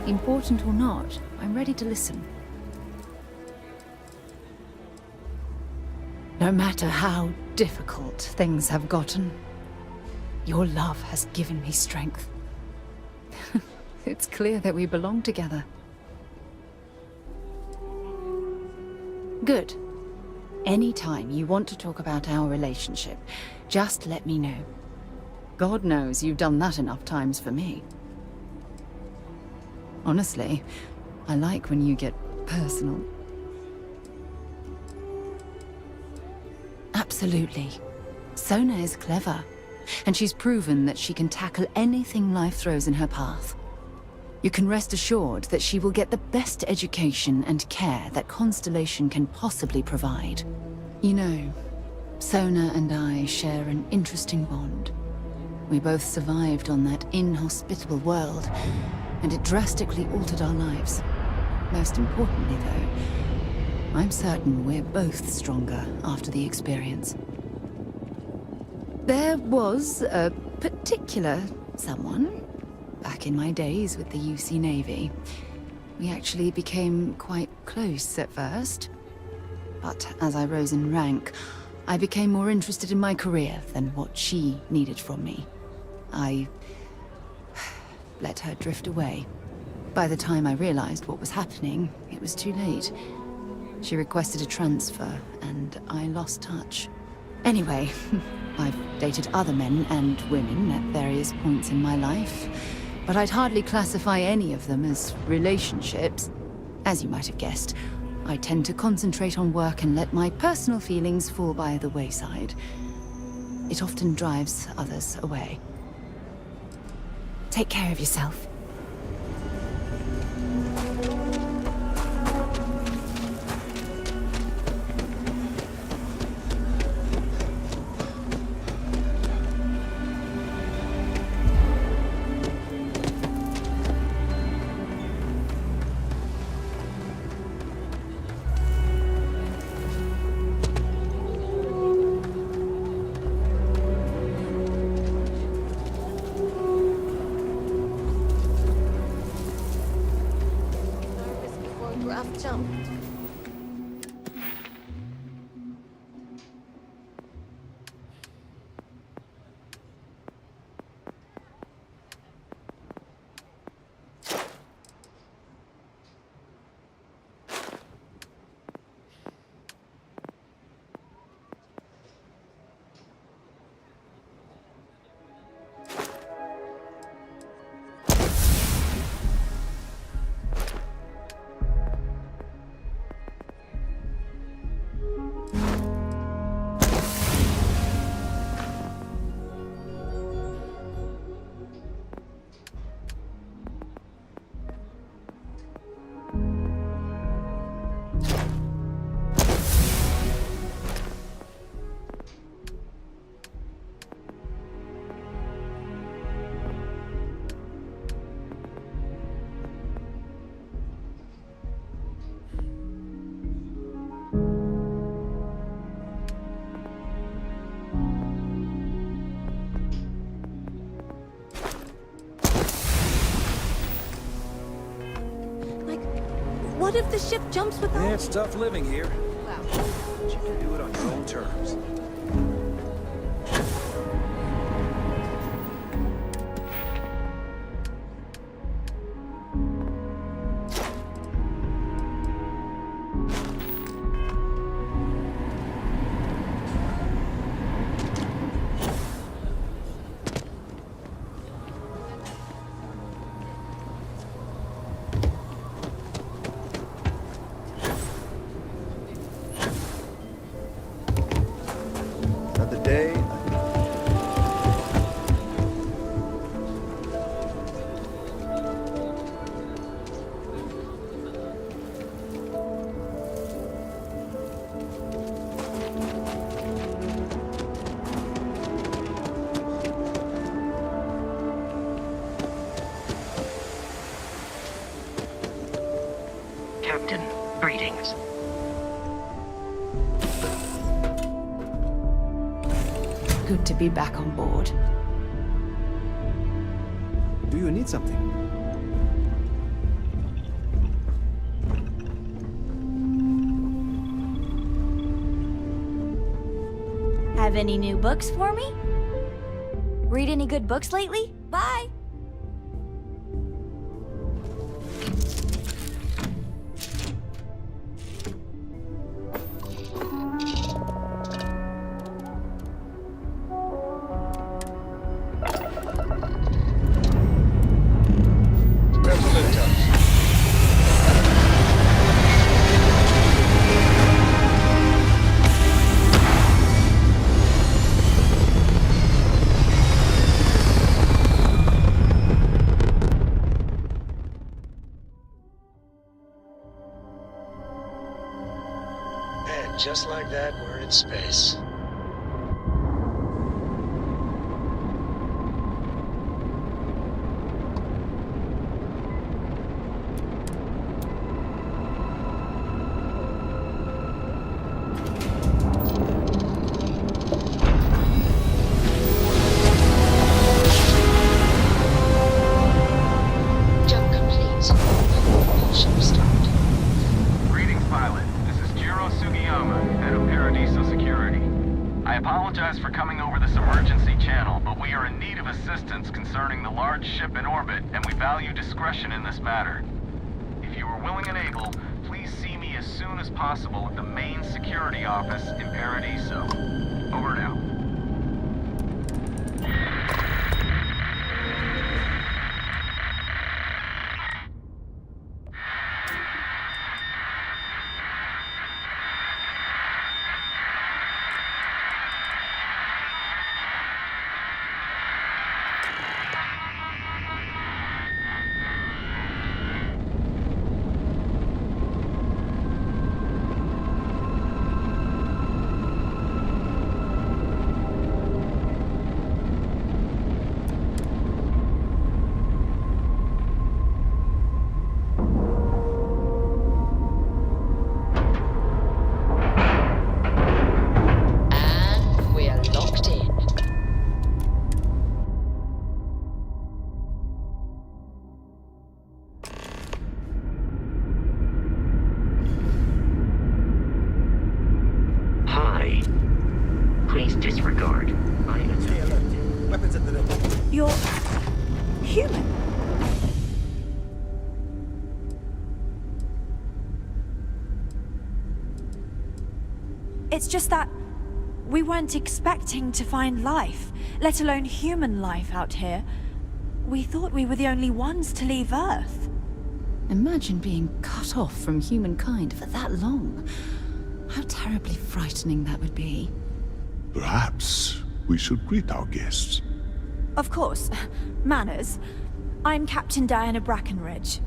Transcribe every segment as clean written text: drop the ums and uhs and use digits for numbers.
Important or not, I'm ready to listen. No matter how difficult things have gotten, your love has given me strength. It's clear that we belong together. Good. Anytime you want to talk about our relationship, just let me know. God knows you've done that enough times for me. Honestly, I like when you get personal. Absolutely. Sona is clever, and she's proven that she can tackle anything life throws in her path. You can rest assured that she will get the best education and care that Constellation can possibly provide. You know, Sona and I share an interesting bond. We both survived on that inhospitable world, and it drastically altered our lives. Most importantly, though, I'm certain we're both stronger after the experience. There was a particular someone back in my days with the UC Navy. We actually became quite close at first. But as I rose in rank, I became more interested in my career than what she needed from me. I let her drift away. By the time I realized what was happening, it was too late. She requested a transfer, and I lost touch. Anyway, I've dated other men and women at various points in my life, but I'd hardly classify any of them as relationships. As you might have guessed, I tend to concentrate on work and let my personal feelings fall by the wayside. It often drives others away. Take care of yourself. What if the ship jumps without... Yeah, it's tough living here. Wow. But you can do it on your own terms. Another day. Captain, greetings. Good to be back on board. Do you need something? Have any new books for me? Read any good books lately? Bye! Just like that, we're in space. Jump complete. All ship start. Greetings, pilot. This is Jiro Sugiyama, head of Paradiso Security. I apologize for coming over this emergency channel, but we are in need of assistance concerning the large ship in orbit, and we value discretion in this matter. If you are willing and able, please see me as soon as possible at the main security office in Paradiso. Over now. And we're locked in. Hi. Please disregard. I am Stay alert. Weapons at the ready. You're... human? It's just that we weren't expecting to find life, let alone human life out here. We thought we were the only ones to leave Earth. Imagine being cut off from humankind for that long. How terribly frightening that would be. Perhaps we should greet our guests. Of course. Manners. I'm Captain Diana Brackenridge.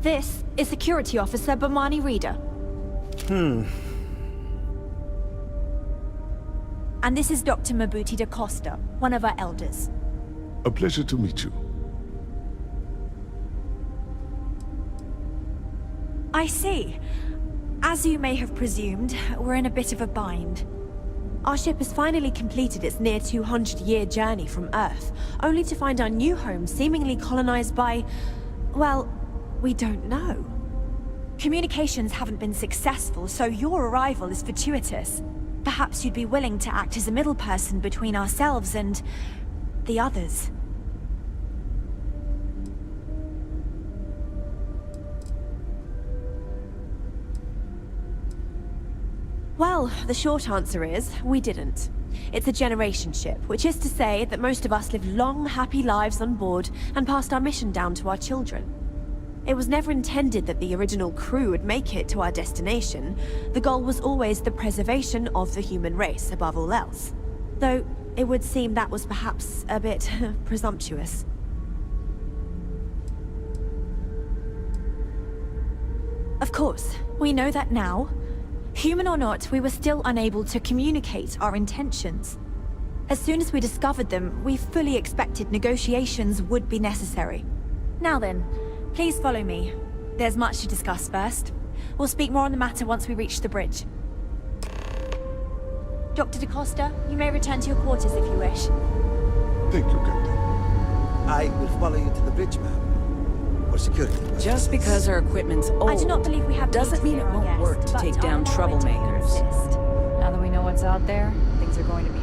This is Security Officer Bomani Reader. And this is Dr. Mabuti da Costa, one of our elders. A pleasure to meet you. I see. As you may have presumed, we're in a bit of a bind. Our ship has finally completed its near 200-year journey from Earth, only to find our new home seemingly colonized by... well, we don't know. Communications haven't been successful, so your arrival is fortuitous. Perhaps you'd be willing to act as a middle person between ourselves and... the others. Well, the short answer is, we didn't. It's a generation ship, which is to say that most of us lived long, happy lives on board and passed our mission down to our children. It was never intended that the original crew would make it to our destination. The goal was always the preservation of the human race, above all else. Though, it would seem that was perhaps a bit presumptuous. Of course, we know that now. Human or not, we were still unable to communicate our intentions. As soon as we discovered them, we fully expected negotiations would be necessary. Now then, please follow me. There's much to discuss first. We'll speak more on the matter once we reach the bridge. Dr. da Costa, you may return to your quarters if you wish. Thank you, Captain. I will follow you to the bridge, ma'am. For security. Just because our equipment's old I do not believe we have doesn't mean it won't work to take down troublemakers. Now that we know what's out there, things are going to be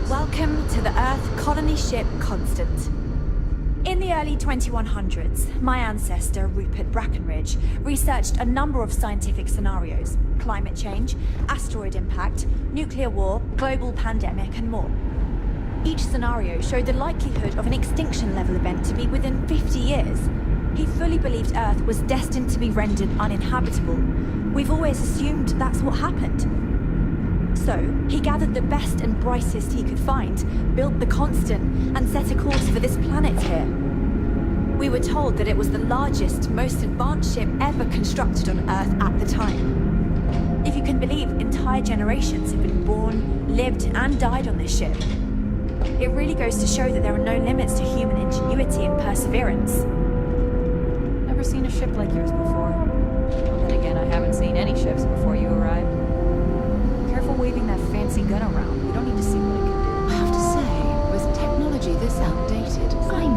Welcome to the Earth colony ship Constant. In the early 2100s, my ancestor, Rupert Brackenridge, researched a number of scientific scenarios: climate change, asteroid impact, nuclear war, global pandemic, and more. Each scenario showed the likelihood of an extinction-level event to be within 50 years. He fully believed Earth was destined to be rendered uninhabitable. We've always assumed that's what happened. So, he gathered the best and brightest he could find, built the Constant, and set a course for this planet here. We were told that it was the largest, most advanced ship ever constructed on Earth at the time. If you can believe, entire generations have been born, lived, and died on this ship. It really goes to show that there are no limits to human ingenuity and perseverance. Never seen a ship like yours before. Then again, I haven't seen any ships before you arrived. Careful waving that fancy gun around. We don't need to see what it can do. I have to say, with technology this outdated, I'm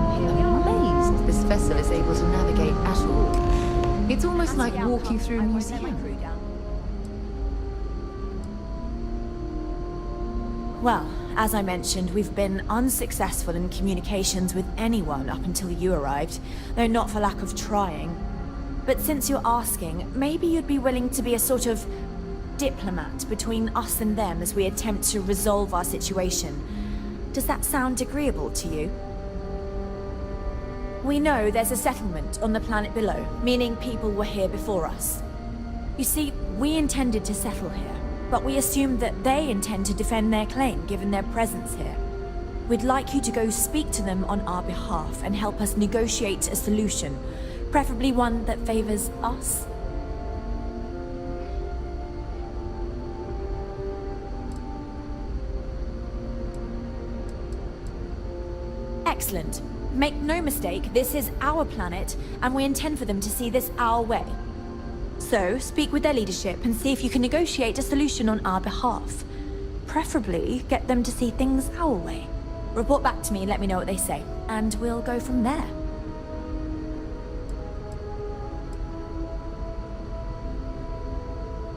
amazed this vessel is able to navigate at all. It's almost like walking through a museum. Well, as I mentioned, we've been unsuccessful in communications with anyone up until you arrived, though not for lack of trying. But since you're asking, maybe you'd be willing to be a sort of diplomat between us and them as we attempt to resolve our situation. Does that sound agreeable to you? We know there's a settlement on the planet below, meaning people were here before us. You see, we intended to settle here, but we assumed that they intend to defend their claim given their presence here. We'd like you to go speak to them on our behalf and help us negotiate a solution, preferably one that favors us. Excellent. Make no mistake, this is our planet, and we intend for them to see this our way. So, speak with their leadership and see if you can negotiate a solution on our behalf. Preferably, get them to see things our way. Report back to me and let me know what they say, and we'll go from there.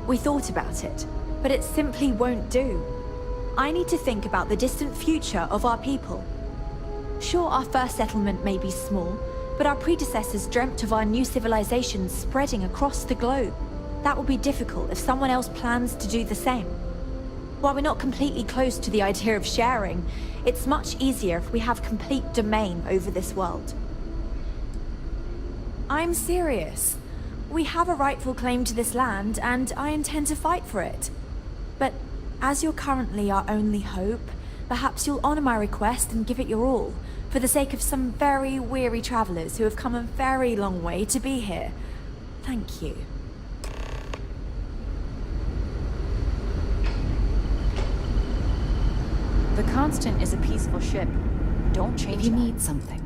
We thought about it, but it simply won't do. I need to think about the distant future of our people. Sure, our first settlement may be small, but our predecessors dreamt of our new civilization spreading across the globe. That will be difficult if someone else plans to do the same. While we're not completely close to the idea of sharing, it's much easier if we have complete domain over this world. I'm serious. We have a rightful claim to this land, and I intend to fight for it. But as you're currently our only hope, perhaps you'll honor my request and give it your all, for the sake of some very weary travelers who have come a very long way to be here. Thank you. The Constant is a peaceful ship. Don't change If you that. need something.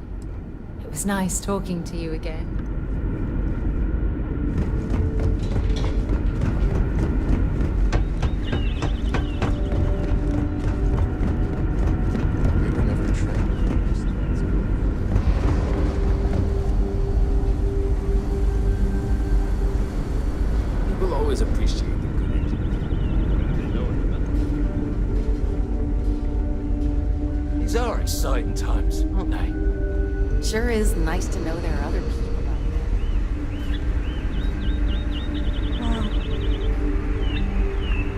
It was nice talking to you again. These are exciting times, aren't they? Sure is nice to know there are other people out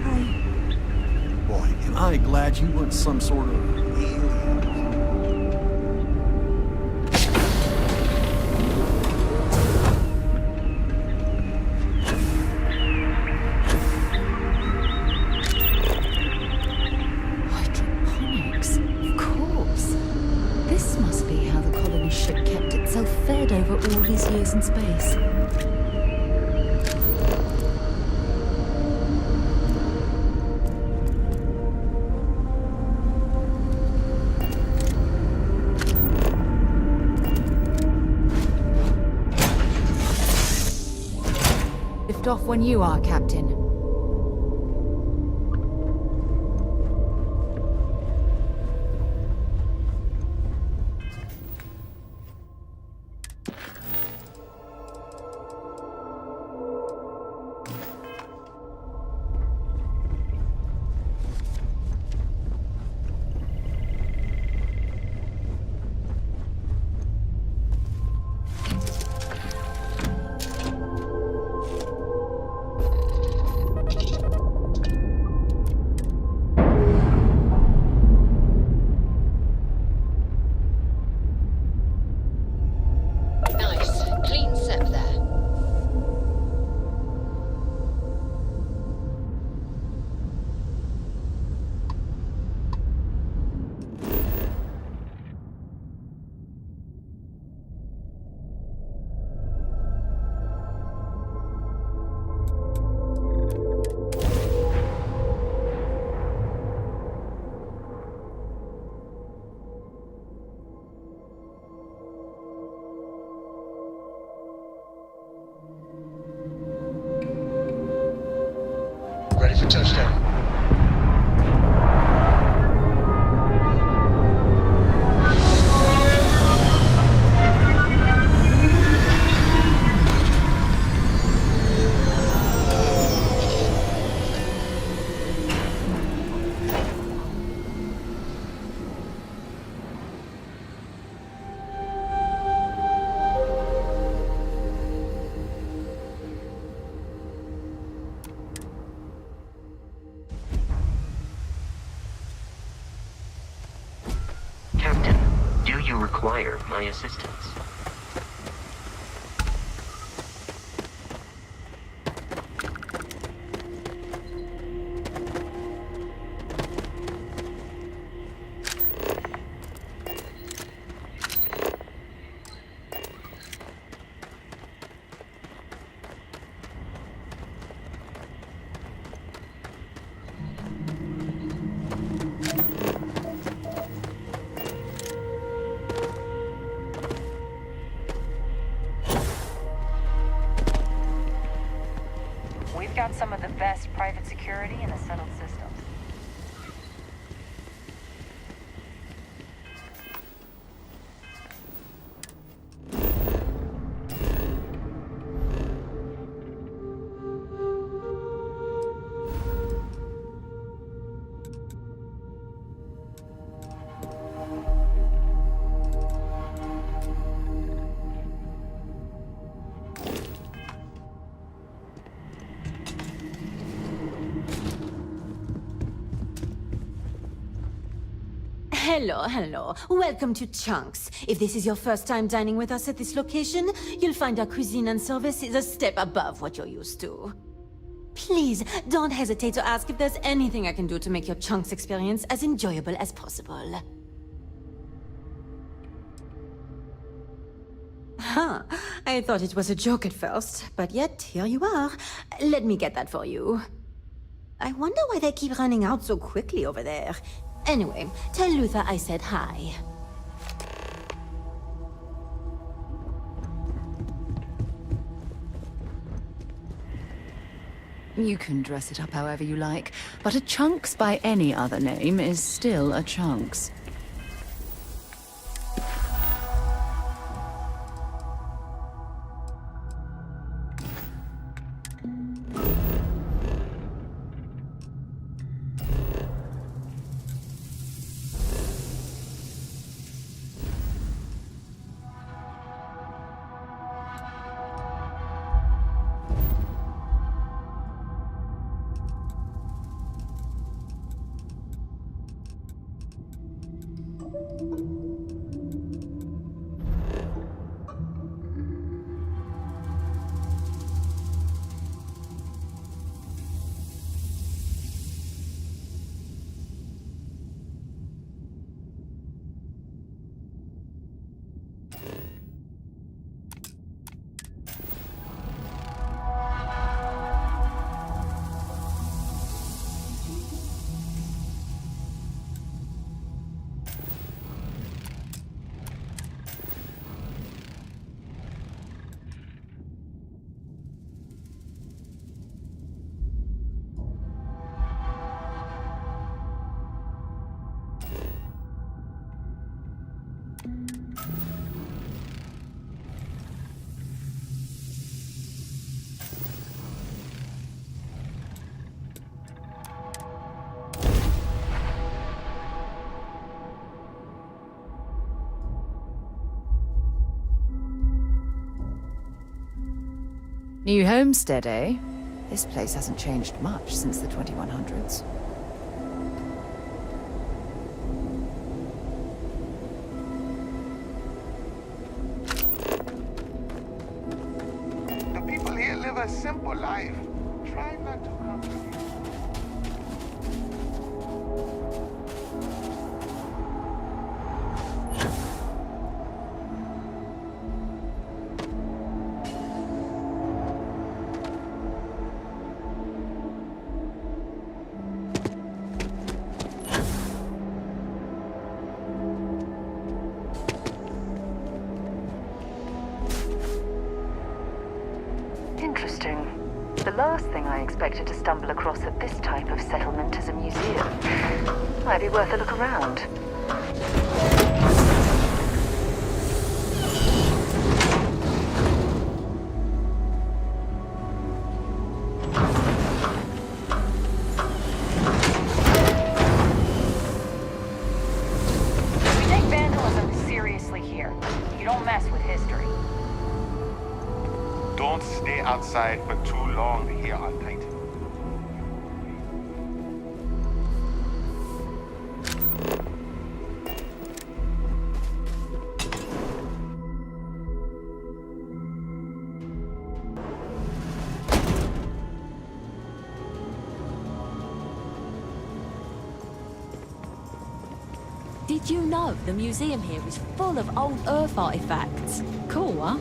there. Boy, am I glad you weren't some sort of alien. Hydroponics, of course. This must be how the colony ship kept itself fed over all these years in space. Lift off when you are, Captain. ready for touchdown. Captain, do you require my assistance? We've got some of the best private security in the settled systems. Hello. Welcome to Chunks. If this is your first time dining with us at this location, you'll find our cuisine and service is a step above what you're used to. Please, don't hesitate to ask if there's anything I can do to make your Chunks experience as enjoyable as possible. Huh. I thought it was a joke at first, but yet, here you are. Let me get that for you. I wonder why they keep running out so quickly over there. Anyway, tell Luther I said hi. You can dress it up however you like, but a Chunks by any other name is still a Chunks. New homestead, eh? This place hasn't changed much since the 2100s. The people here live a simple life. Try not to complicate. Interesting. The last thing I expected to stumble across at this type of settlement is a museum. Might be worth a look around. We take vandalism seriously here. You don't mess with history. Don't stay outside for too long here on Titan. Did you know the museum here is full of old Earth artifacts? Cool, huh?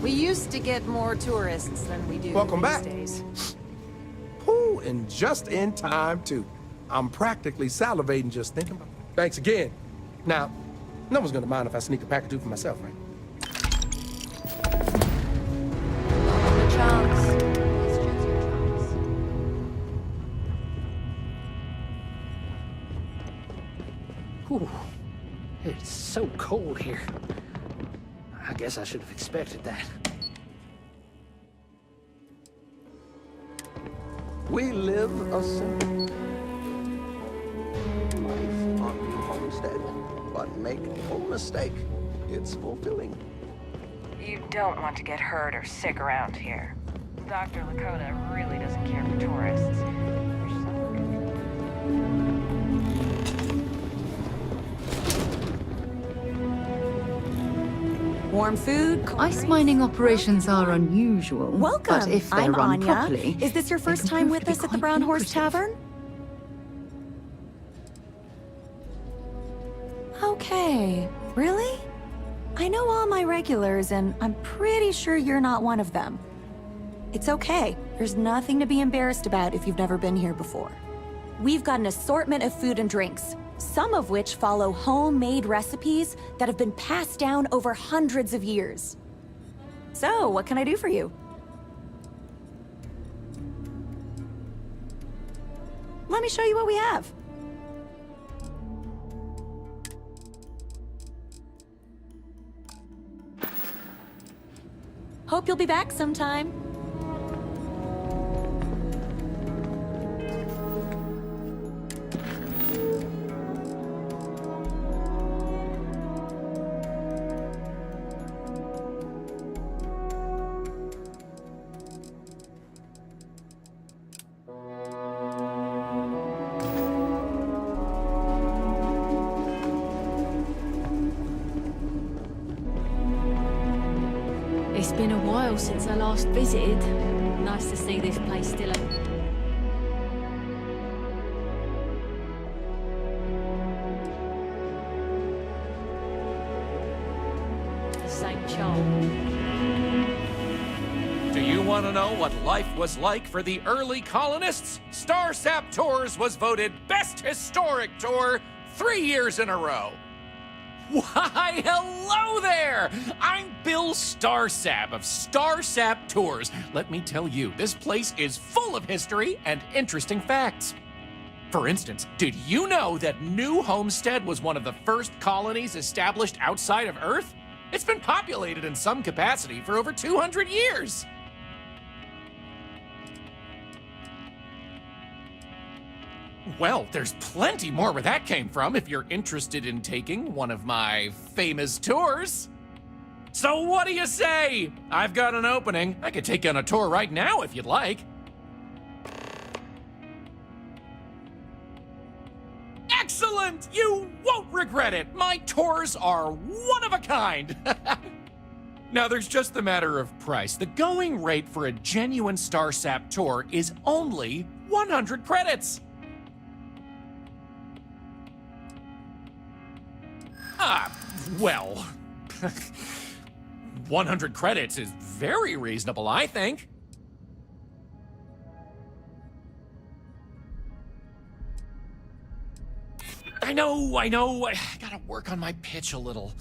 We used to get more tourists than we do Welcome these back. days. Ooh, and just in time, too. I'm practically salivating just thinking about it. Thanks again. Now, no one's gonna mind if I sneak a pack or two for myself, right? The chunks. Whew. It's so cold here. I guess I should have expected that. We live a simple life on the homestead, but make no mistake, it's fulfilling. You don't want to get hurt or sick around here. Dr. Lakota really doesn't care for tourists. Warm food. Ice mining operations are unusual. Welcome. But if they're I'm run Anya. properly, Is this your they first can time prove with to be us at the quite Brown Horse lucrative. Tavern? Okay. Really? I know all my regulars, and I'm pretty sure you're not one of them. It's okay. There's nothing to be embarrassed about if you've never been here before. We've got an assortment of food and drinks, some of which follow homemade recipes that have been passed down over hundreds of years. So, what can I do for you? Let me show you what we have. Hope you'll be back sometime. It's been a while since I last visited. Nice to see this place still open. The same charm. Do you want to know what life was like for the early colonists? Starsap Tours was voted Best Historic Tour 3 years in a row. Why, hello there! I'm Bill Starsap of Starsap Tours. Let me tell you, this place is full of history and interesting facts. For instance, did you know that New Homestead was one of the first colonies established outside of Earth? It's been populated in some capacity for over 200 years. Well, there's plenty more where that came from if you're interested in taking one of my famous tours. So what do you say? I've got an opening. I could take you on a tour right now if you'd like. Excellent! You won't regret it. My tours are one of a kind. Now, there's just the matter of price. The going rate for a genuine Starsap tour is only 100 credits. Well, 100 credits is very reasonable, I think. I know, I gotta work on my pitch a little.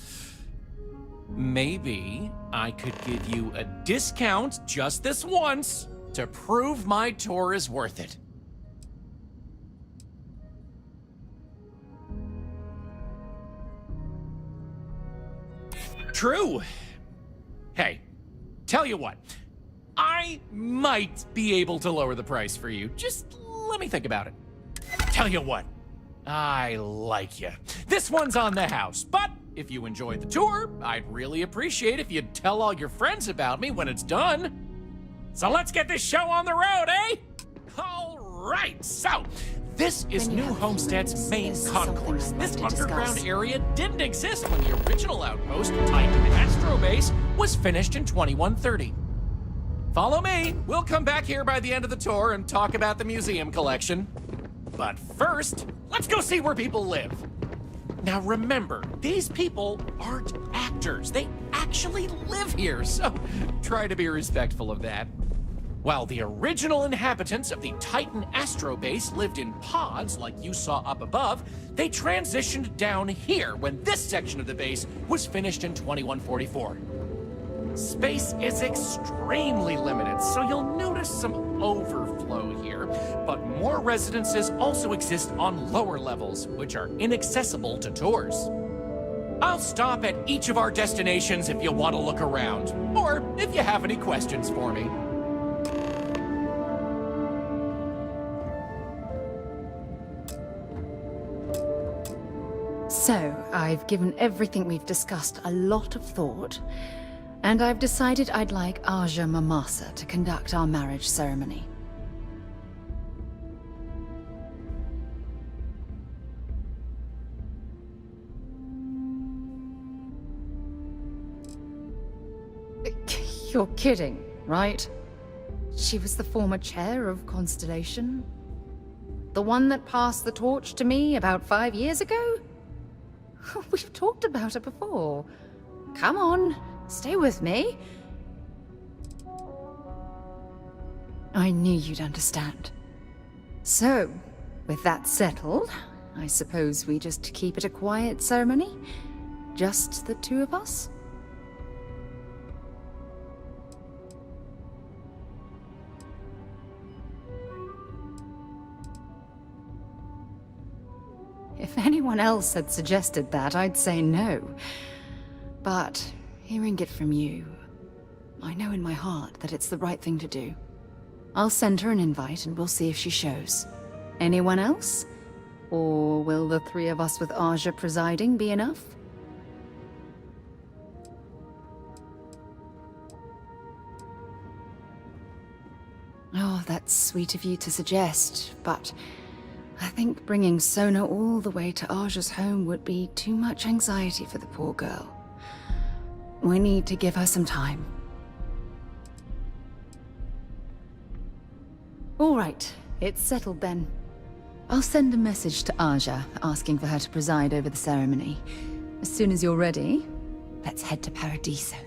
Maybe I could give you a discount just this once to prove my tour is worth it. True. Hey, tell you what. I might be able to lower the price for you. Just let me think about it. Tell you what. I like you. This one's on the house, but if you enjoyed the tour, I'd really appreciate if you'd tell all your friends about me when it's done. So let's get this show on the road, eh? All right, so this is New Homestead's main concourse. This underground area didn't exist when the original outpost, Titan Astro Base, was finished in 2130. Follow me. We'll come back here by the end of the tour and talk about the museum collection. But first, let's go see where people live. Now remember, these people aren't actors. They actually live here, so try to be respectful of that. While the original inhabitants of the Titan Astro Base lived in pods like you saw up above, they transitioned down here when this section of the base was finished in 2144. Space is extremely limited, so you'll notice some overflow here, but more residences also exist on lower levels, which are inaccessible to tours. I'll stop at each of our destinations if you want to look around, or if you have any questions for me. So, I've given everything we've discussed a lot of thought, and I've decided I'd like Aja Mamasa to conduct our marriage ceremony. You're kidding, right? She was the former chair of Constellation? The one that passed the torch to me about 5 years ago? We've talked about it before. Come on, stay with me. I knew you'd understand. So, with that settled, I suppose we just keep it a quiet ceremony? Just the two of us? If anyone else had suggested that, I'd say no. But hearing it from you, I know in my heart that it's the right thing to do. I'll send her an invite and we'll see if she shows. Anyone else? Or will the three of us with Aja presiding be enough? Oh, that's sweet of you to suggest, but I think bringing Sona all the way to Aja's home would be too much anxiety for the poor girl. We need to give her some time. All right, it's settled then. I'll send a message to Aja asking for her to preside over the ceremony. As soon as you're ready, let's head to Paradiso.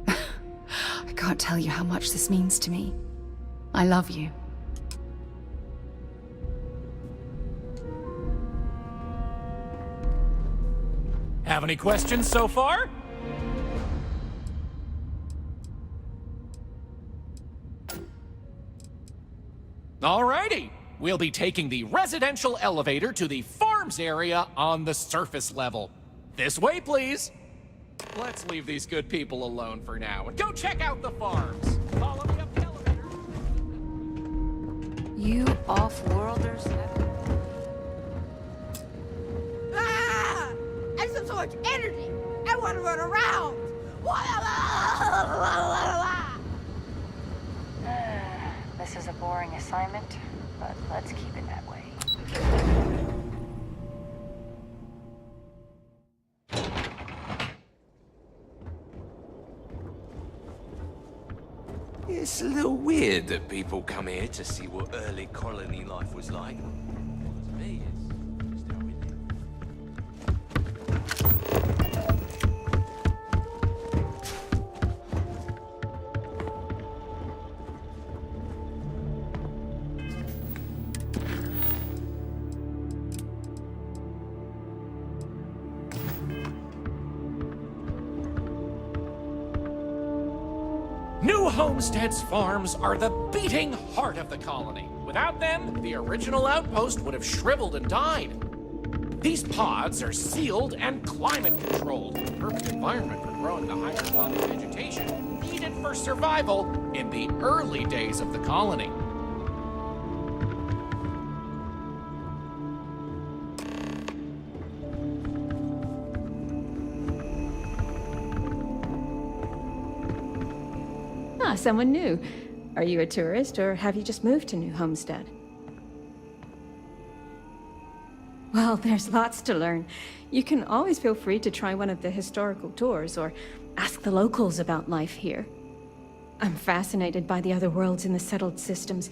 I can't tell you how much this means to me. I love you. Have any questions so far? Alrighty, we'll be taking the residential elevator to the farms area on the surface level. This way, please. Let's leave these good people alone for now and go check out the farms. Follow me up the elevator. You off-worlders I have so much energy! I want to run around! This is a boring assignment, but let's keep it that way. It's a little weird that people come here to see what early colony life was like. To me, it's just how it is. New homesteads farms are the beating heart of the colony. Without them, the original outpost would have shriveled and died. These pods are sealed and climate controlled. Perfect environment for growing the hydroponic vegetation needed for survival in the early days of the colony. Ah, someone new. Are you a tourist, or have you just moved to New Homestead? Well, there's lots to learn. You can always feel free to try one of the historical tours, or ask the locals about life here. I'm fascinated by the other worlds in the settled systems.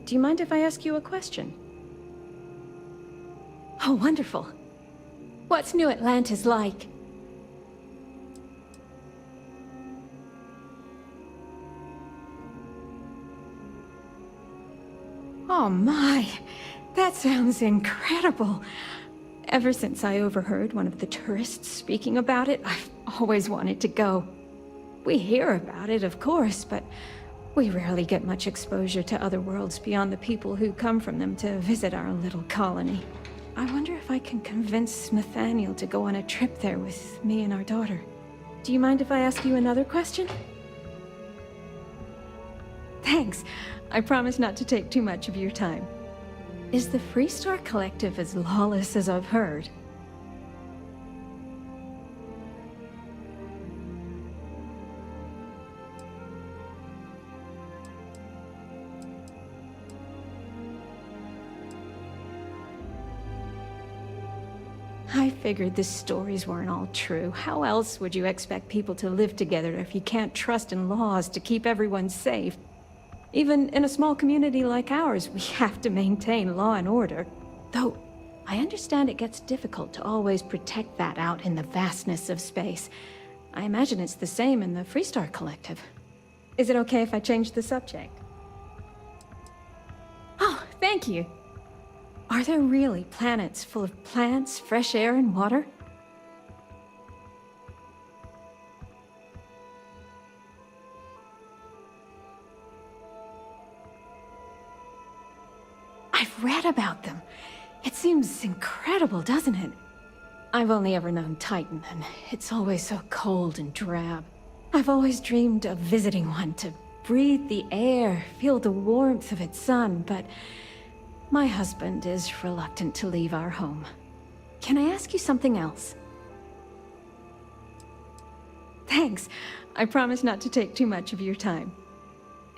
Do you mind if I ask you a question? Oh, wonderful. What's New Atlantis like? Oh my, that sounds incredible. Ever since I overheard one of the tourists speaking about it, I've always wanted to go. We hear about it, of course, but we rarely get much exposure to other worlds beyond the people who come from them to visit our little colony. I wonder if I can convince Nathaniel to go on a trip there with me and our daughter. Do you mind if I ask you another question? Thanks. I promise not to take too much of your time. Is the Freestar Collective as lawless as I've heard? I figured the stories weren't all true. How else would you expect people to live together if you can't trust in laws to keep everyone safe? Even in a small community like ours, we have to maintain law and order. Though, I understand it gets difficult to always protect that out in the vastness of space. I imagine it's the same in the Freestar Collective. Is it okay if I change the subject? Oh, thank you. Are there really planets full of plants, fresh air, and water? I've read about them. It seems incredible, doesn't it? I've only ever known Titan, and it's always so cold and drab. I've always dreamed of visiting one to breathe the air, feel the warmth of its sun, but my husband is reluctant to leave our home. Can I ask you something else? Thanks. I promise not to take too much of your time.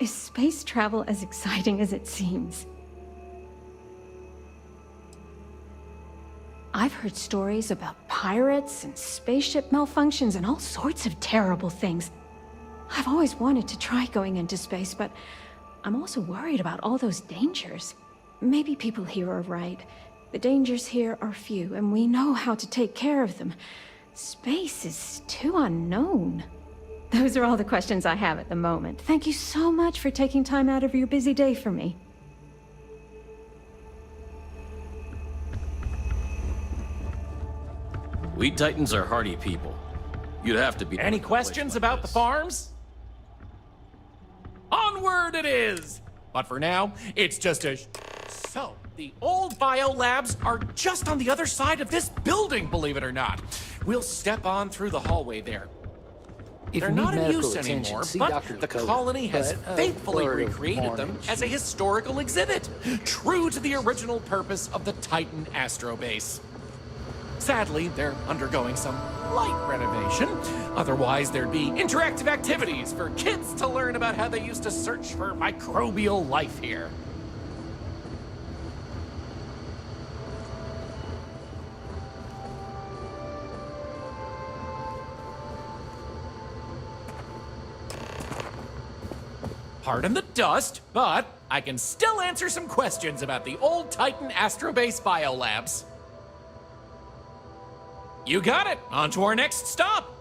Is space travel as exciting as it seems? I've heard stories about pirates and spaceship malfunctions and all sorts of terrible things. I've always wanted to try going into space, but I'm also worried about all those dangers. Maybe people here are right. The dangers here are few, and we know how to take care of them. Space is too unknown. Those are all the questions I have at the moment. Thank you so much for taking time out of your busy day for me. We Titans are hardy people. You'd have to be... Any questions about the farms? Onward it is! But for now, it's just a... So, the old biolabs are just on the other side of this building, believe it or not. We'll step on through the hallway there. If They're you need not in medical use attention, anymore, see but Dr. the Dakota. colony has But, faithfully blur of recreated them orange. as a historical exhibit, true to the original purpose of the Titan Astrobase. Sadly, they're undergoing some light renovation. Otherwise, there'd be interactive activities for kids to learn about how they used to search for microbial life here. Pardon the dust, but I can still answer some questions about the old Titan Astrobase biolabs. You got it! On to our next stop!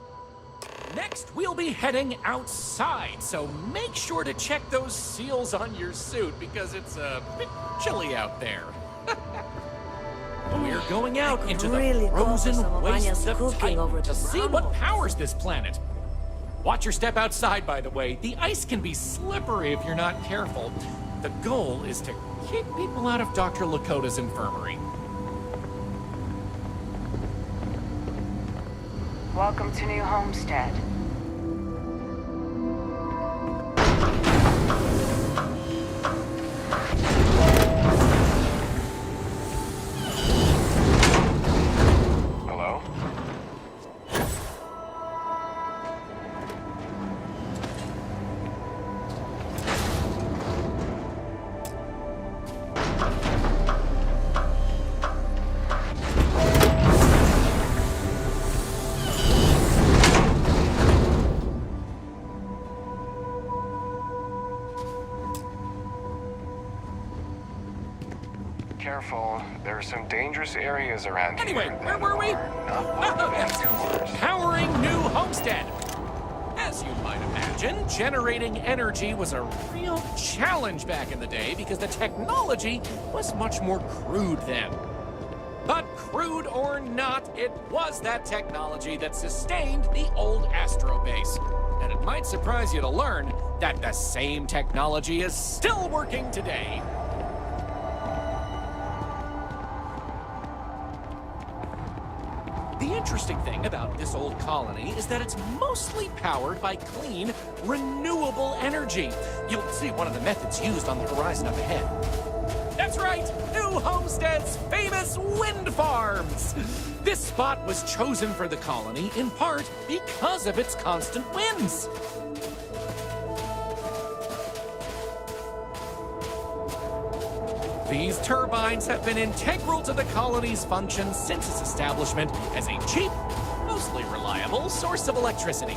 Next, we'll be heading outside, so make sure to check those seals on your suit because it's a bit chilly out there. We're going out into the frozen wastes of Titan to see what powers this planet. Watch your step outside, by the way. The ice can be slippery if you're not careful. The goal is to keep people out of Dr. Lakota's infirmary. Welcome to New Homestead. Hello? Careful, there are some dangerous areas around Anyway, here. where were we? Powering New Homestead. As you might imagine, generating energy was a real challenge back in the day because the technology was much more crude then. But crude or not, it was that technology that sustained the old Astro base. And it might surprise you to learn that the same technology is still working today. The interesting thing about this old colony is that it's mostly powered by clean, renewable energy. You'll see one of the methods used on the horizon up ahead. That's right, New Homestead's famous wind farms. This spot was chosen for the colony in part because of its constant winds. These turbines have been integral to the colony's function since its establishment as a cheap, mostly reliable source of electricity.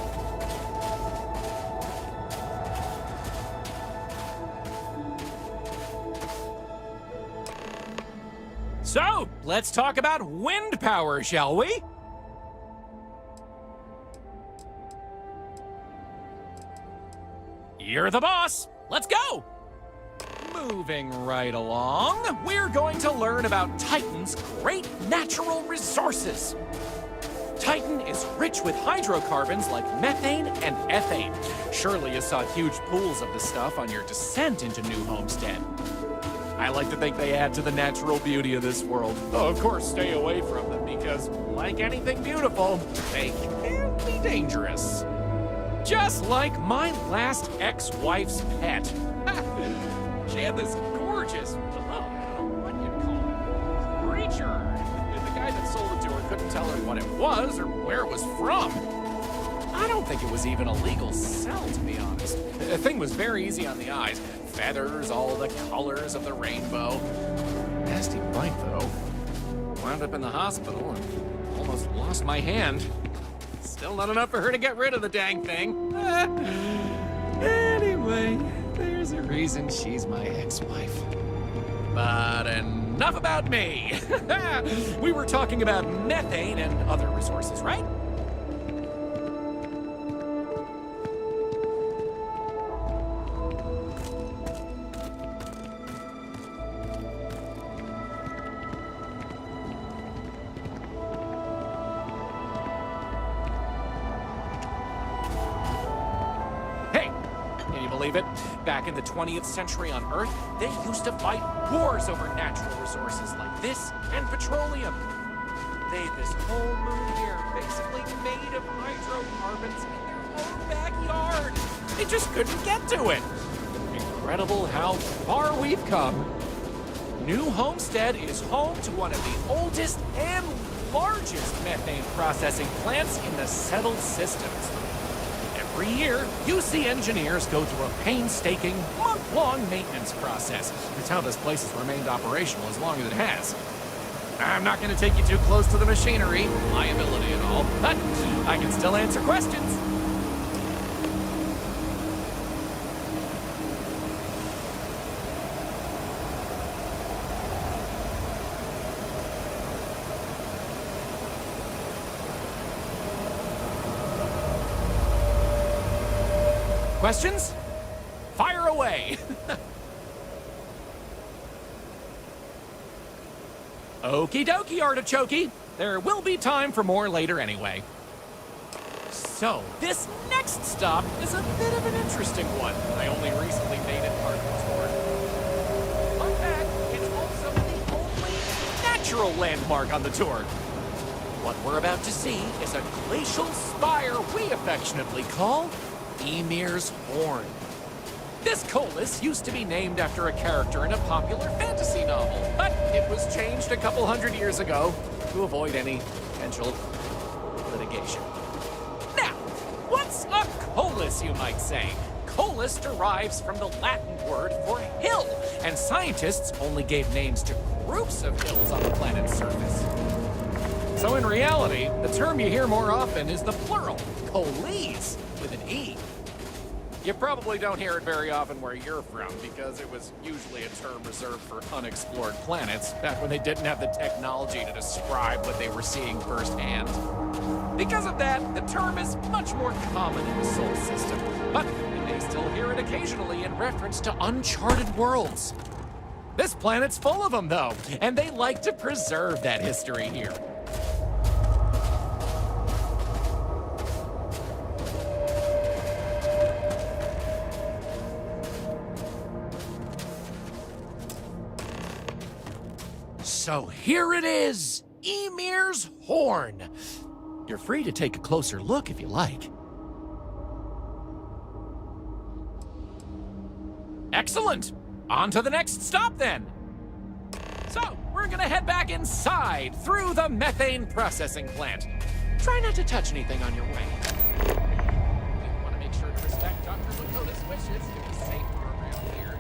So, let's talk about wind power, shall we? You're the boss. Let's go! Moving right along, we're going to learn about Titan's great natural resources. Titan is rich with hydrocarbons like methane and ethane. Surely you saw huge pools of the stuff on your descent into New Homestead. I like to think they add to the natural beauty of this world. Oh, of course, stay away from them because, like anything beautiful, they can be dangerous. Just like my last ex-wife's pet. She had this gorgeous, what you'd call it, creature. And the guy that sold it to her couldn't tell her what it was or where it was from. I don't think it was even a legal sell, to be honest. The thing was very easy on the eyes. Feathers, all the colors of the rainbow. Nasty bite, though. Wound up in the hospital and almost lost my hand. Still not enough for her to get rid of the dang thing. Anyway, there's a reason she's my ex-wife. But enough about me. We were talking about methane and other resources, right? Back in the 20th century on Earth, they used to fight wars over natural resources like this and petroleum. They had this whole moon here basically made of hydrocarbons in their own backyard. They just couldn't get to it. Incredible how far we've come. New Homestead is home to one of the oldest and largest methane processing plants in the settled systems. Every year, UC engineers go through a painstaking, month-long maintenance process. It's how this place has remained operational as long as it has. I'm not going to take you too close to the machinery, liability and all, but I can still answer questions. Questions? Fire away! Okie dokie, artichokey. There will be time for more later anyway. So, this next stop is a bit of an interesting one. I only recently made it part of the tour. Fun fact, it's also the only natural landmark on the tour. What we're about to see is a glacial spire we affectionately call Ymir's Horn. This colus used to be named after a character in a popular fantasy novel, but it was changed a couple hundred years ago to avoid any potential litigation. Now, what's a colus, you might say? Colus derives from the Latin word for hill, and scientists only gave names to groups of hills on the planet's surface. So in reality, the term you hear more often is the plural, coles, with an E. You probably don't hear it very often where you're from, because it was usually a term reserved for unexplored planets, back when they didn't have the technology to describe what they were seeing firsthand. Because of that, the term is much more common in the Sol system, but you may still hear it occasionally in reference to uncharted worlds. This planet's full of them, though, and they like to preserve that history here. So here it is, Ymir's Horn. You're free to take a closer look if you like. Excellent! On to the next stop then. So, we're gonna head back inside through the methane processing plant. Try not to touch anything on your way. You want to make sure to respect Dr. Lakota's wishes to be safer around here.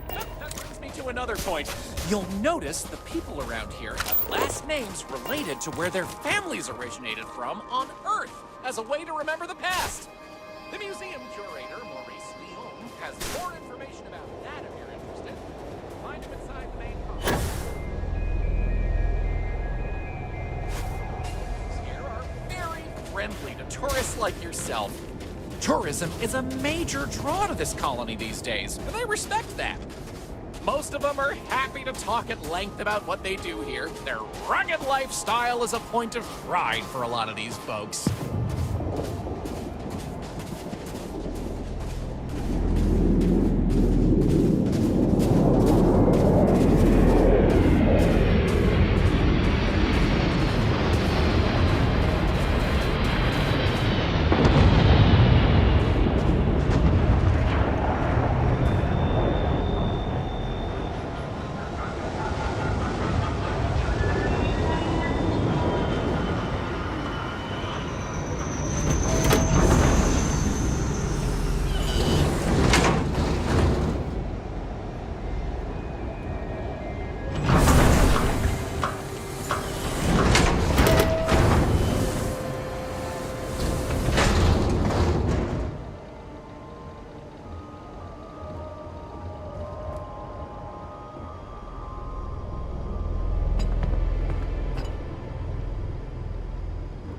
That brings me to another point. You'll notice the people around here have last names related to where their families originated from on Earth, as a way to remember the past. The museum curator, Maurice Leon, has more information about that if you're interested. Find him inside the main complex. Here are very friendly to tourists like yourself. Tourism is a major draw to this colony these days, and I respect that. Most of them are happy to talk at length about what they do here. Their rugged lifestyle is a point of pride for a lot of these folks.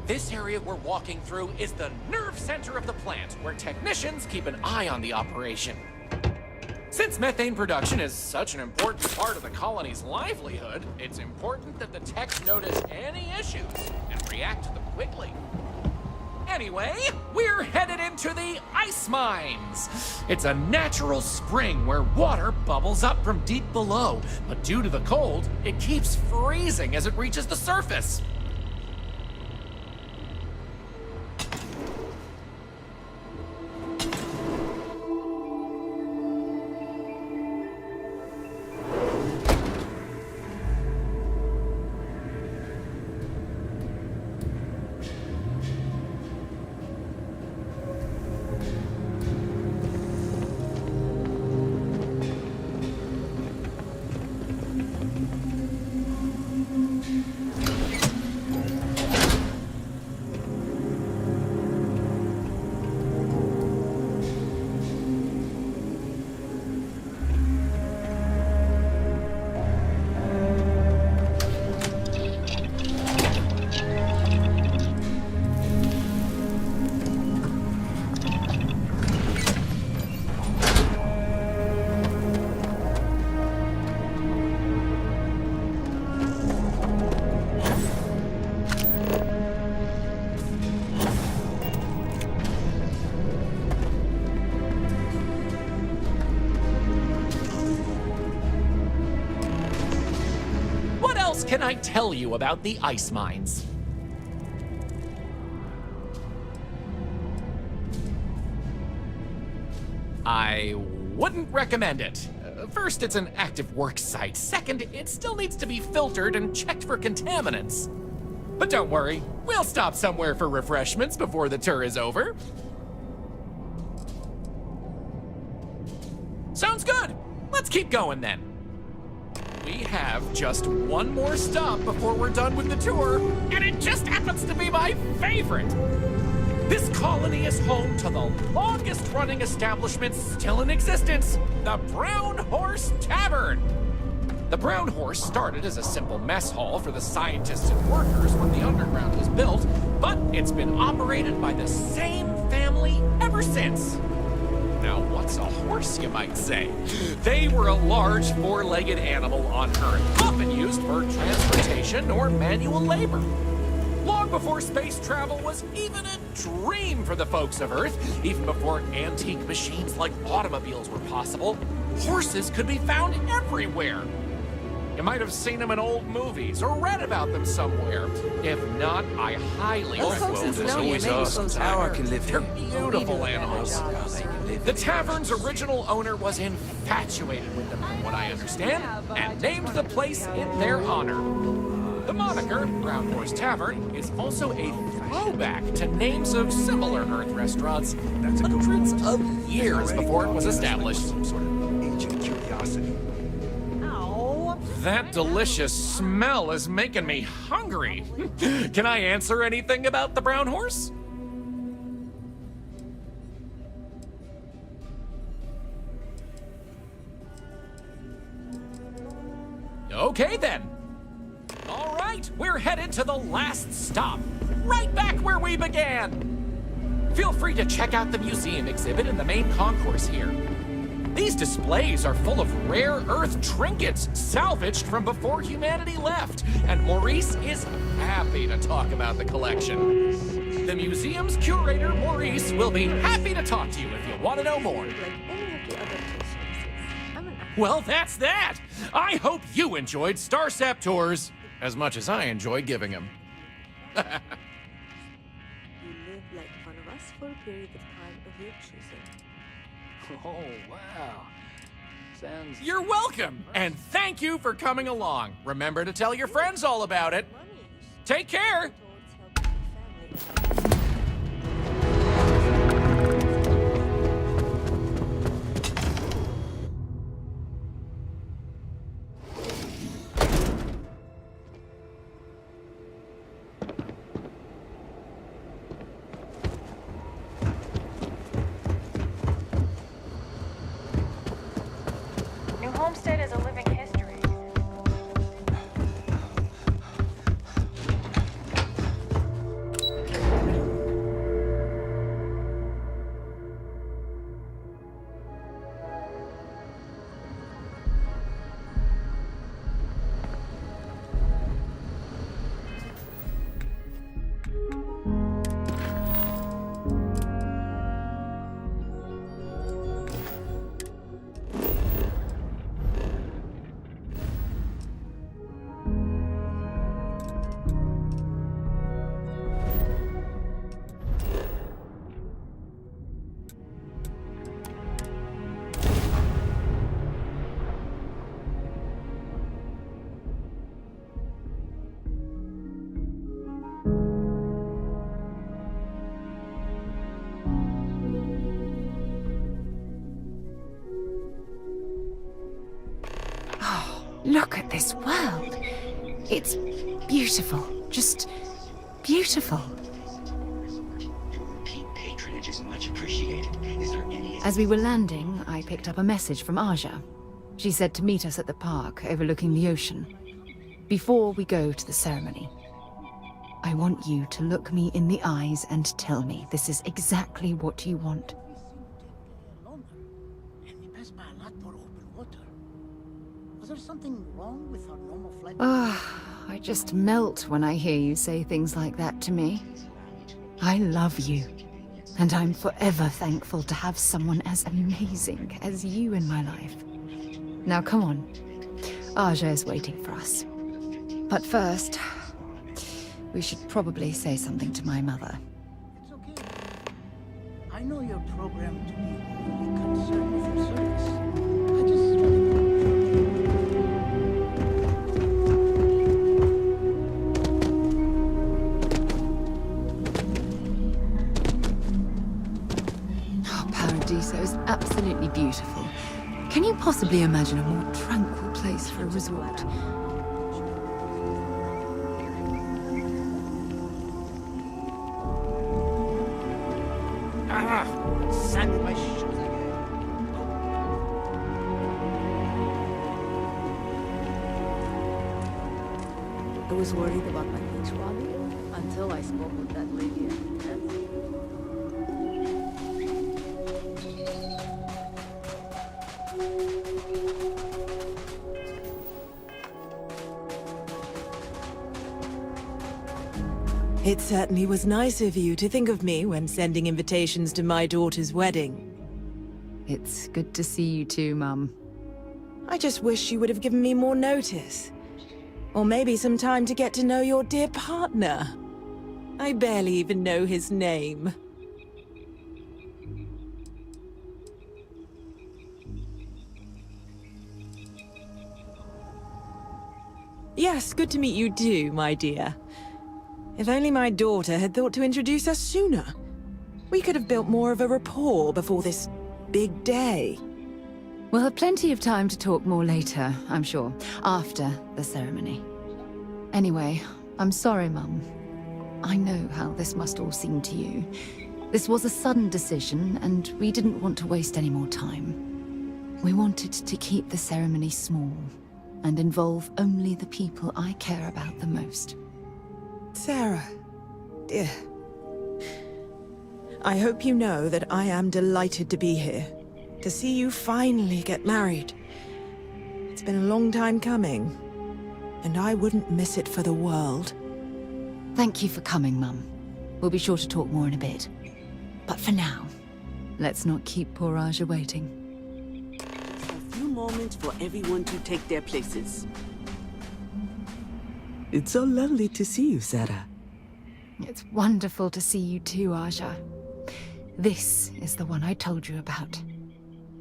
This area we're walking through is the nerve center of the plant, where technicians keep an eye on the operation. Since methane production is such an important part of the colony's livelihood, it's important that the techs notice any issues and react to them quickly. Anyway, we're headed into the ice mines. It's a natural spring where water bubbles up from deep below, but due to the cold, it keeps freezing as it reaches the surface. else can I tell you about the ice mines? I wouldn't recommend it. First, it's an active work site. Second, it still needs to be filtered and checked for contaminants. But don't worry, we'll stop somewhere for refreshments before the tour is over. Sounds good. Let's keep going then. We have just one more stop before we're done with the tour, and it just happens to be my favorite. This colony is home to the longest-running establishment still in existence, the Brown Horse Tavern. The Brown Horse started as a simple mess hall for the scientists and workers when the underground was built, but it's been operated by the same family ever since. Now, what's a horse, you might say? They were a large four-legged animal on Earth, often used for transportation or manual labor. Long before space travel was even a dream for the folks of Earth, even before antique machines like automobiles were possible, horses could be found everywhere. You might have seen them in old movies or read about them somewhere. If not, I highly recommend them. They're beautiful animals. The tavern's original owner was infatuated with them, from what I understand, and named the place in their honor. The moniker, Brown Horse Tavern, is also a throwback to names of similar Earth restaurants hundreds of years before it was established. Some sort of ancient curiosity. That delicious smell is making me hungry. Can I answer anything about the Brown Horse? Okay then. All right, we're headed to the last stop, right back where we began. Feel free to check out the museum exhibit in the main concourse here. These displays are full of rare Earth trinkets salvaged from before humanity left, and Maurice is happy to talk about the collection. The museum's curator, Maurice, will be happy to talk to you if you want to know more. Well, that's that! I hope you enjoyed Starsap Tours as much as I enjoyed giving them. You live like one of us for a period of time of your choosing. Oh, wow. Sounds... You're welcome, and thank you for coming along. Remember to tell your friends all about it. Take care! Homestead is a living history. Look at this world. It's beautiful. Just beautiful. Repeat patronage is much appreciated. Is there any... As we were landing, I picked up a message from Aja. She said to meet us at the park overlooking the ocean. Before we go to the ceremony, I want you to look me in the eyes and tell me this is exactly what you want. Was there something wrong with our normal flight? I just melt when I hear you say things like that to me. I love you, and I'm forever thankful to have someone as amazing as you in my life. Now come on, Aja is waiting for us. But first, we should probably say something to my mother. It's okay. I know you're programmed to be only concerned with your service. I just... Oh, Paradiso is absolutely beautiful. Can you possibly imagine a more tranquil place for a resort? Sand in my shoes again. I was worried about my beach body until I spoke with that lady at the tent. It certainly was nice of you to think of me when sending invitations to my daughter's wedding. It's good to see you too, Mum. I just wish you would have given me more notice. Or maybe some time to get to know your dear partner. I barely even know his name. Yes, good to meet you too, my dear. If only my daughter had thought to introduce us sooner. We could have built more of a rapport before this big day. We'll have plenty of time to talk more later, I'm sure, after the ceremony. Anyway, I'm sorry, Mum. I know how this must all seem to you. This was a sudden decision, and we didn't want to waste any more time. We wanted to keep the ceremony small, and involve only the people I care about the most. Sarah, dear. I hope you know that I am delighted to be here, to see you finally get married. It's been a long time coming, and I wouldn't miss it for the world. Thank you for coming, Mum. We'll be sure to talk more in a bit. But for now, let's not keep poor Aja waiting. A few moments for everyone to take their places. It's so lovely to see you, Sarah. It's wonderful to see you too, Aja. This is the one I told you about.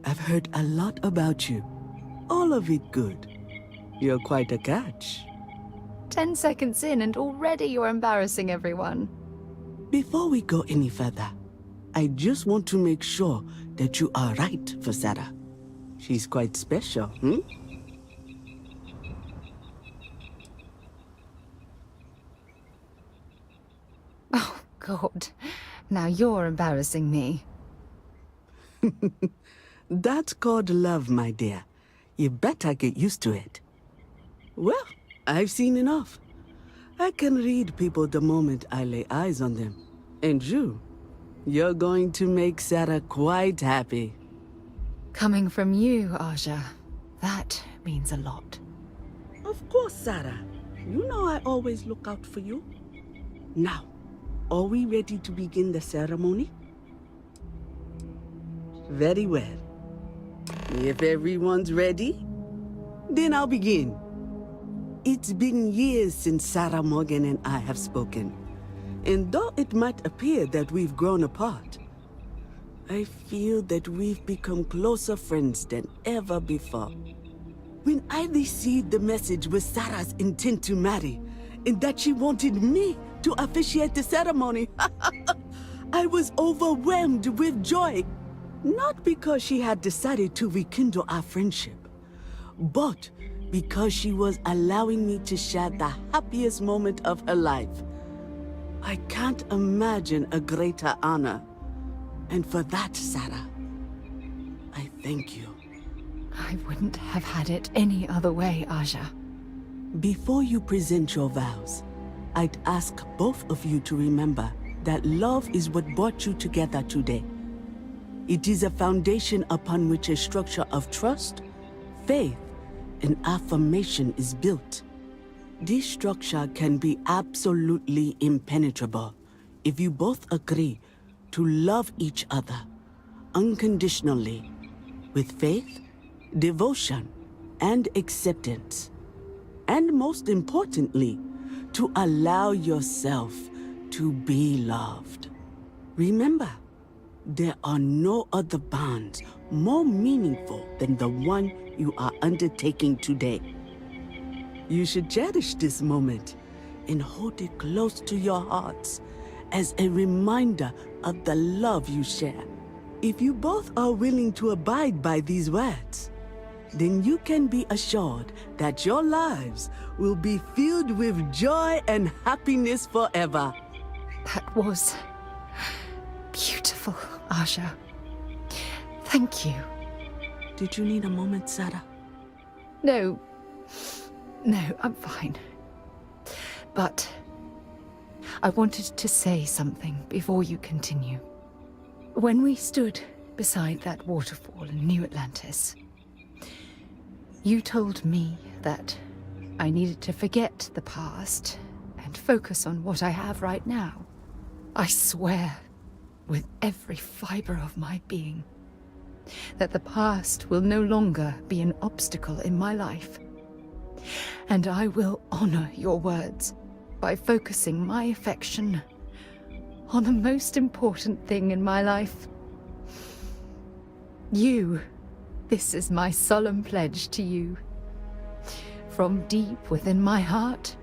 I've heard a lot about you. All of it good. You're quite a catch. 10 seconds in and already you're embarrassing everyone. Before we go any further, I just want to make sure that you are right for Sarah. She's quite special, Oh, God. Now you're embarrassing me. That's called love, my dear. You better get used to it. Well, I've seen enough. I can read people the moment I lay eyes on them. And you're going to make Sarah quite happy. Coming from you, Aja, that means a lot. Of course, Sarah. You know I always look out for you. Now, are we ready to begin the ceremony? Very well. If everyone's ready, then I'll begin. It's been years since Sarah Morgan and I have spoken. And though it might appear that we've grown apart, I feel that we've become closer friends than ever before. When I received the message with Sarah's intent to marry, and that she wanted me to officiate the ceremony, I was overwhelmed with joy. Not because she had decided to rekindle our friendship, but because she was allowing me to share the happiest moment of her life. I can't imagine a greater honor. And for that, Sarah, I thank you. I wouldn't have had it any other way, Aja. Before you present your vows, I'd ask both of you to remember that love is what brought you together today. It is a foundation upon which a structure of trust, faith, and affirmation is built. This structure can be absolutely impenetrable if you both agree to love each other unconditionally, with faith, devotion, and acceptance. and most importantly, to allow yourself to be loved. Remember, there are no other bonds more meaningful than the one you are undertaking today. You should cherish this moment and hold it close to your hearts as a reminder of the love you share. If you both are willing to abide by these words, then you can be assured that your lives will be filled with joy and happiness forever. That was beautiful, Aja. Thank you. Did you need a moment, Sarah? No. No, I'm fine. But I wanted to say something before you continue. When we stood beside that waterfall in New Atlantis, you told me that I needed to forget the past and focus on what I have right now. I swear, with every fiber of my being, that the past will no longer be an obstacle in my life. And I will honor your words by focusing my affection on the most important thing in my life. You. This is my solemn pledge to you. From deep within my heart,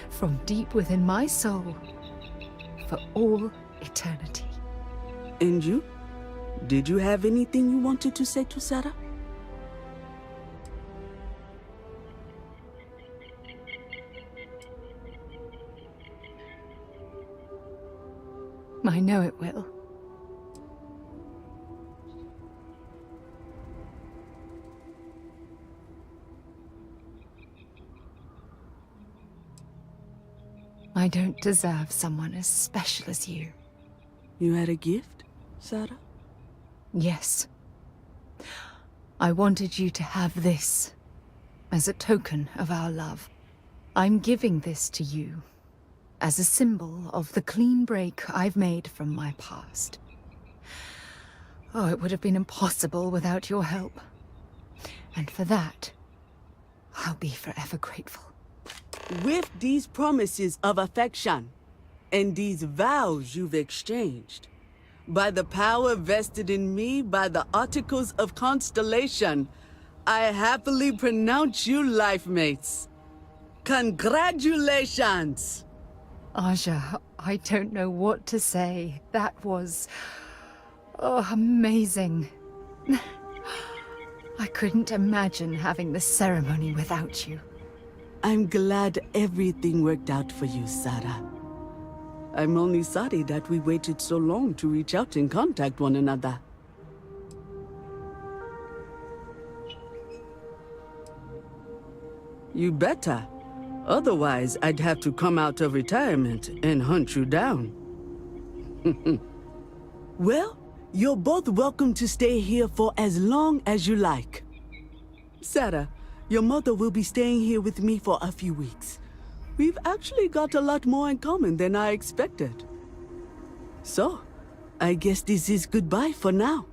from deep within my soul, for all eternity. And you? Did you have anything you wanted to say to Sarah? I know it will. I don't deserve someone as special as you. You had a gift, Sarah? Yes. I wanted you to have this as a token of our love. I'm giving this to you as a symbol of the clean break I've made from my past. Oh, it would have been impossible without your help. And for that, I'll be forever grateful. With these promises of affection and these vows you've exchanged, by the power vested in me by the Articles of Constellation, I happily pronounce you life mates. Congratulations! Aja, I don't know what to say. That was... oh, amazing. I couldn't imagine having this ceremony without you. I'm glad everything worked out for you, Sarah. I'm only sorry that we waited so long to reach out and contact one another. You better. Otherwise, I'd have to come out of retirement and hunt you down. Well, you're both welcome to stay here for as long as you like. Sarah, your mother will be staying here with me for a few weeks. We've actually got a lot more in common than I expected. So, I guess this is goodbye for now.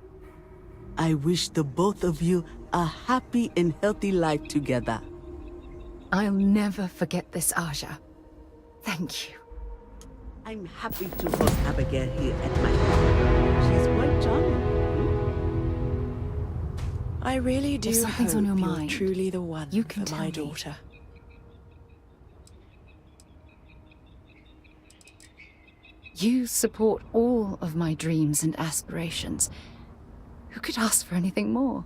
I wish the both of you a happy and healthy life together. I'll never forget this, Aja. Thank you. I'm happy to host Abigail here at my home. She's quite charming. I really do If something's hope on your you're mind, truly the one you can for tell my me. daughter. You support all of my dreams and aspirations. Who could ask for anything more?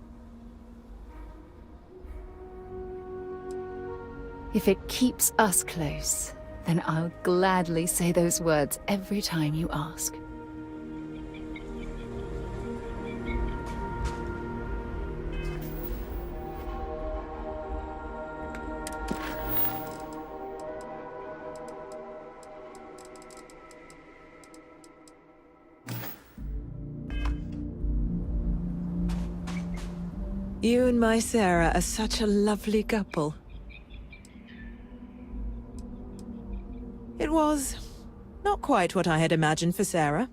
If it keeps us close, then I'll gladly say those words every time you ask. You and my Sarah are such a lovely couple. It was not quite what I had imagined for Sarah.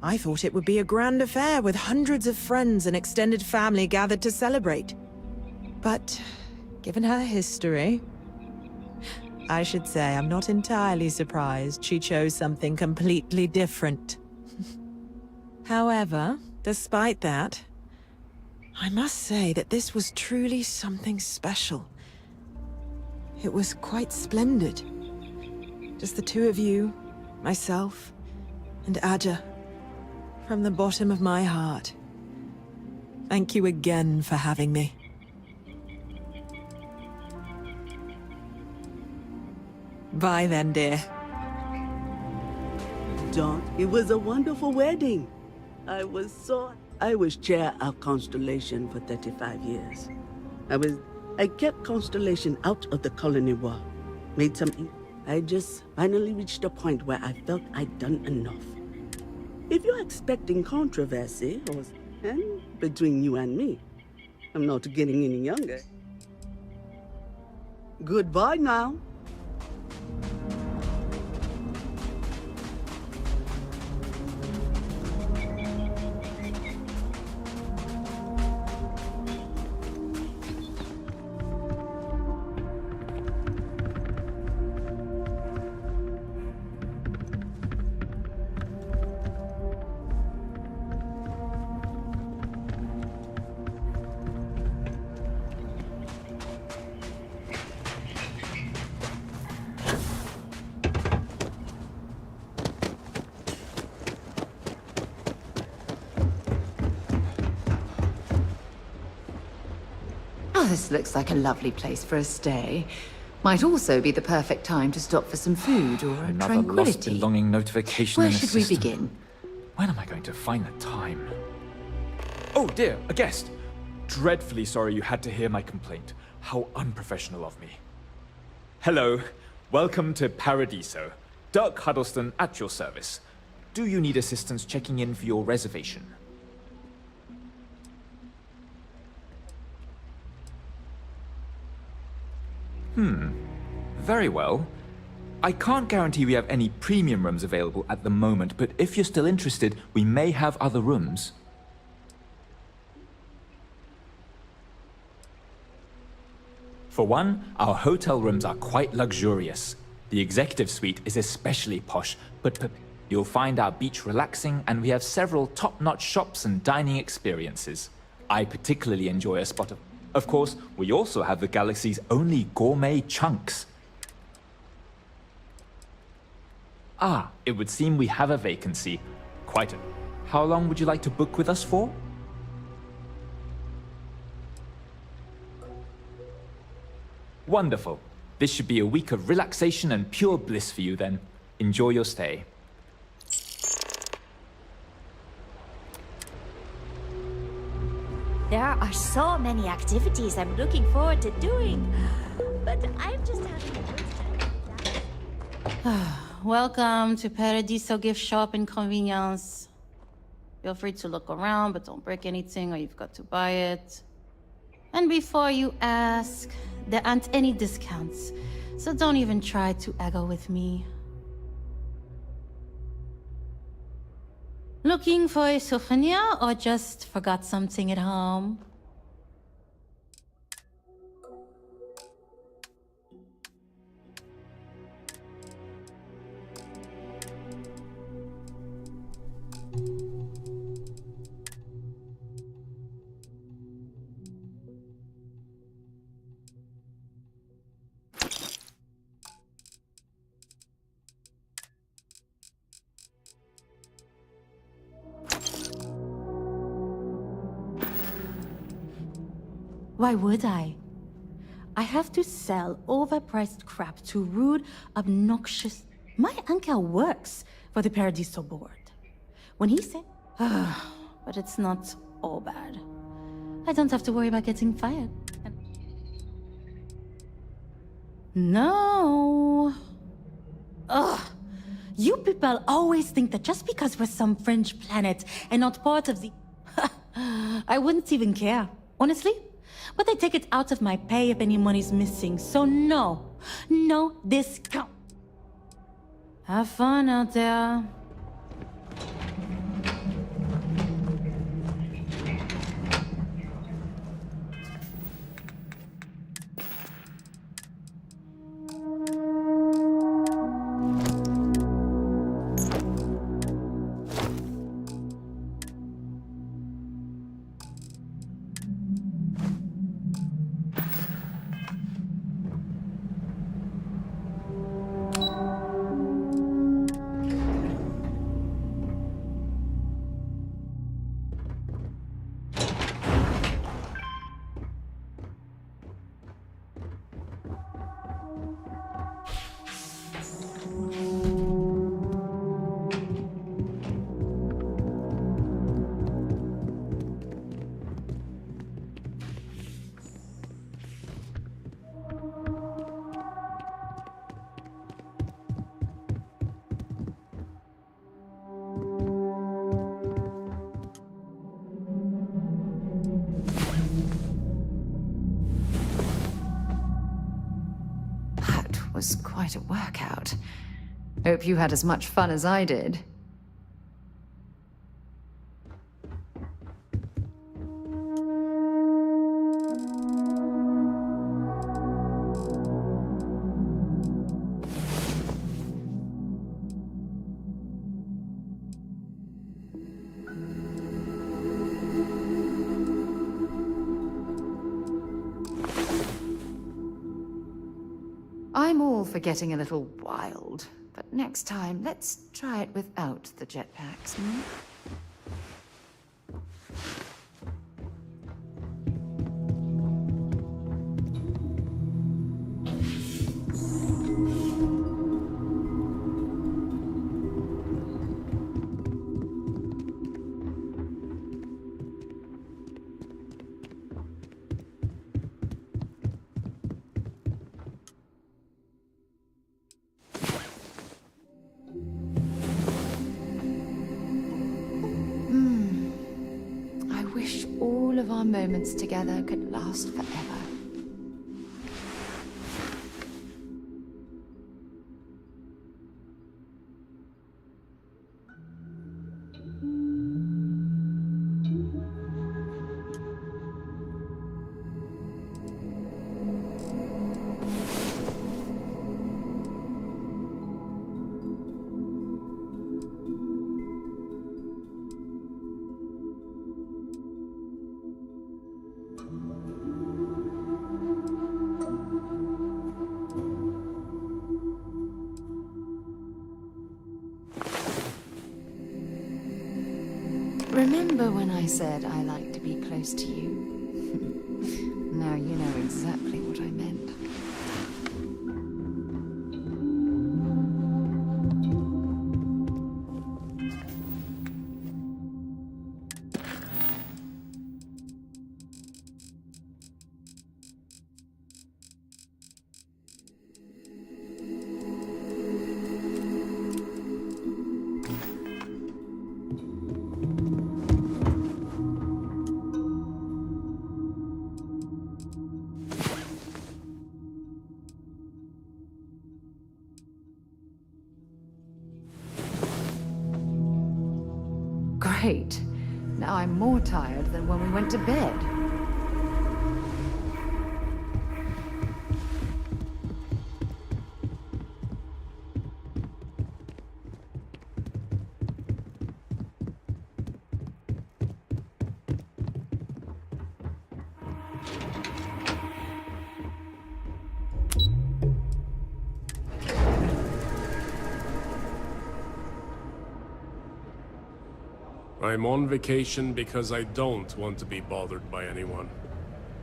I thought it would be a grand affair with hundreds of friends and extended family gathered to celebrate. But Given her history, I should say I'm not entirely surprised she chose something completely different. However, despite that, I must say that this was truly something special. It was quite splendid. Just the two of you, myself, and Aja. From the bottom of my heart. Thank you again for having me. Bye then, dear. John, it was a wonderful wedding. I was chair of Constellation for 35 years. I kept Constellation out of the colony war. I just finally reached a point where I felt I'd done enough. If you're expecting controversy, between you and me, I'm not getting any younger. Goodbye now. Oh, this looks like a lovely place for a stay. Might also be the perfect time to stop for some food or Another tranquility. lost belonging notification Where in the should we system. begin? When am I going to find the time? Oh dear, a guest. Dreadfully sorry you had to hear my complaint. How unprofessional of me. Hello, welcome to Paradiso. Dirk Huddleston at your service. Do you need assistance checking in for your reservation? Very well. I can't guarantee we have any premium rooms available at the moment, but if you're still interested, we may have other rooms. For one, our hotel rooms are quite luxurious. The executive suite is especially posh, but you'll find our beach relaxing, and we have several top-notch shops and dining experiences. I particularly enjoy a spot of course, we also have the galaxy's only gourmet chunks. Ah, it would seem we have a vacancy. Quite a... How long would you like to book with us for? Wonderful. This should be a week of relaxation and pure bliss for you then. Enjoy your stay. There are so many activities I'm looking forward to doing, but I'm just having a good time. Welcome to Paradiso Gift Shop and Convenience. Feel free to look around, but don't break anything or you've got to buy it. And before you ask, there aren't any discounts, so don't even try to haggle with me. Looking for a souvenir or just forgot something at home? Why would I? I have to sell overpriced crap to rude, obnoxious... My uncle works for the Paradiso board. When he said... but it's not all bad. I don't have to worry about getting fired. No. Ugh. You people always think that just because we're some fringe planet and not part of the... I wouldn't even care, honestly. But they take it out of my pay if any money's missing, so no discount. Have fun out there. That was quite a workout. Hope you had as much fun as I did. I'm all for getting a little wild, but next time, let's try it without the jetpacks, hmm? All of our moments together could last forever. Remember when I said I like to be close to you? Now you know exactly what I meant. Great. Now I'm more tired than when we went to bed. I'm on vacation because I don't want to be bothered by anyone.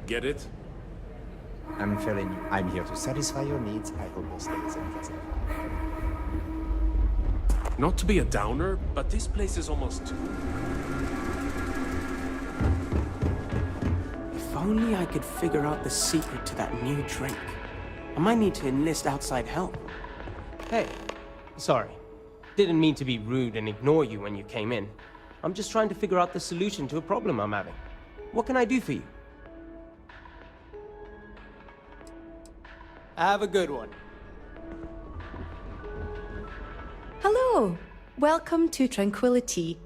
Get it? I'm feeling I'm here to satisfy your needs. I hope your stay is unpleasant. Not to be a downer, but this place is almost... If only I could figure out the secret to that new drink. I might need to enlist outside help. Hey, sorry. Didn't mean to be rude and ignore you when you came in. I'm just trying to figure out the solution to a problem I'm having. What can I do for you? Have a good one. Hello! Welcome to Tranquility.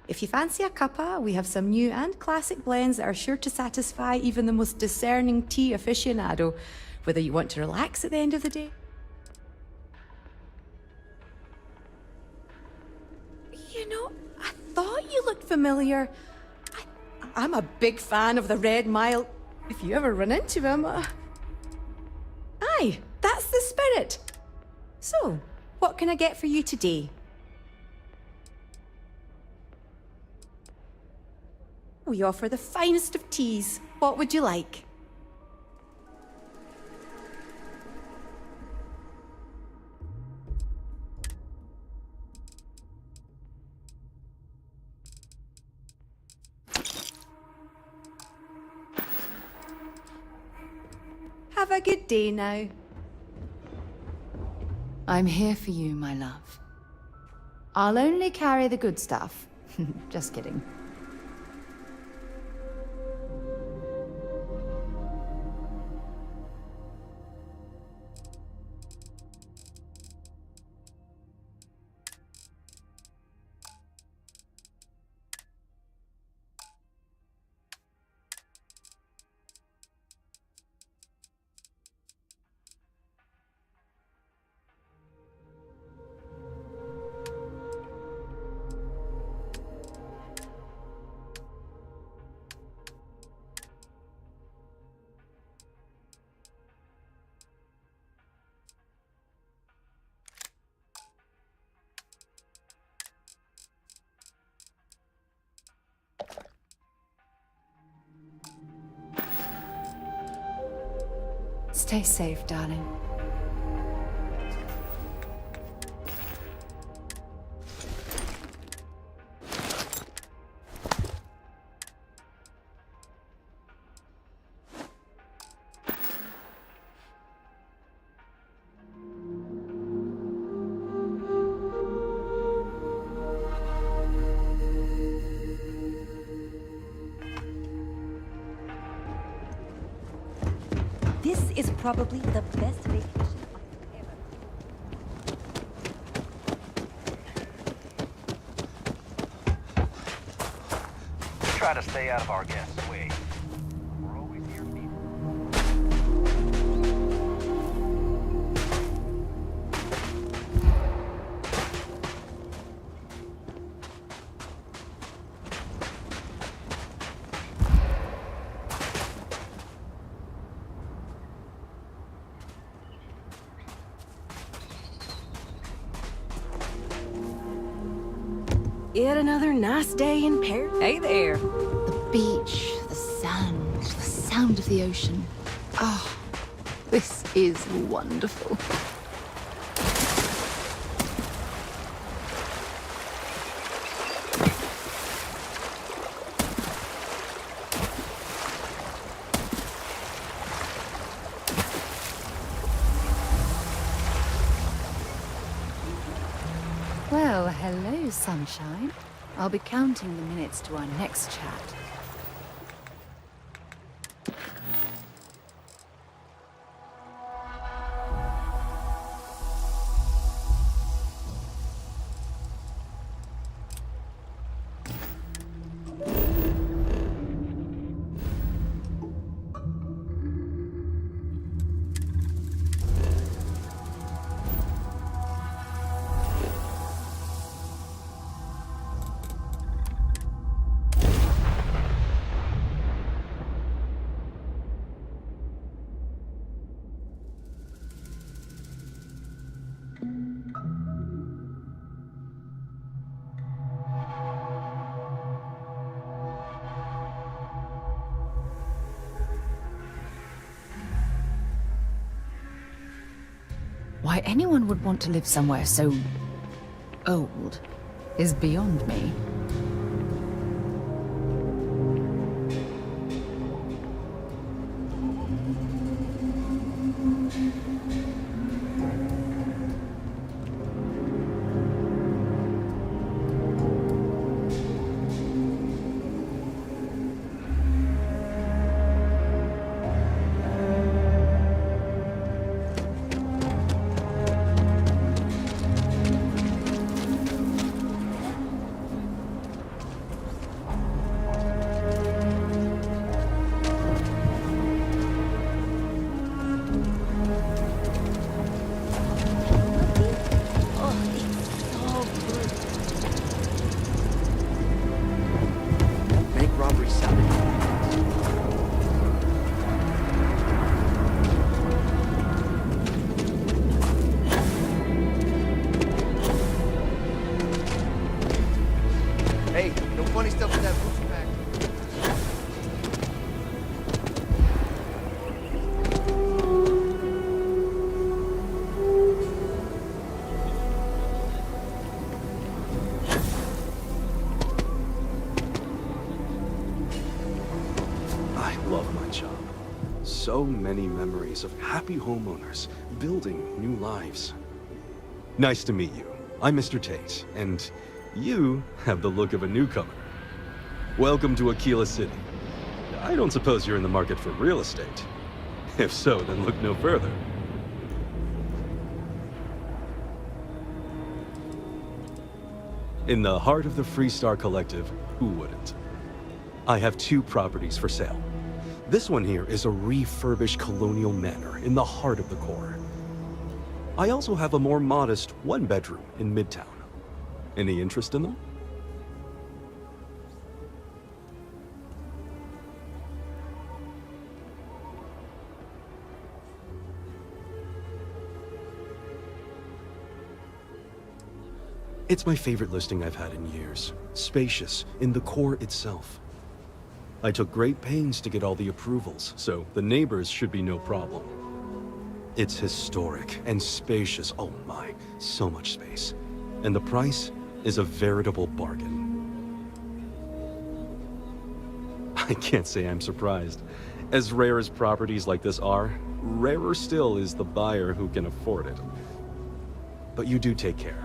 If you fancy a cuppa, we have some new and classic blends that are sure to satisfy even the most discerning tea aficionado, whether you want to relax at the end of the day. You know, I thought you looked familiar. I'm a big fan of the Red Mile. If you ever run into him... Aye, that's the spirit. So, what can I get for you today? We offer the finest of teas. What would you like? Have a good day now. I'm here for you, my love. I'll only carry the good stuff. Just kidding. Stay safe, darling. This is probably the best vacation We try to stay out of our guests' way. We're always here for you. Yet another nice day in Paris. Hey there. The beach, the sound of the ocean. Oh, this is wonderful. Well, hello, sunshine. I'll be counting the minutes to our next chat. Why anyone would want to live somewhere so old is beyond me. So many memories of happy homeowners building new lives. Nice to meet you. I'm Mr. Tate, and you have the look of a newcomer. Welcome to Aquila City. I don't suppose you're in the market for real estate. If so, then look no further. In the heart of the Freestar Collective, who wouldn't? I have 2 properties for sale. This one here is a refurbished colonial manor in the heart of the core. I also have a more modest 1-bedroom in Midtown. Any interest in them? It's my favorite listing I've had in years. Spacious, in the core itself. I took great pains to get all the approvals, so the neighbors should be no problem. It's historic and spacious. Oh my, so much space. And the price is a veritable bargain. I can't say I'm surprised. As rare as properties like this are, rarer still is the buyer who can afford it. But you do take care.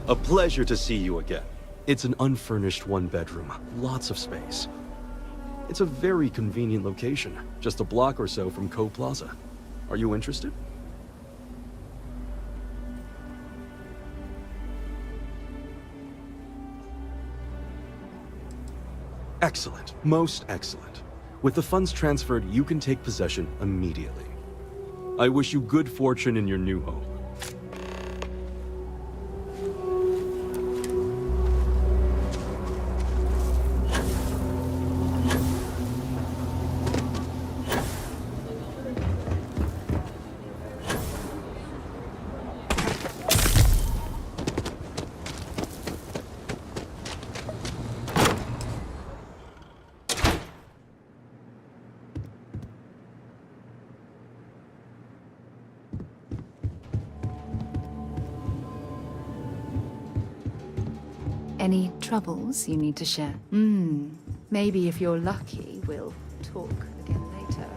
A pleasure to see you again. It's an unfurnished one-bedroom, lots of space. It's a very convenient location, just a block or so from Co Plaza. Are you interested? Excellent, most excellent. With the funds transferred, you can take possession immediately. I wish you good fortune in your new home. Any troubles you need to share? Maybe if you're lucky, we'll talk again later.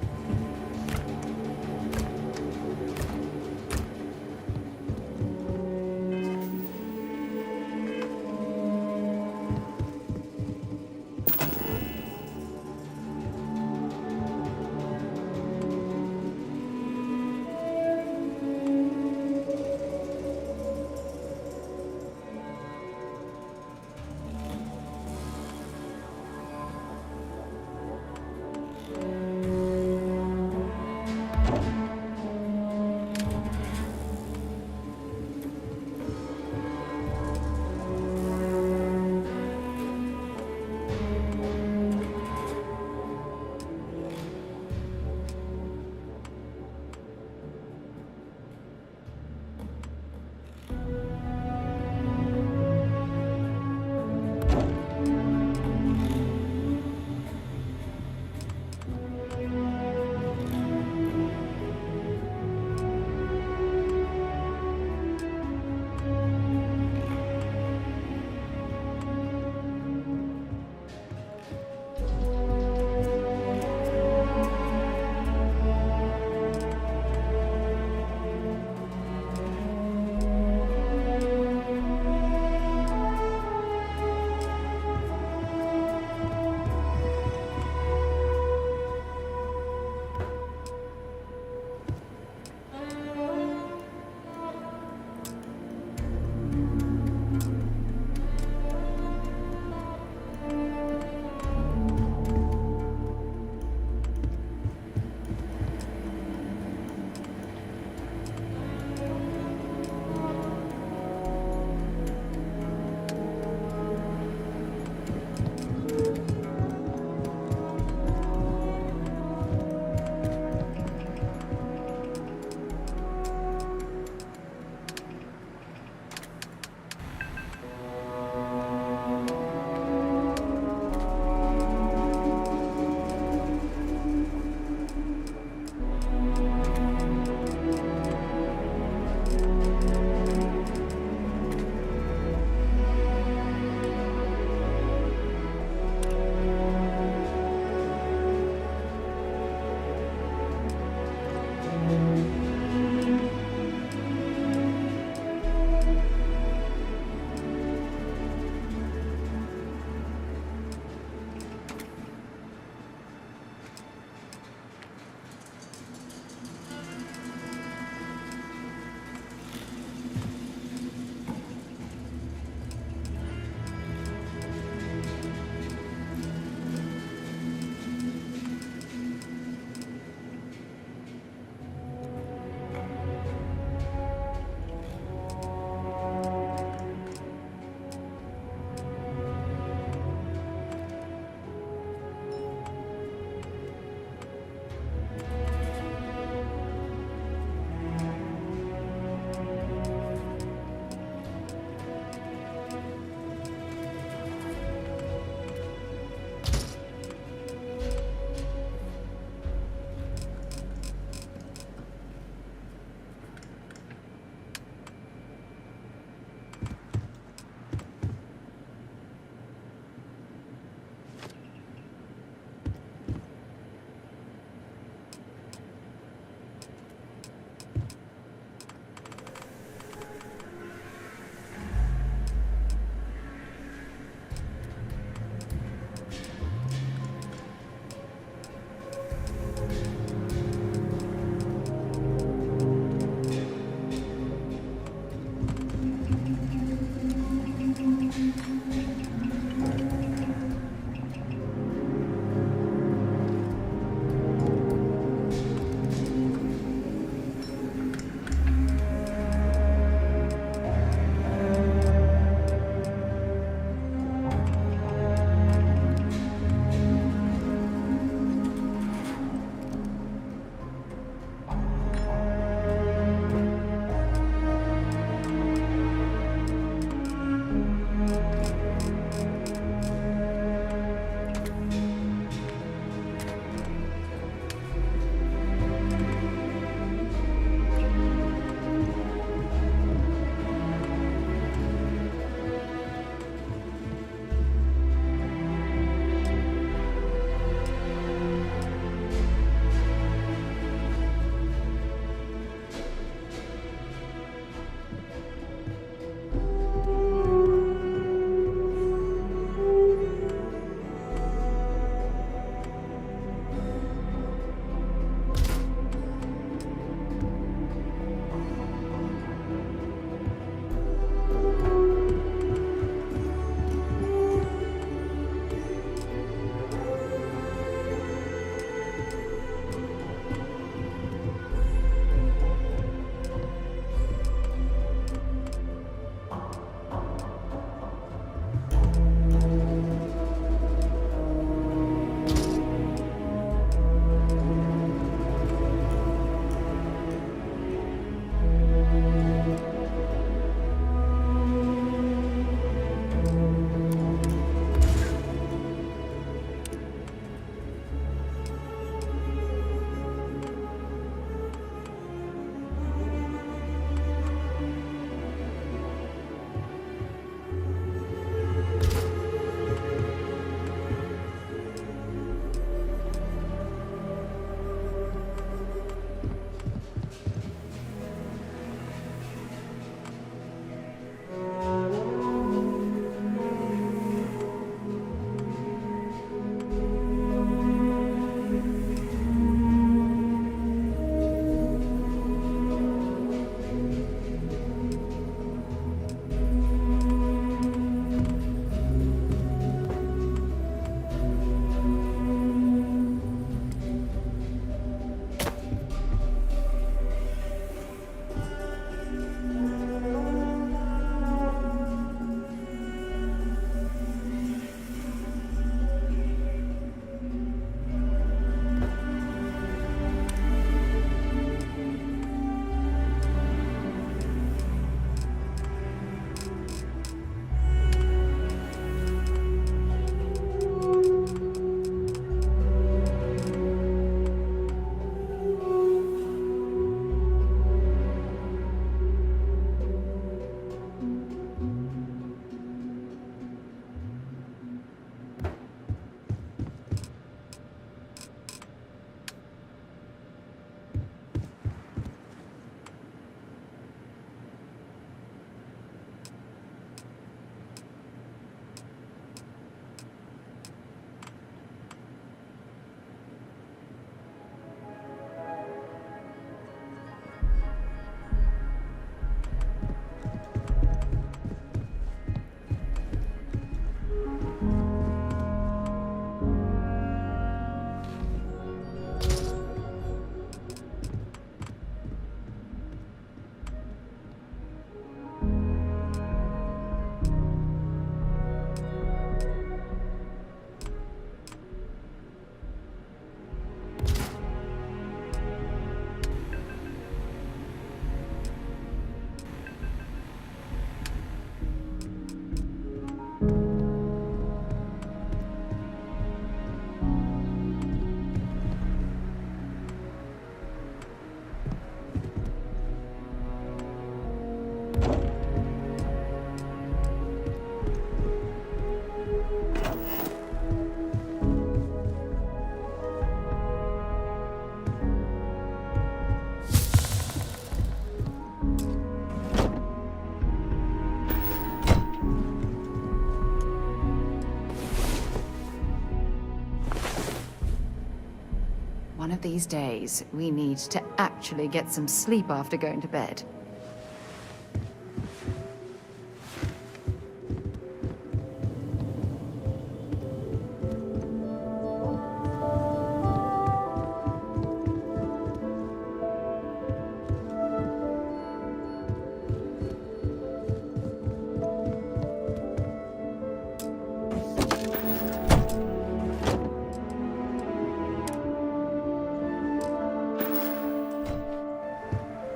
One of these days, we need to actually get some sleep after going to bed.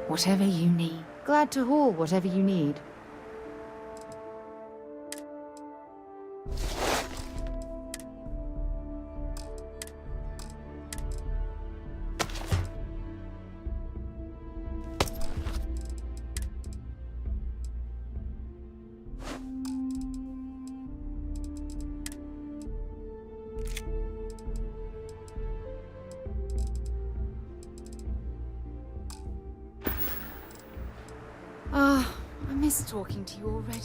Whatever you need. Glad to haul whatever you need. I miss talking to you already.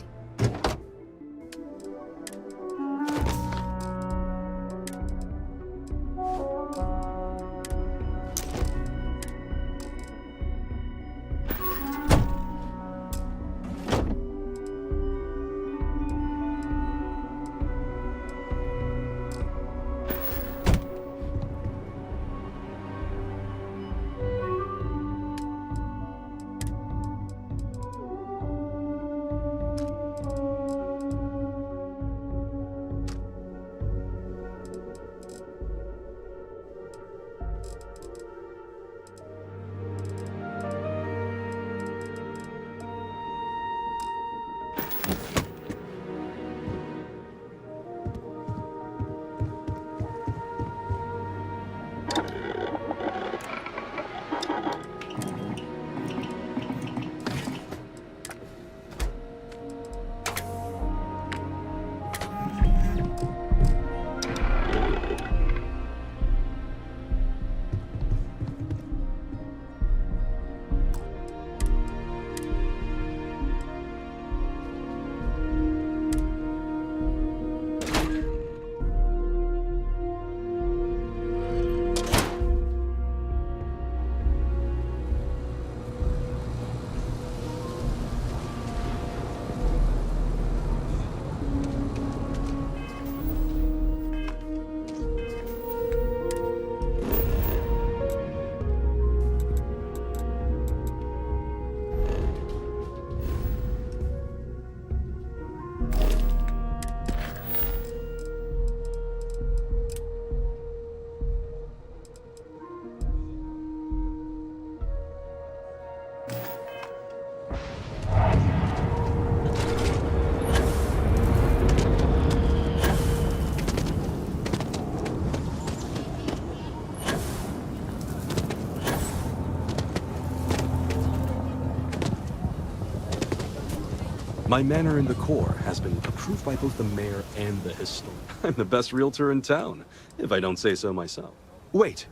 My manor in the core has been approved by both the mayor and the historian. I'm the best realtor in town, if I don't say so myself. Wait,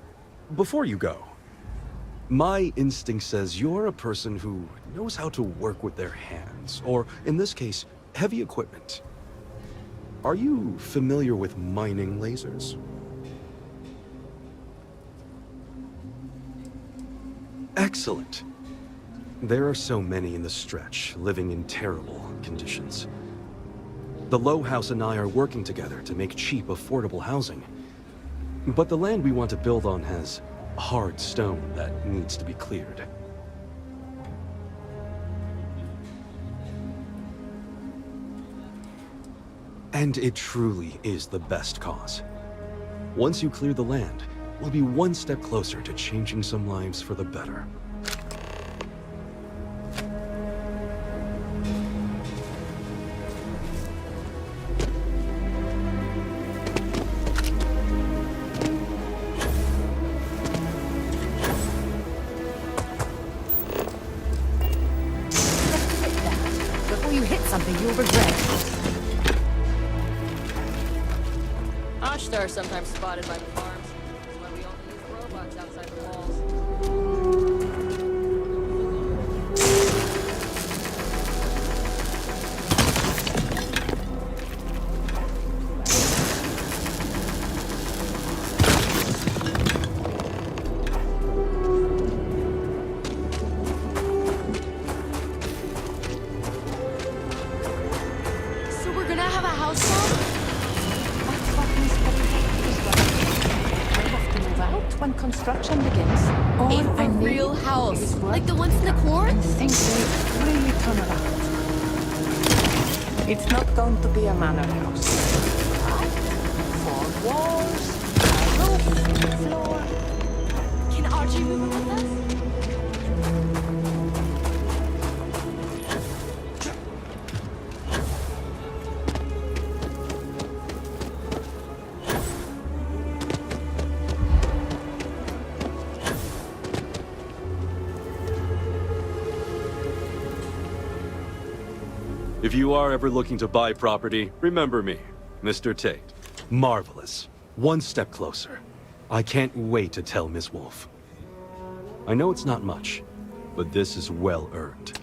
before you go, my instinct says you're a person who knows how to work with their hands, or in this case, heavy equipment. Are you familiar with mining lasers? Excellent. There are so many in the stretch, living in terrible conditions. The Low House and I are working together to make cheap, affordable housing. But the land we want to build on has hard stone that needs to be cleared. And it truly is the best cause. Once you clear the land, we'll be one step closer to changing some lives for the better. Before you hit something you'll regret. Ashtar sometimes spotted by the farms. That's why we only use robots outside the walls. when construction begins. A for real house, like the ones in the court? Things will really turn around. It's not going to be a manor house. Four walls, a roof, floor. Can Archie move in with us? If you are ever looking to buy property, remember me, Mr. Tate. Marvelous. One step closer. I can't wait to tell Miss Wolf. I know it's not much, but this is well earned.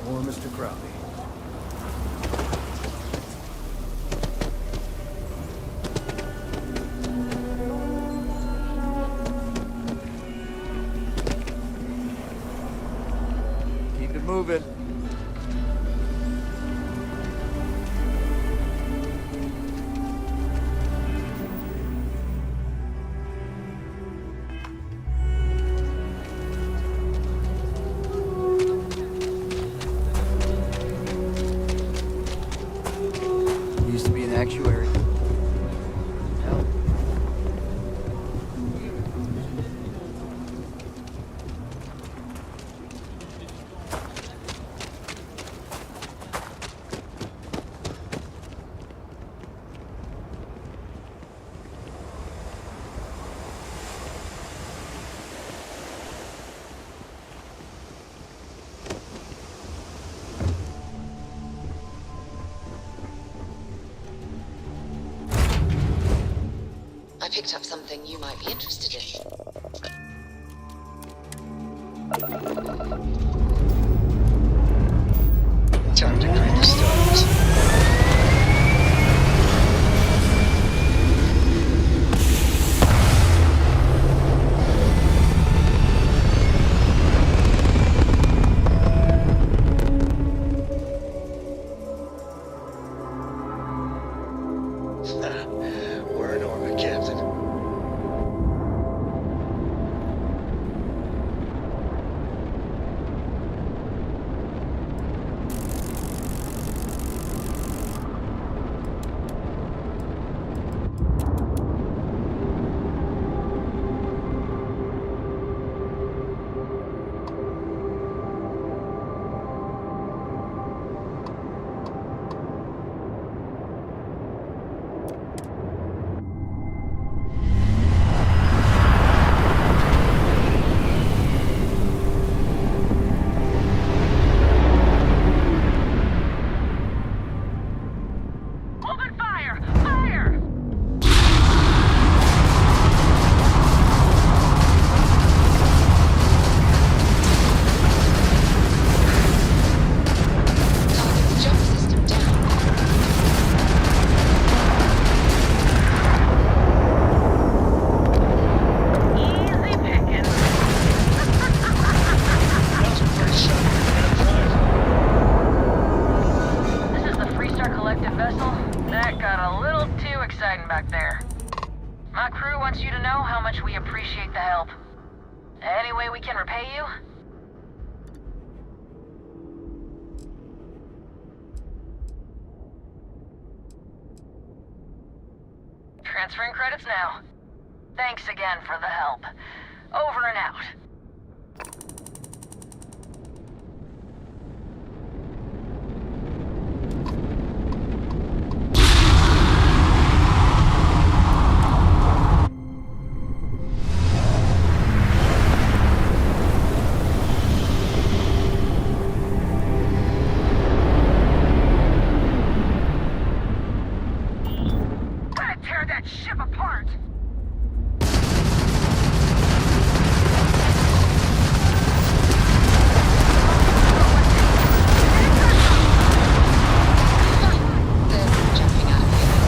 Or Mr. Crowley. Keep it moving. Used to be an actuary. Hell. I picked up something you might be interested in. Time to grind the stones. We're in orbit, Captain. Open fire! Fire! Jump system down. Easy pickings. This is the Freestar Collective vessel. That got a little too exciting back there. My crew wants you to know how much we appreciate the help. Any way we can repay you? Transferring credits now. Thanks again for the help. Over and out. Gotta tear that ship apart! They're jumping out of here.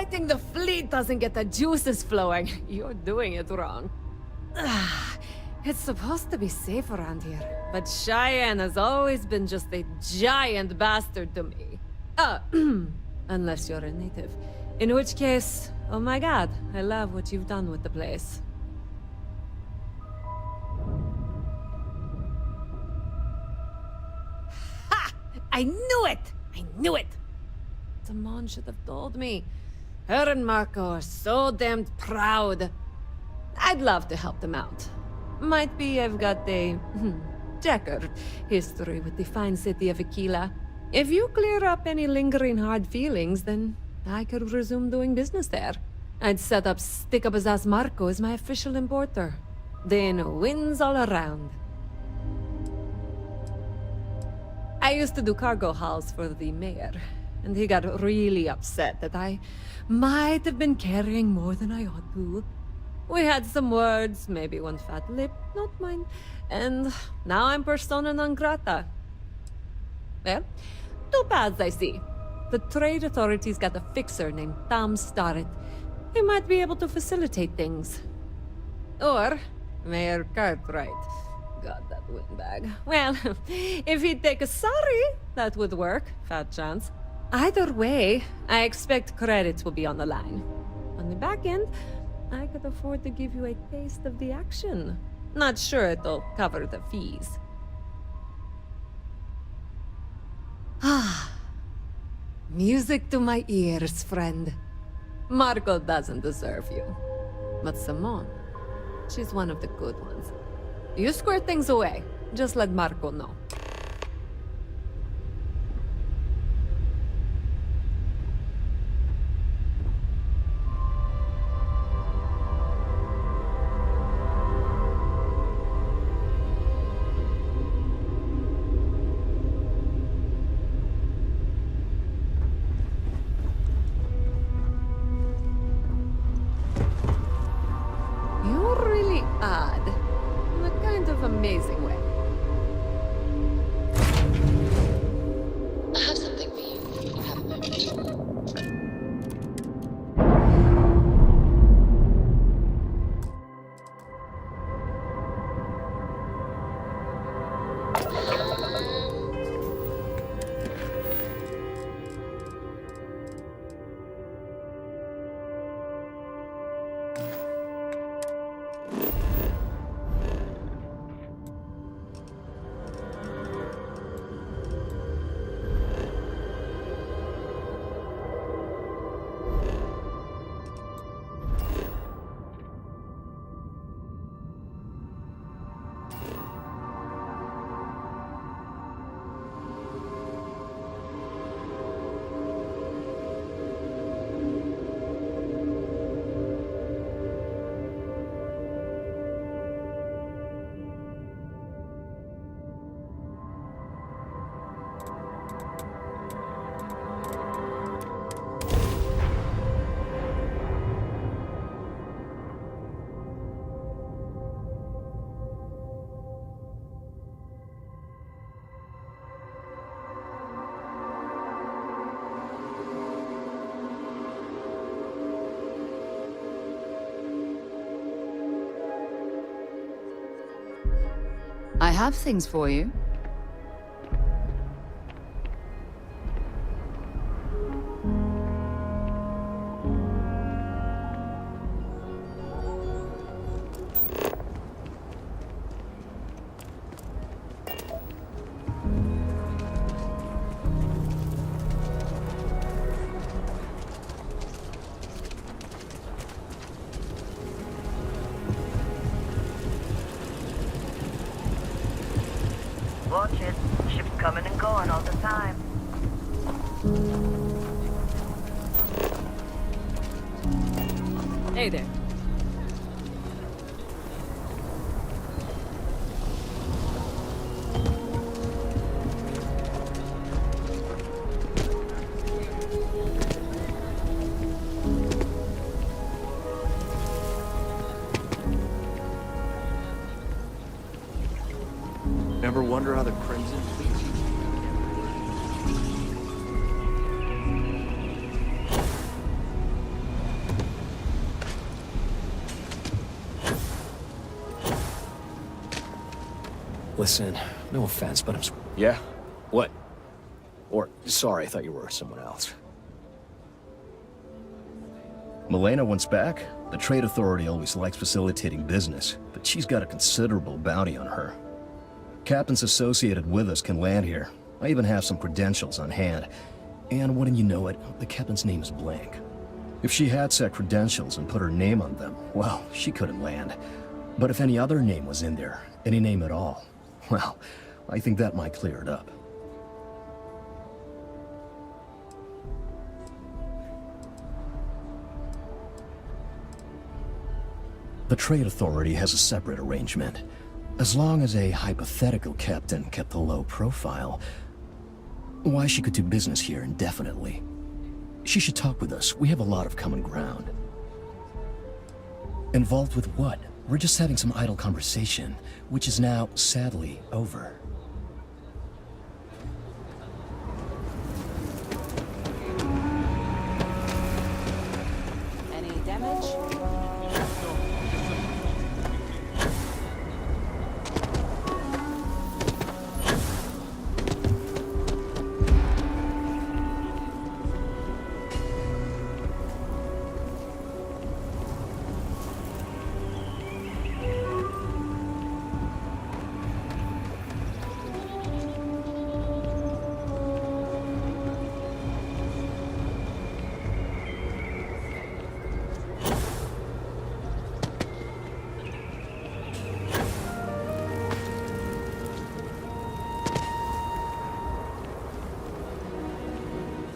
fighting the fleet doesn't get the juices flowing, you're doing it wrong. It's supposed to be safe around here, but Cheyenne has always been just a giant bastard to me. Unless you're a native. In which case, oh my god, I love what you've done with the place. Ha! I knew it! I knew it! Simone should have told me. Her and Marco are so damned proud. I'd love to help them out. Might be I've got a checkered history with the fine city of Aquila. If you clear up any lingering hard feelings, then I could resume doing business there. I'd set up Stick-Up-His-Ass Marco as my official importer. Then wins all around. I used to do cargo hauls for the mayor, and he got really upset that I might have been carrying more than I ought to. We had some words, maybe one fat lip, not mine, and now I'm persona non grata. Well, two paths I see. The trade authorities got a fixer named Tom Starrett. He might be able to facilitate things. Or Mayor Cartwright. God, that windbag. Well, if he'd take a sorry, that would work. Fat chance. Either way, I expect credits will be on the line. On the back end, I could afford to give you a taste of the action. Not sure it'll cover the fees. Ah, music to my ears, friend. Marco doesn't deserve you. But Simone, she's one of the good ones. You square things away. Just let Marco know. You're really odd. In a kind of amazing way. I have something for you. You have a moment. I have things for you. Watch it. Ships coming and going all the time. Hey there. Ever wonder how the Crimson Fleet... Listen, no offense, but I'm... Yeah? What? Or, sorry, I thought you were someone else. Milena wants back? The Trade Authority always likes facilitating business, but she's got a considerable bounty on her. Captains associated with us can land here. I even have some credentials on hand. And wouldn't you know it, the captain's name is blank. If she had set credentials and put her name on them, well, she couldn't land. But if any other name was in there, any name at all, well, I think that might clear it up. The Trade Authority has a separate arrangement. As long as a hypothetical captain kept a low profile, why, she could do business here indefinitely. She should talk with us. We have a lot of common ground. Involved with what? We're just having some idle conversation, which is now, sadly, over. Any damage?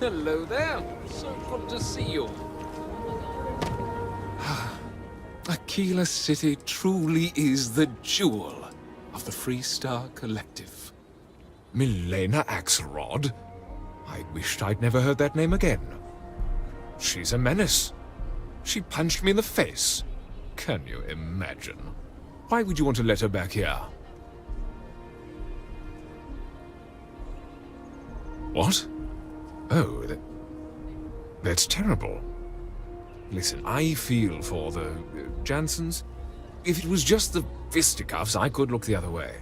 Hello there. So good to see you. Aquila City truly is the jewel of the Freestar Collective. Milena Axelrod? I wished I'd never heard that name again. She's a menace. She punched me in the face. Can you imagine? Why would you want to let her back here? What? Oh, that's terrible. Listen, I feel for the Jansons. If it was just the fisticuffs, I could look the other way.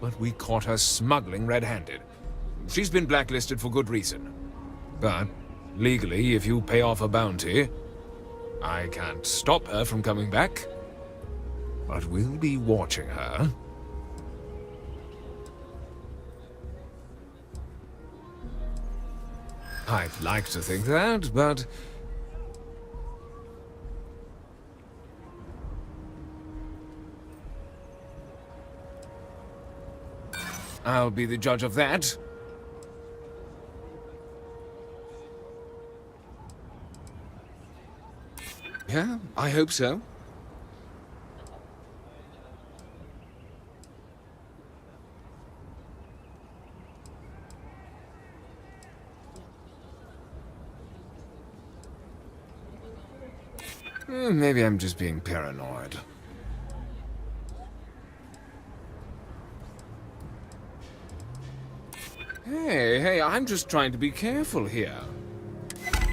But we caught her smuggling red-handed. She's been blacklisted for good reason. But, legally, if you pay off a bounty, I can't stop her from coming back. But we'll be watching her. I'd like to think that, but... I'll be the judge of that. Yeah, I hope so. Maybe I'm just being paranoid. Hey, I'm just trying to be careful here.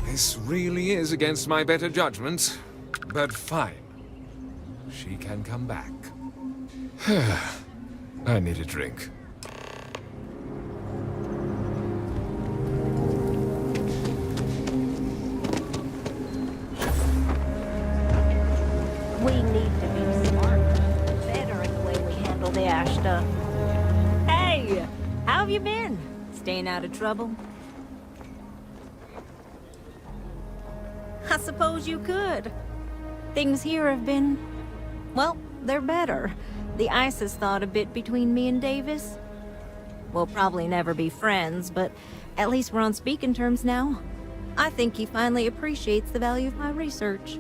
This really is against my better judgment, but fine. She can come back. I need a drink. We need to be smarter, better in the way we handle the ash stuff. Hey! How have you been? Staying out of trouble? I suppose you could. Things here have been... well, they're better. The ice has thawed a bit between me and Davis. We'll probably never be friends, but at least we're on speaking terms now. I think he finally appreciates the value of my research.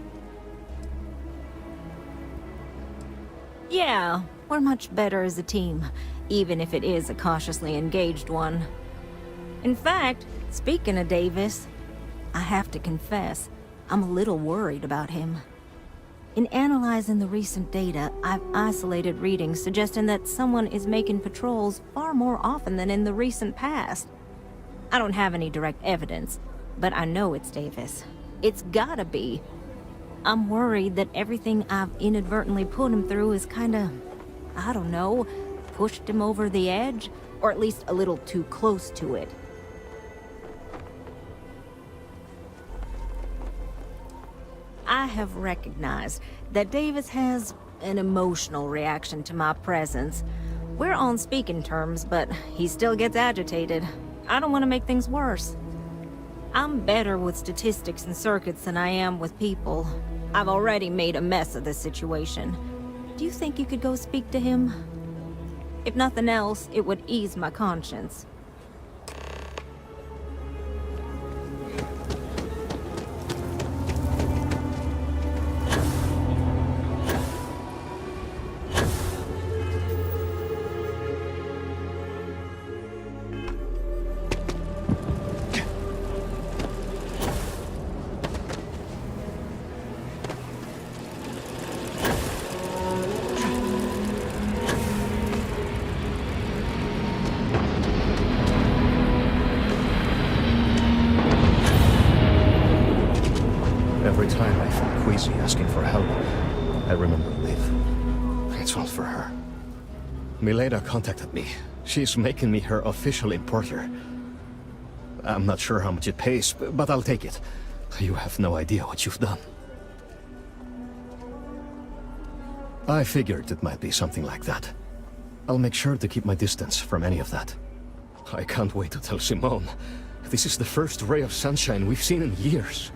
Yeah, we're much better as a team, even if it is a cautiously engaged one. In fact, speaking of Davis, I have to confess, I'm a little worried about him. In analyzing the recent data, I've isolated readings suggesting that someone is making patrols far more often than in the recent past. I don't have any direct evidence, but I know it's Davis. It's gotta be. I'm worried that everything I've inadvertently put him through is kinda, I don't know, pushed him over the edge, or at least a little too close to it. I have recognized that Davis has an emotional reaction to my presence. We're on speaking terms, but he still gets agitated. I don't want to make things worse. I'm better with statistics and circuits than I am with people. I've already made a mess of this situation. Do you think you could go speak to him? If nothing else, it would ease my conscience. Every time I feel queasy asking for help, I remember Liv. It's all for her. Milena contacted me. She's making me her official importer. I'm not sure how much it pays, but I'll take it. You have no idea what you've done. I figured it might be something like that. I'll make sure to keep my distance from any of that. I can't wait to tell Simone. This is the first ray of sunshine we've seen in years.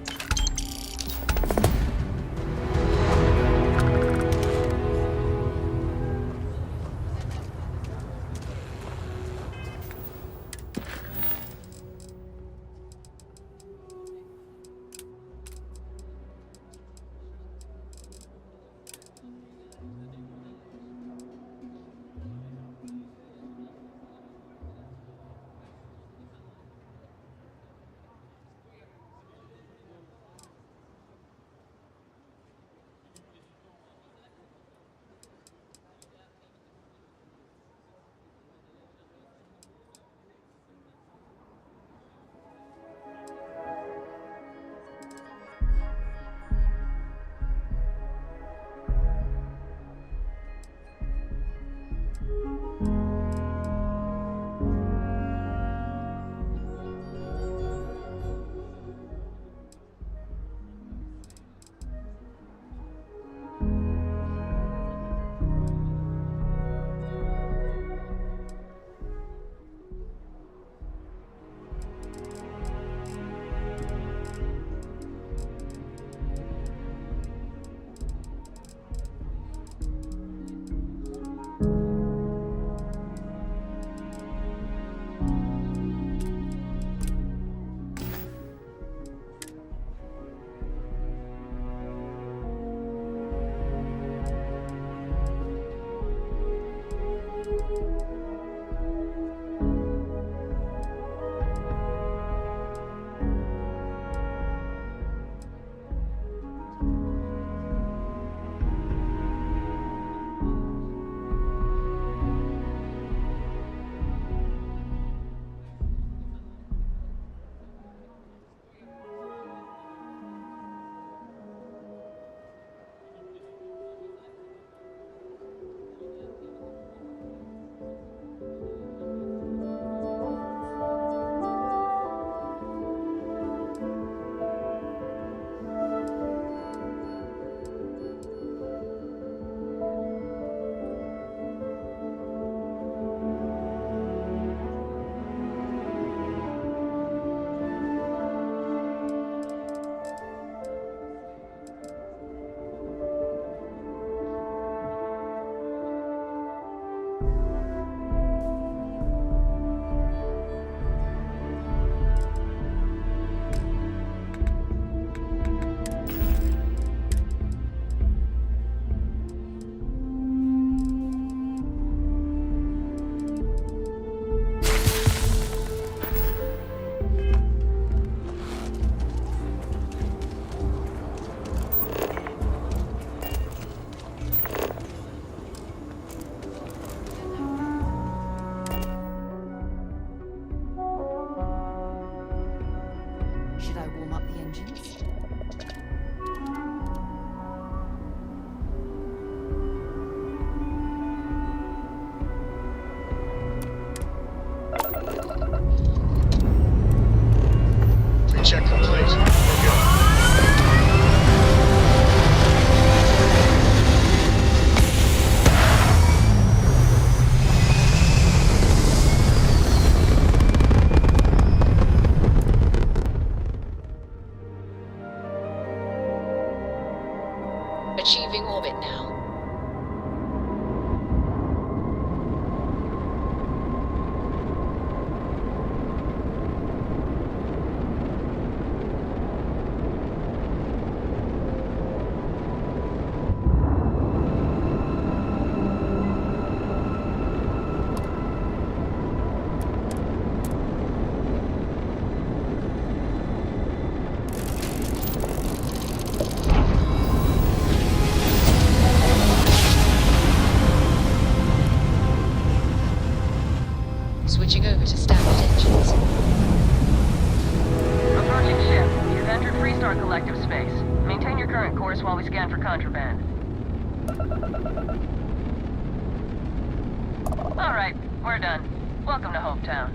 scan for contraband. Alright, we're done. Welcome to Hopetown.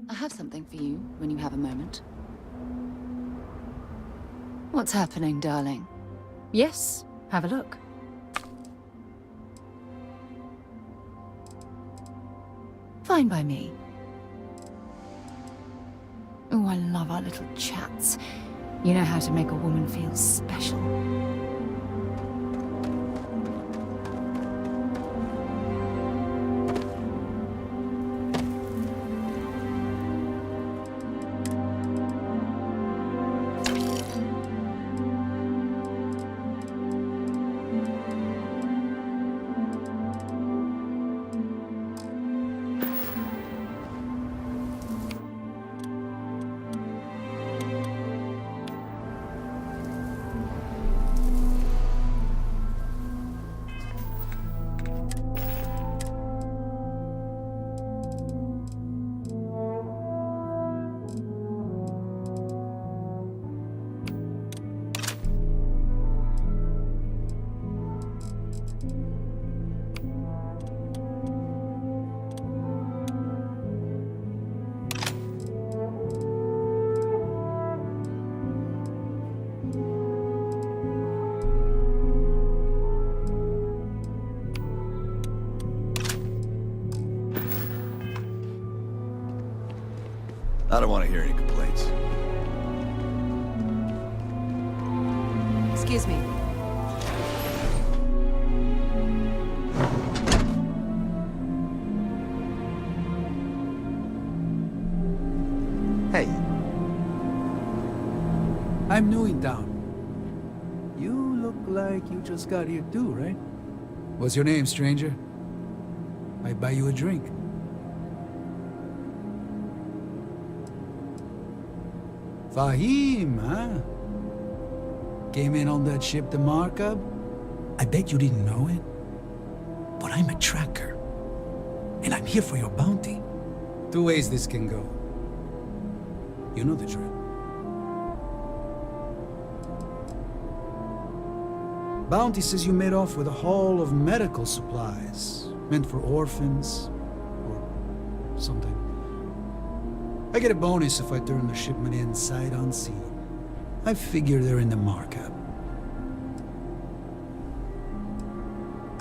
I have something for you when you have a moment. What's happening, darling? Yes, have a look. Fine by me. Oh, I love our little chats. You know how to make a woman feel special. I don't want to hear any complaints. Excuse me. Hey. I'm new in town. You look like you just got here too, right? What's your name, stranger? I buy you a drink. Fahim, huh? Came in on that ship to Markup? I bet you didn't know it. But I'm a tracker. And I'm here for your bounty. Two ways this can go. You know the drill. Bounty says you made off with a haul of medical supplies, meant for orphans, or something. I get a bonus if I turn the shipment in sight unseen. I figure they're in the markup.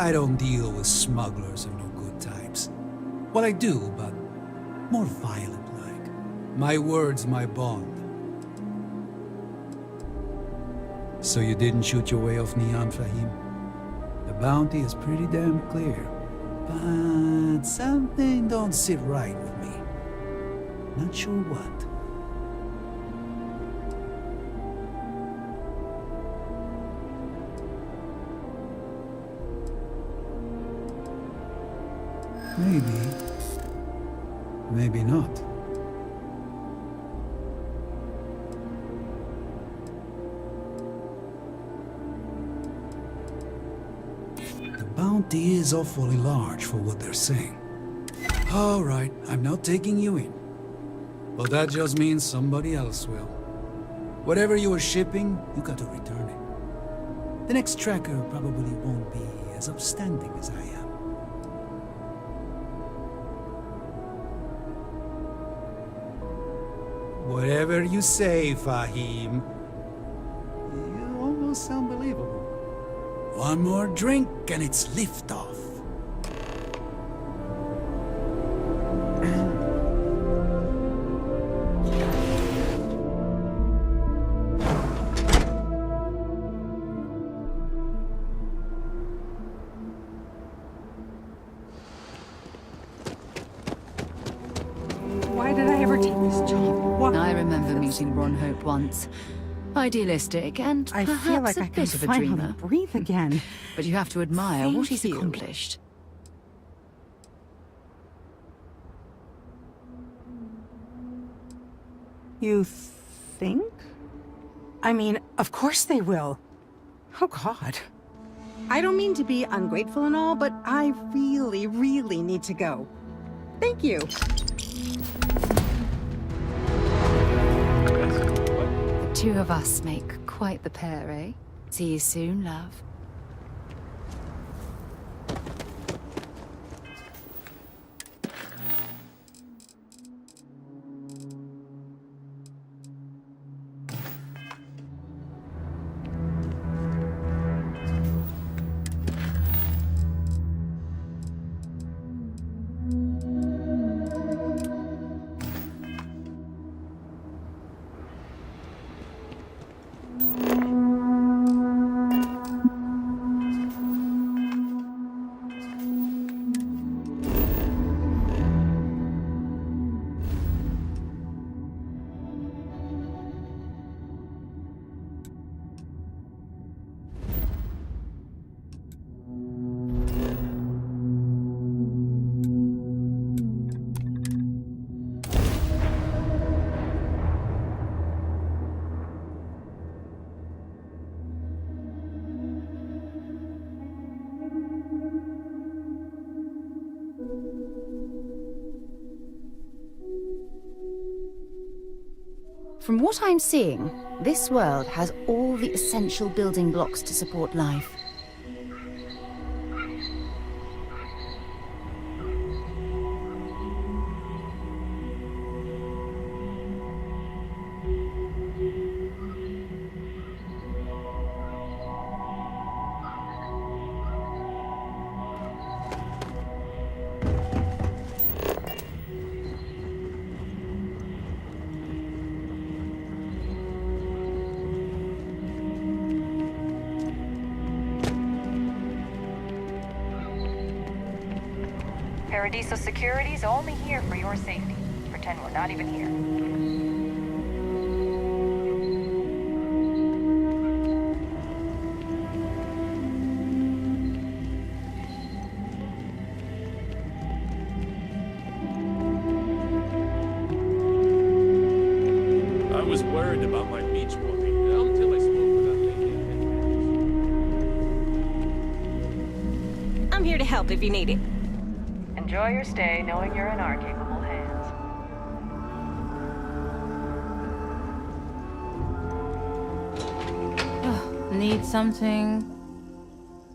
I don't deal with smugglers or no good types. Well, I do, but more violent-like. My word's my bond. So you didn't shoot your way off Neon, Fahim? The bounty is pretty damn clear. But something don't sit right with me. Not sure what. Maybe. Maybe not. The bounty is awfully large for what they're saying. All right, I'm not taking you in. But that just means somebody else will. Whatever you were shipping, you got to return it. The next tracker probably won't be as upstanding as I am. Whatever you say, Fahim. You almost sound believable. One more drink and it's liftoff. Why did I ever take this job? What? I remember meeting Ron Hope once. Idealistic and I perhaps feel like a I can bit of a finally dreamer. breathe again. But you have to admire what he's Thank you. accomplished. You think? I mean, of course they will. Oh, God. I don't mean to be ungrateful and all, but I really, really need to go. Thank you. The two of us make quite the pair, eh? See you soon, love. From what I'm seeing, this world has all the essential building blocks to support life. Paradiso Security's only here for your safety. Pretend we're not even here. I was worried about my beach body until I spoke with that lady. I'm here to help if you need it. Enjoy your stay, knowing you're in our capable hands. Need something?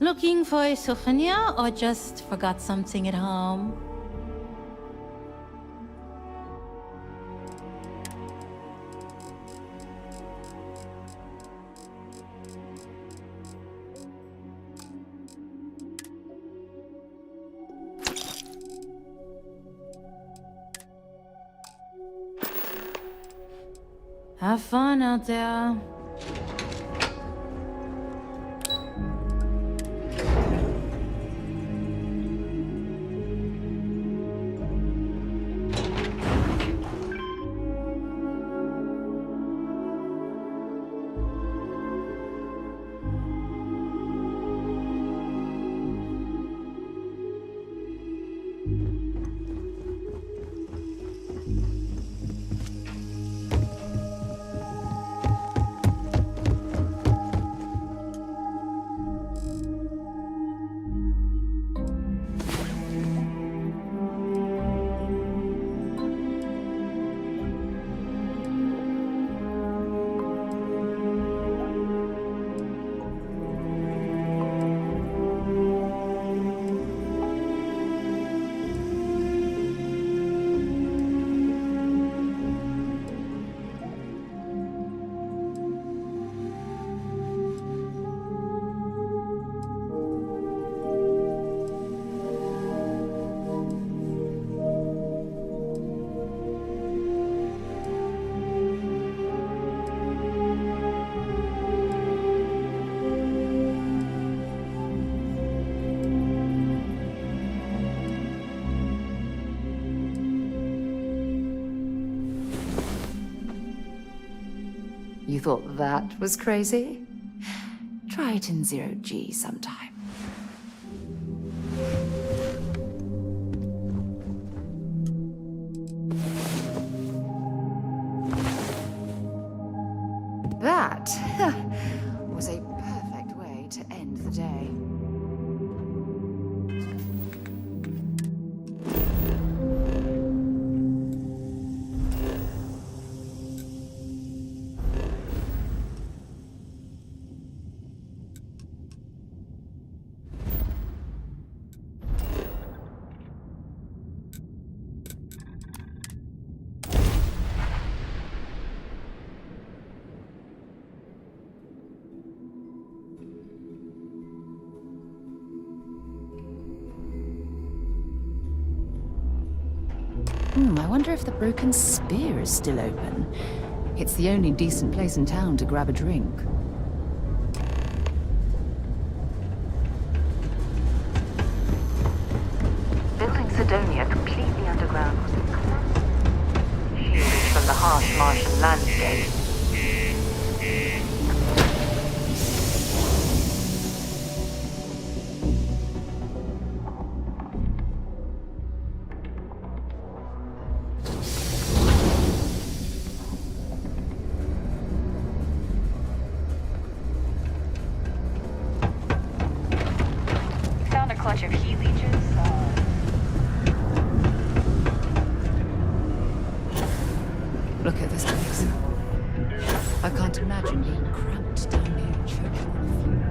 Looking for a souvenir or just forgot something at home? Have fun out there. You thought that was crazy? Try it in 0G sometime. That was a perfect way to end the day. I wonder if the Broken Spear is still open. It's the only decent place in town to grab a drink. Building Sidonia completely underground was a shielded from the harsh Martian landscape. Of heat leeches. Look at this place. I can't imagine being cramped down here, choking on the floor.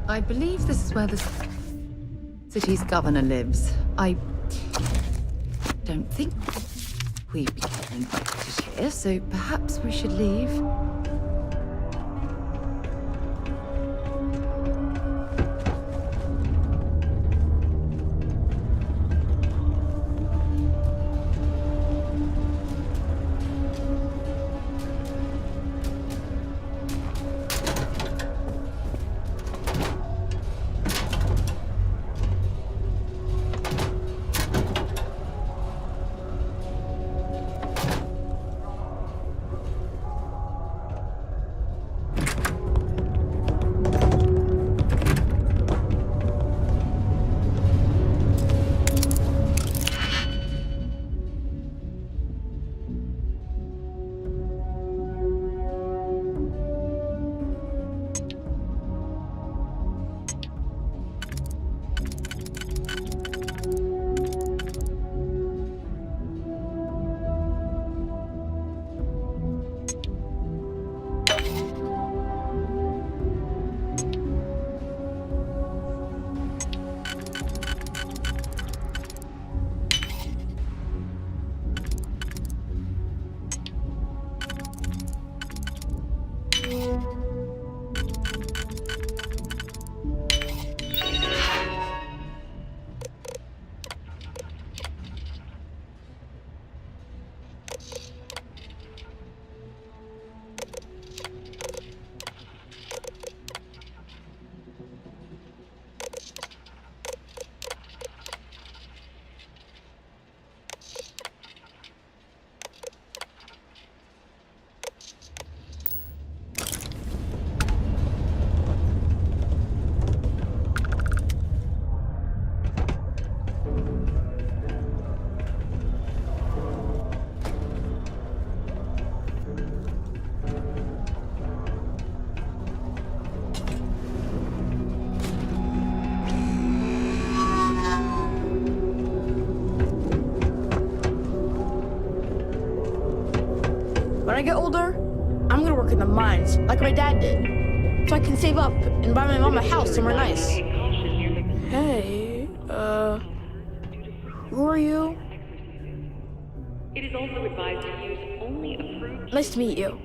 I believe this is where the city's governor lives. I don't think we've been invited here, so perhaps we should leave. When I get older, I'm gonna work in the mines, like my dad did. So I can save up and buy my mom a house somewhere nice. Hey, who are you? It is also advised to use only approved... Nice to meet you.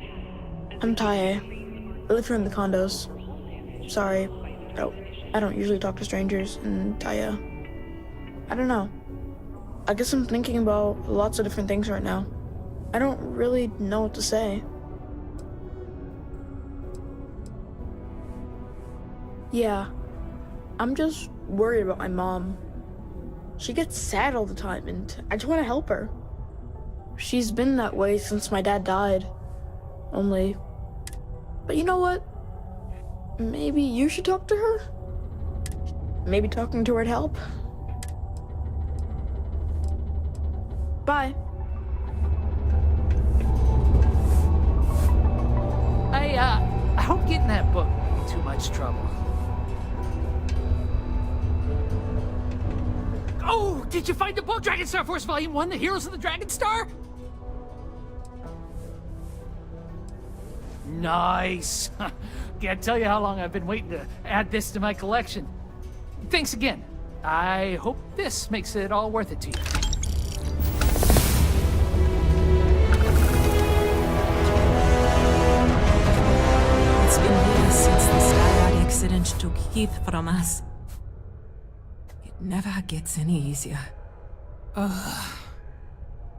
I'm Tae. I live here in the condos. Sorry, I don't usually talk to strangers, and Taya. I don't know. I guess I'm thinking about lots of different things right now. I don't really know what to say. Yeah, I'm just worried about my mom. She gets sad all the time, and I just want to help her. She's been that way since my dad died. But you know what? Maybe you should talk to her? Maybe talking to her'd help? Bye. I hope getting that book ain't too much trouble. Oh, did you find the book, Dragon Star Force Volume 1, The Heroes of the Dragon Star? Nice. Can't tell you how long I've been waiting to add this to my collection. Thanks again. I hope this makes it all worth it to you. It's been years since the Starfield accident took Heath from us. It never gets any easier. Ugh.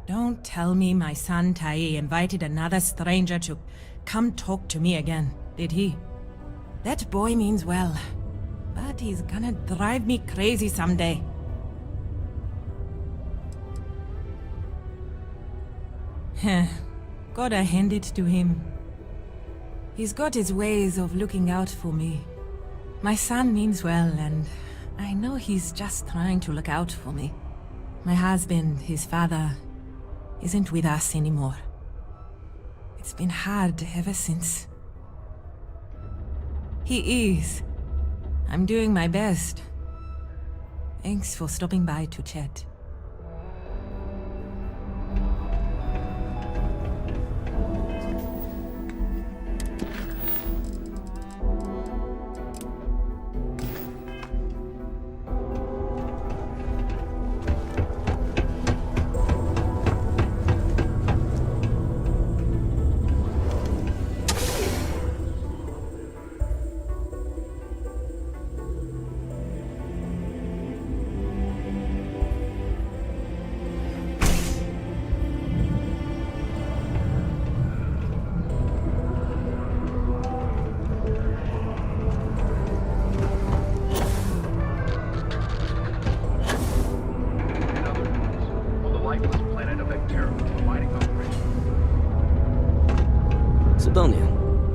Don't tell me my son Tai invited another stranger to come talk to me again, did he? That boy means well, but he's gonna drive me crazy someday. Heh, gotta hand it to him. He's got his ways of looking out for me. My son means well, and I know he's just trying to look out for me. My husband, his father, isn't with us anymore. It's been hard ever since. He is. I'm doing my best. Thanks for stopping by to chat.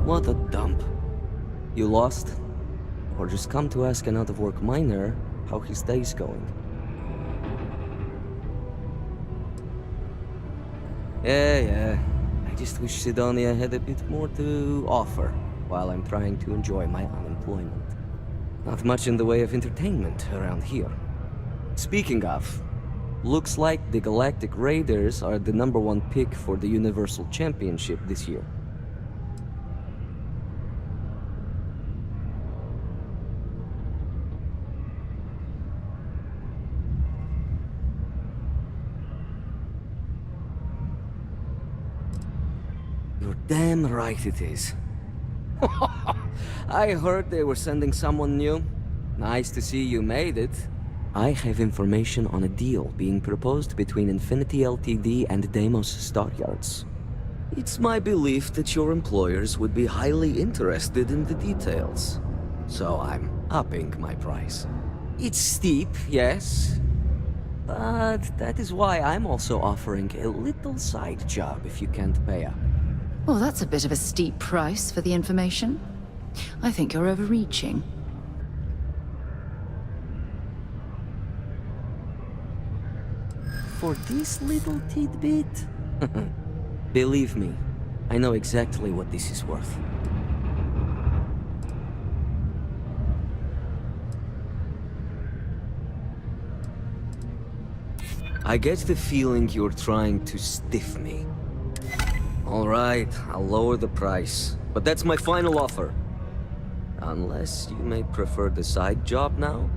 What a dump. You lost? Or just come to ask an out-of-work miner how his day's going? Yeah. I just wish Sidonia had a bit more to offer while I'm trying to enjoy my unemployment. Not much in the way of entertainment around here. Speaking of, looks like the Galactic Raiders are the #1 pick for the Universal Championship this year. You're damn right it is. I heard they were sending someone new. Nice to see you made it. I have information on a deal being proposed between Infinity Ltd and Deimos Stockyards. It's my belief that your employers would be highly interested in the details. So I'm upping my price. It's steep, yes. But that is why I'm also offering a little side job if you can't pay up. Well, that's a bit of a steep price for the information. I think you're overreaching. For this little tidbit? Believe me, I know exactly what this is worth. I get the feeling you're trying to stiff me. All right, I'll lower the price. But that's my final offer. Unless you may prefer the side job now?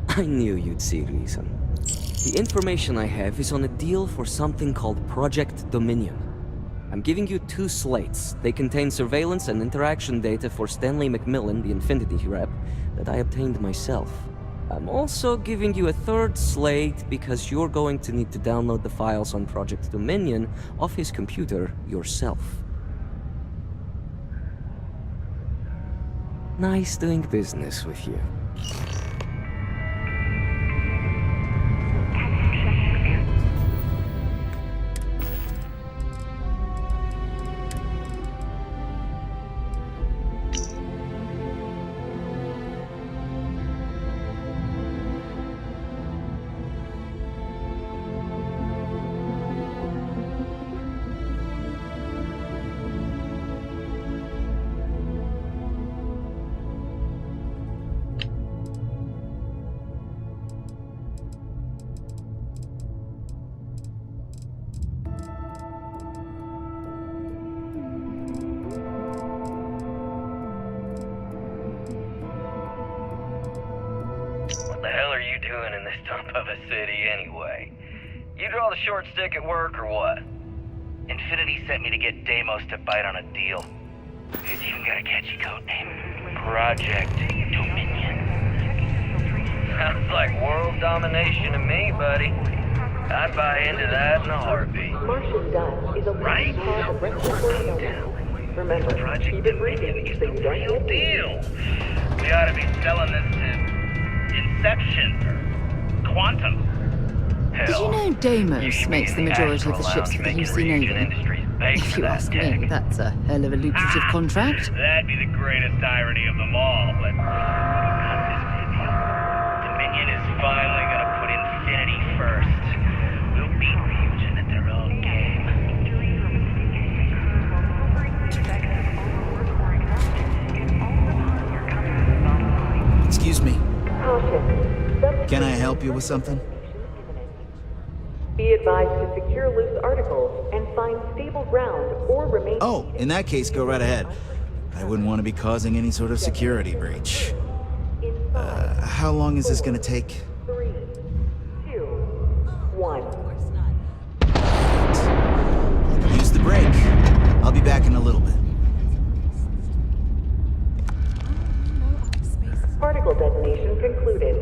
I knew you'd see reason. The information I have is on a deal for something called Project Dominion. I'm giving you 2 slates. They contain surveillance and interaction data for Stanley McMillan, the Infinity rep, that I obtained myself. I'm also giving you a 3rd slate because you're going to need to download the files on Project Dominion off his computer yourself. Nice doing business with you. doing in this dump of a city anyway? You draw the short stick at work or what? Infinity sent me to get Deimos to bite on a deal. It's even got a catchy code name. Project Dominion. Sounds like world domination to me, buddy. I'd buy into that in a heartbeat. Right? Remember, Project Dominion is the real deal. We ought to be selling this to Inception or Quantum. Hell, did you know Deimos makes the majority of the ships for the UC Navy? If you ask me, that's a hell of a lucrative contract. That'd be the greatest irony of them all, but cut this video. Dominion is finally gonna put Infinity first. We'll beat Fusion at their own game. Excuse me. Can I help you with something? Be advised to secure loose articles and find stable ground or remain... Oh, in that case, go right ahead. I wouldn't want to be causing any sort of security breach. How long is this gonna take? 3, 2, 1. Use the break. I'll be back in a little bit. Particle detonation concluded.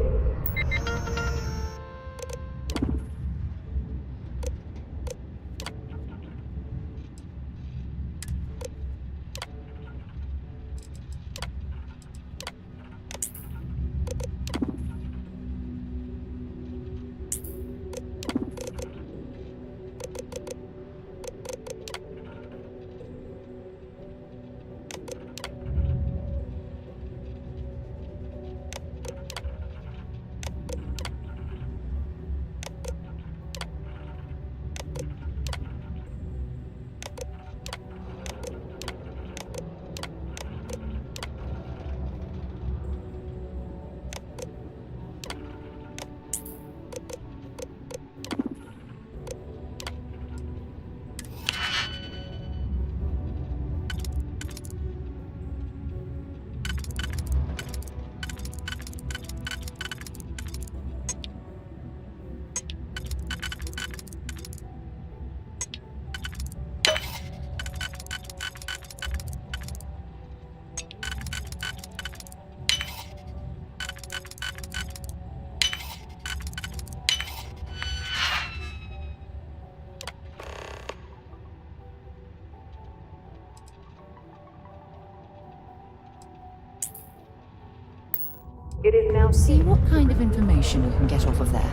It is now... See what kind of information you can get off of there.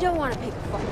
don't want to pick a fight.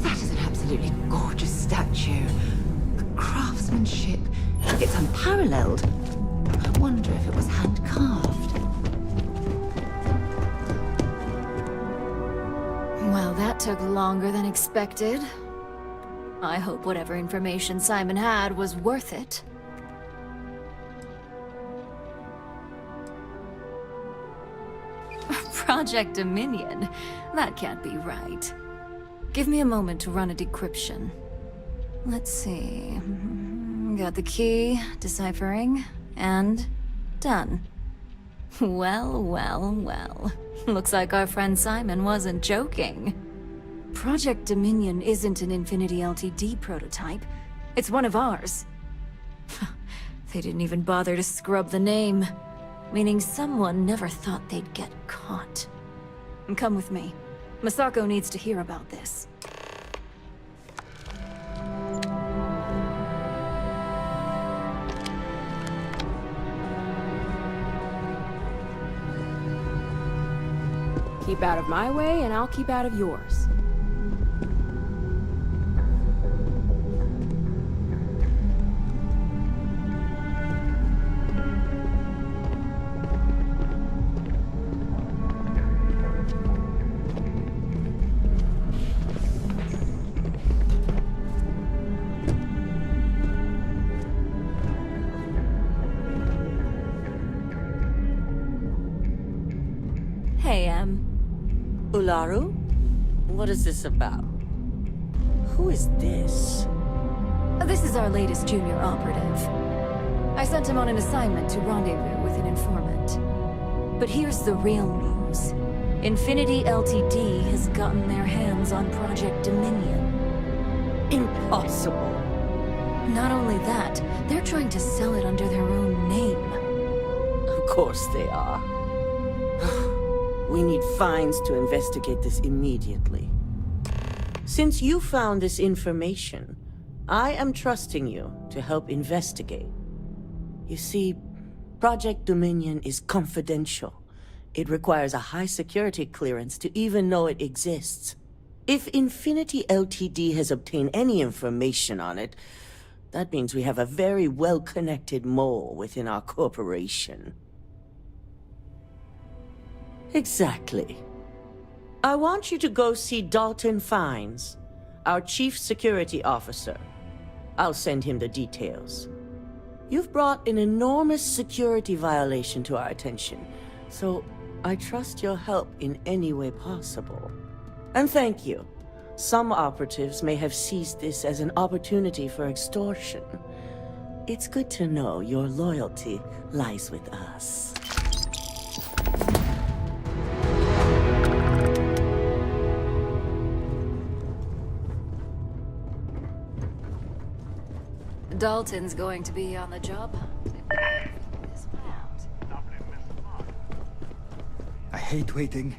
That is an absolutely gorgeous statue. The craftsmanship, it's unparalleled. I wonder if it was hand-carved. Well, that took longer than expected. I hope whatever information Simon had was worth it. Project Dominion? That can't be right. Give me a moment to run a decryption. Let's see. Got the key, deciphering, and done. Well, well, well. Looks like our friend Simon wasn't joking. Project Dominion isn't an Infinity Ltd prototype. It's one of ours. They didn't even bother to scrub the name, meaning someone never thought they'd get caught. Come with me. Masako needs to hear about this. Keep out of my way, and I'll keep out of yours. Hey, Ularu? What is this about? Who is this? This is our latest junior operative. I sent him on an assignment to rendezvous with an informant. But here's the real news. Infinity Ltd has gotten their hands on Project Dominion. Impossible. Not only that, they're trying to sell it under their own name. Of course they are. We need fines to investigate this immediately. Since you found this information, I am trusting you to help investigate. You see, Project Dominion is confidential. It requires a high security clearance to even know it exists. If Infinity Ltd has obtained any information on it, that means we have a very well-connected mole within our corporation. Exactly. I want you to go see Dalton Fines, our Chief Security Officer. I'll send him the details. You've brought an enormous security violation to our attention, so I trust your help in any way possible. And thank you. Some operatives may have seized this as an opportunity for extortion. It's good to know your loyalty lies with us. Dalton's going to be on the job hunt. This one out. I hate waiting.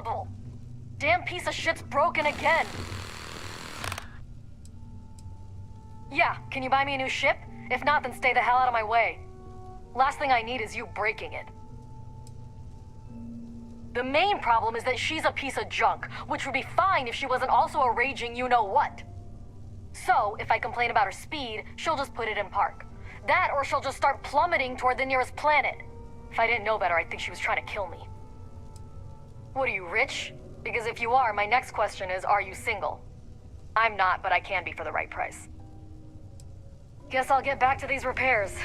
trouble. Damn piece of shit's broken again. Yeah, can you buy me a new ship? If not, then stay the hell out of my way. Last thing I need is you breaking it. The main problem is that she's a piece of junk, which would be fine if she wasn't also a raging you-know-what. So, if I complain about her speed, she'll just put it in park. That, or she'll just start plummeting toward the nearest planet. If I didn't know better, I'd think she was trying to kill me. What are you, rich? Because if you are, my next question is, are you single? I'm not, but I can be for the right price. Guess I'll get back to these repairs.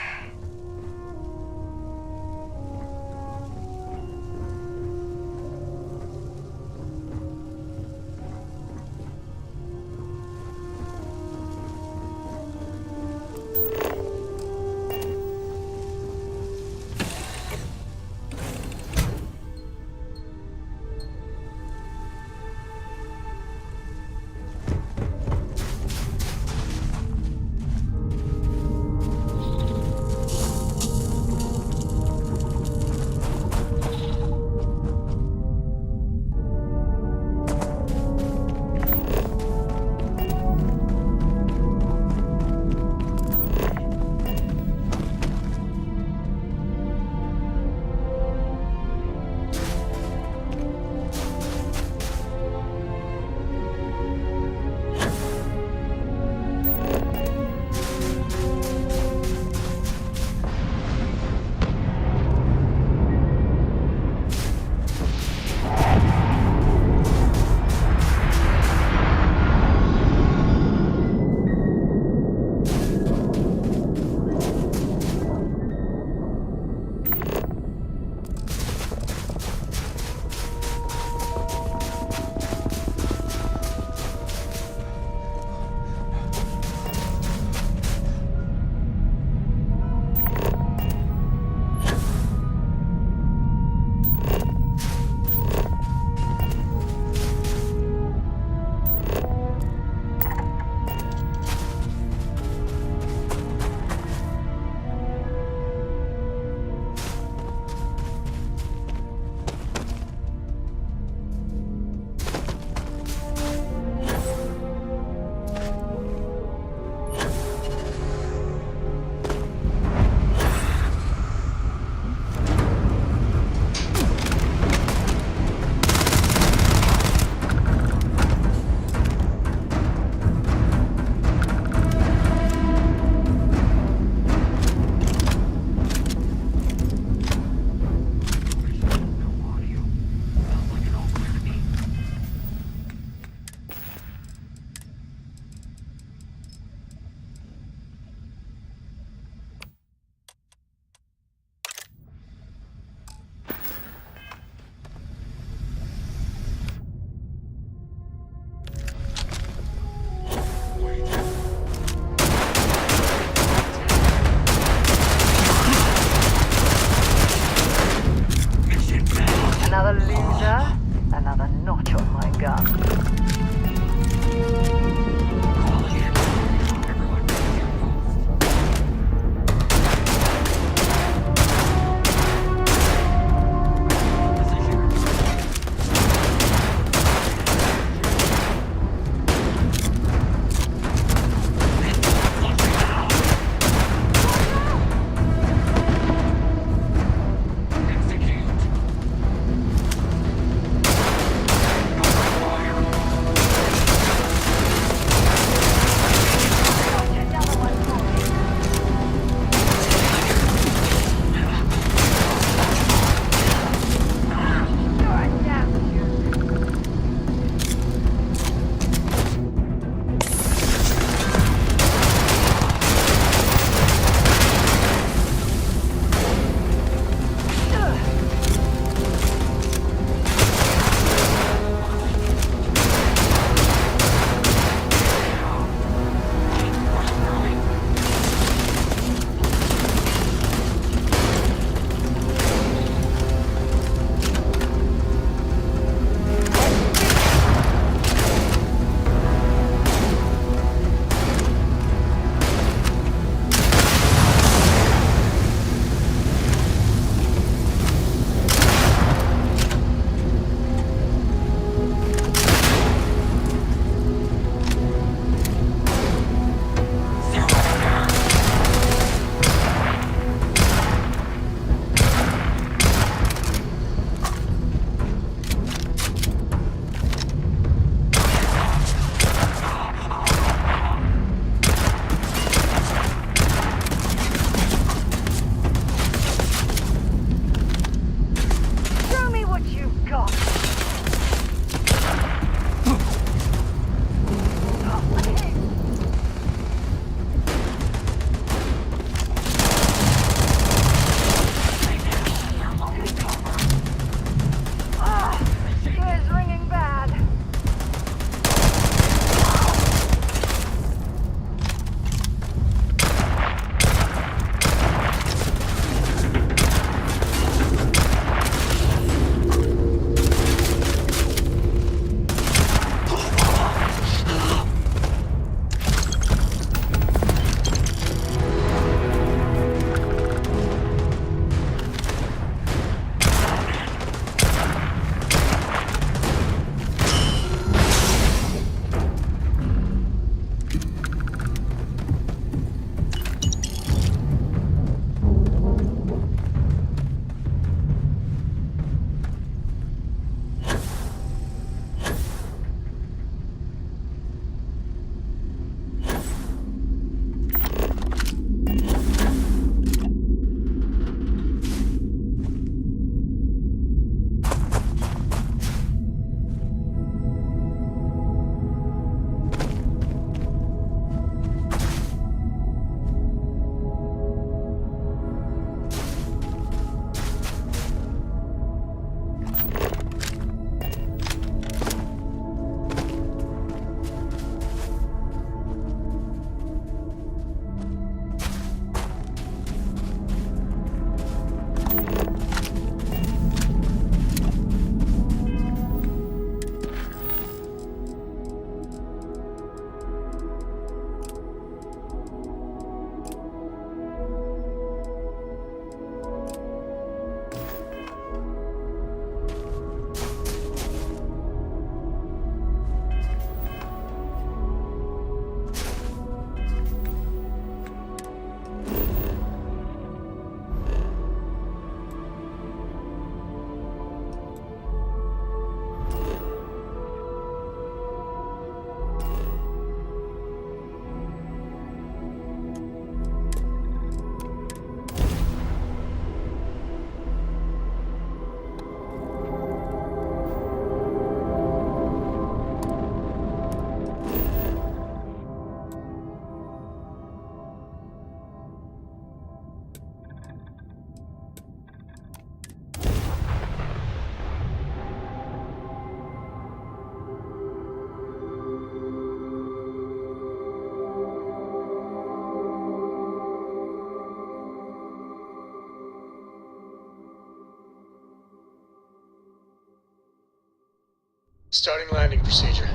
Starting landing procedure.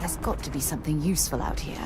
There's got to be something useful out here.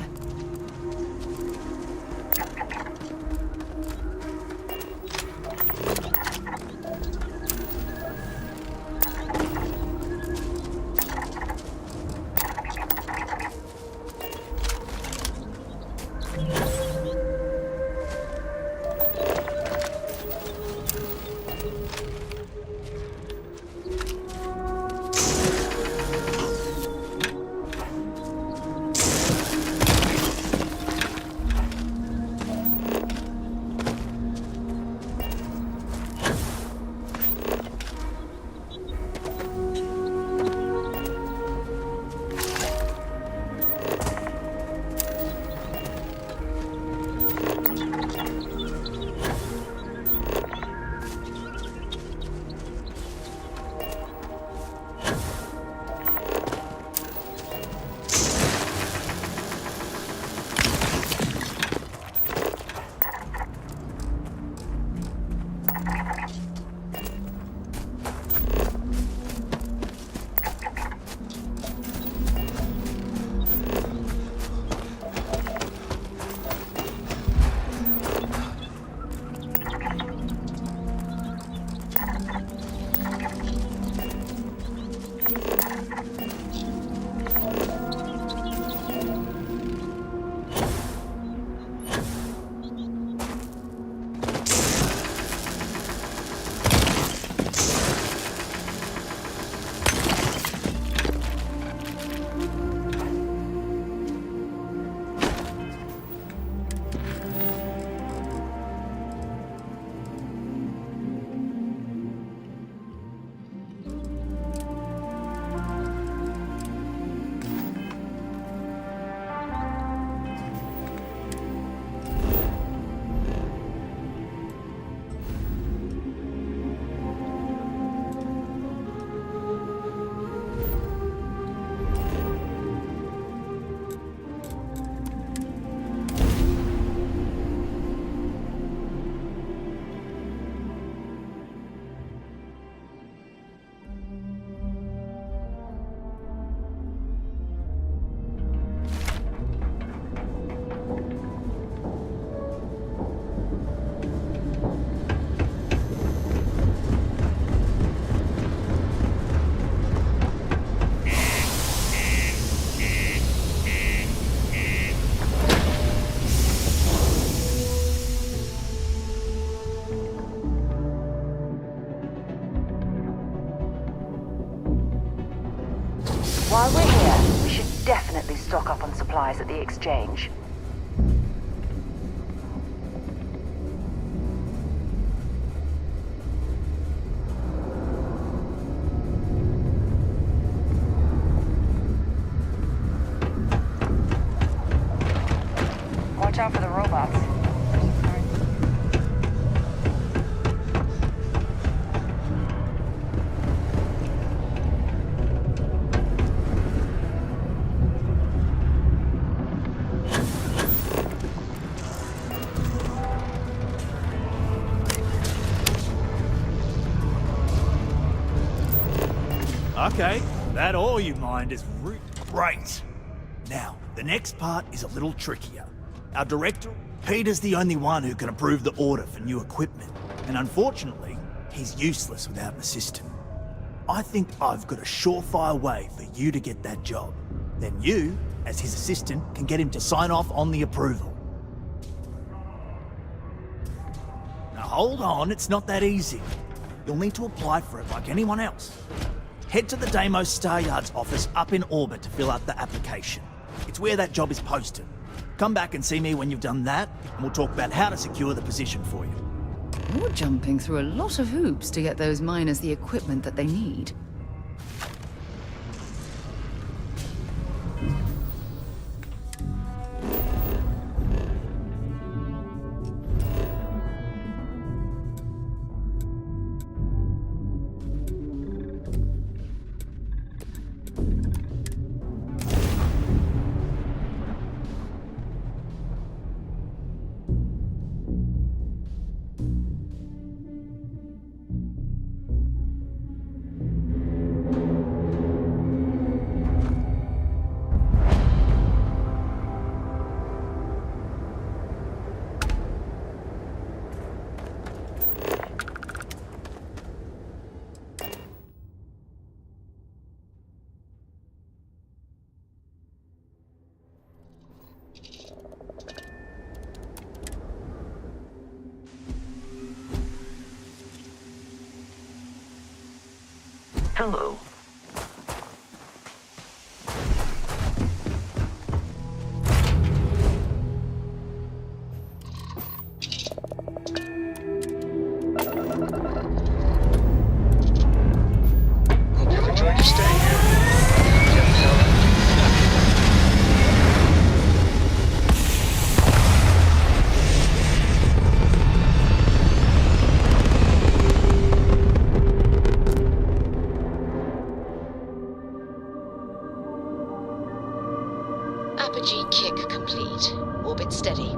While we're here, we should definitely stock up on supplies at the exchange. Watch out for the robots. Okay, that all you mind is great. Now, the next part is a little trickier. Our director, Peter's the only one who can approve the order for new equipment, and unfortunately, he's useless without an assistant. I think I've got a surefire way for you to get that job. Then you as his assistant can get him to sign off on the approval. Now hold on, it's not that easy. You'll need to apply for it like anyone else. Head to the Deimos Star Yard's office up in orbit to fill out the application. It's where that job is posted. Come back and see me when you've done that, and we'll talk about how to secure the position for you. You're jumping through a lot of hoops to get those miners the equipment that they need. Hello. Hope you've enjoyed your stay here. Apogee kick complete. Orbit steady.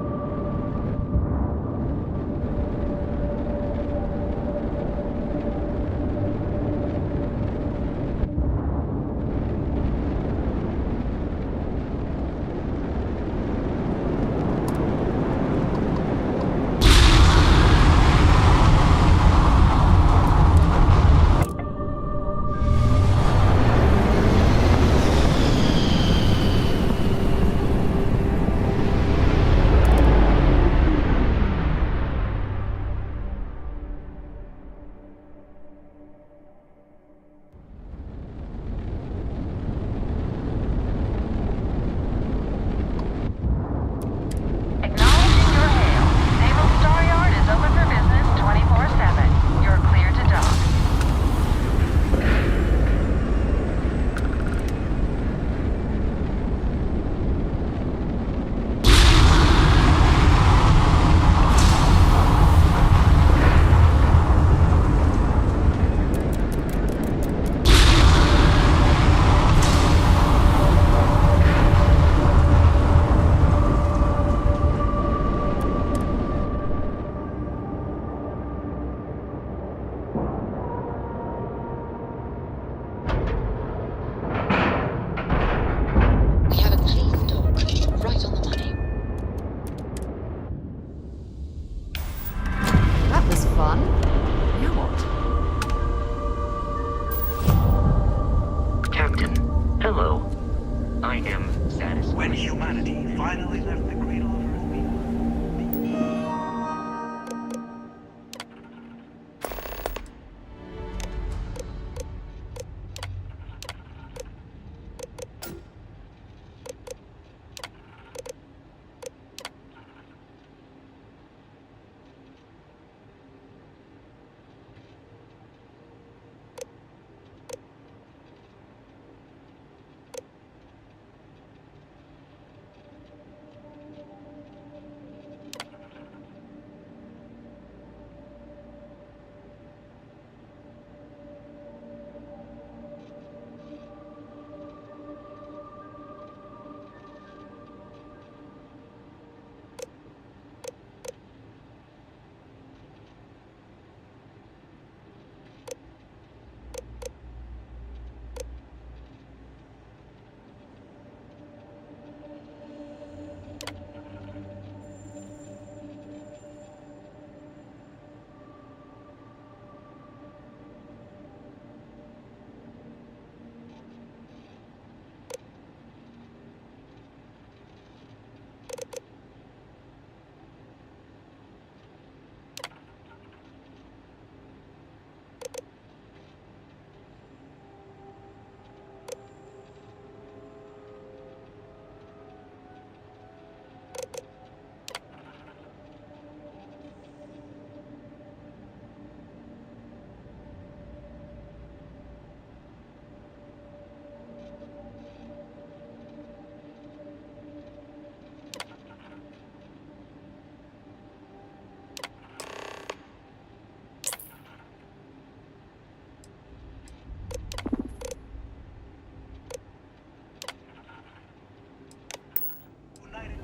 When humanity finally left the cradle of Earth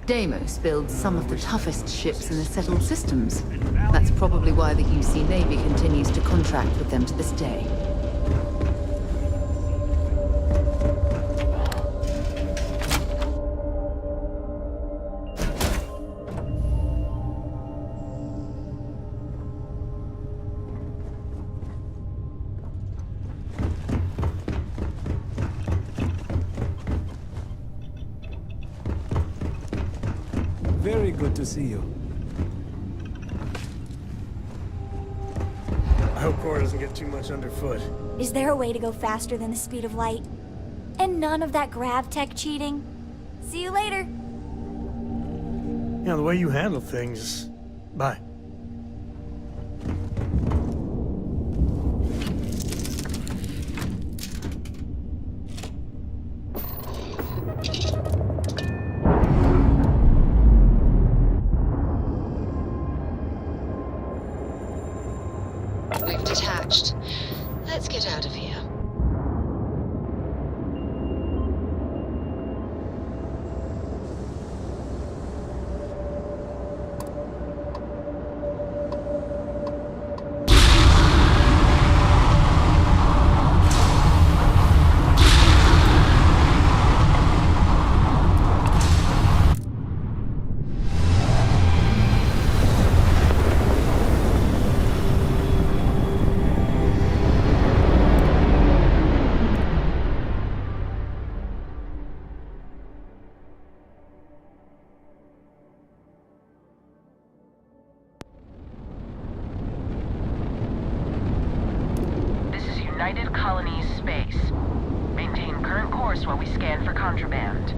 Deimos builds some of the toughest ships in the settled systems. That's probably why the UC Navy continues to contract with them to this day. Very good to see you. I hope Cora doesn't get too much underfoot. Is there a way to go faster than the speed of light? And none of that grav tech cheating? See you later. You know, the way you handle things... Bye. We've detached. Let's get out of here. United Colonies space. Maintain current course while we scan for contraband.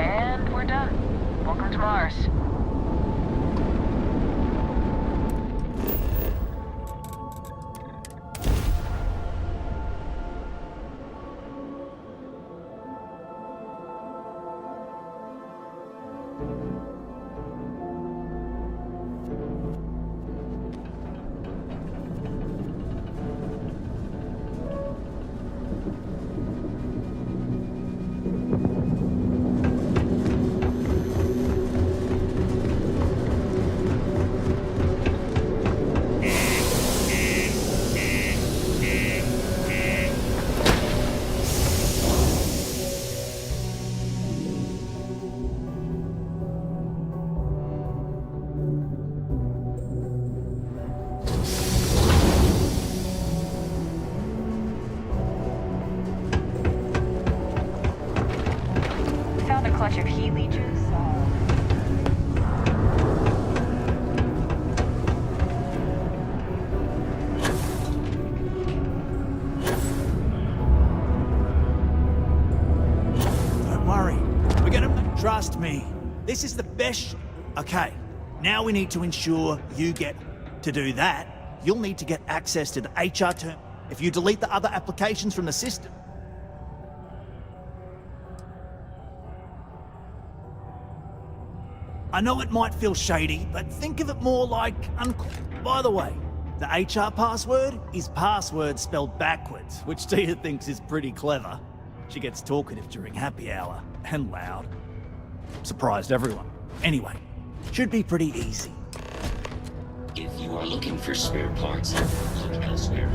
And we're done. Welcome to Mars. Clutch of heat leeches. Don't worry. We're gonna... Trust me. This is the best... Okay. Now we need to ensure you get... To do that, you'll need to get access to the HR term. If you delete the other applications from the system... I know it might feel shady, but think of it more like... By the way, the HR password is password spelled backwards, which Tia thinks is pretty clever. She gets talkative during happy hour, and loud. Surprised everyone. Anyway, should be pretty easy. If you are looking for spare parts, look elsewhere.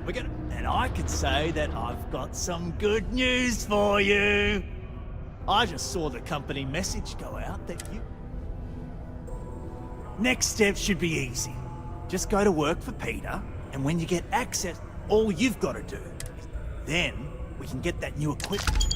And I can say that I've got some good news for you. I just saw the company message go out that you... Next step should be easy. Just go to work for Peter, and when you get access, all you've got to do. Then, we can get that new equipment.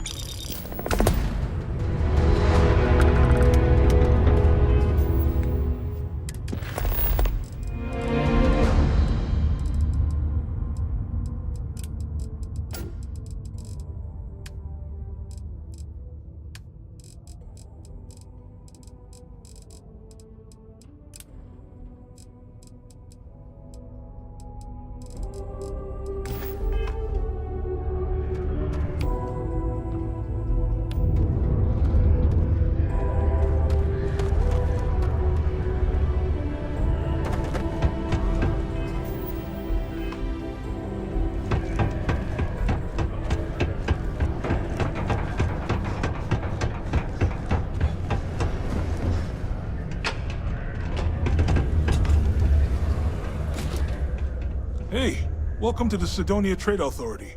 Hey, welcome to the Sidonia Trade Authority.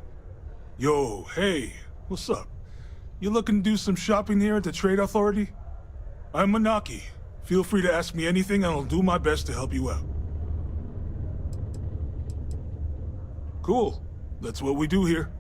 Yo, hey, what's up? You looking to do some shopping here at the Trade Authority? I'm Manaki. Feel free to ask me anything and I'll do my best to help you out. Cool. That's what we do here.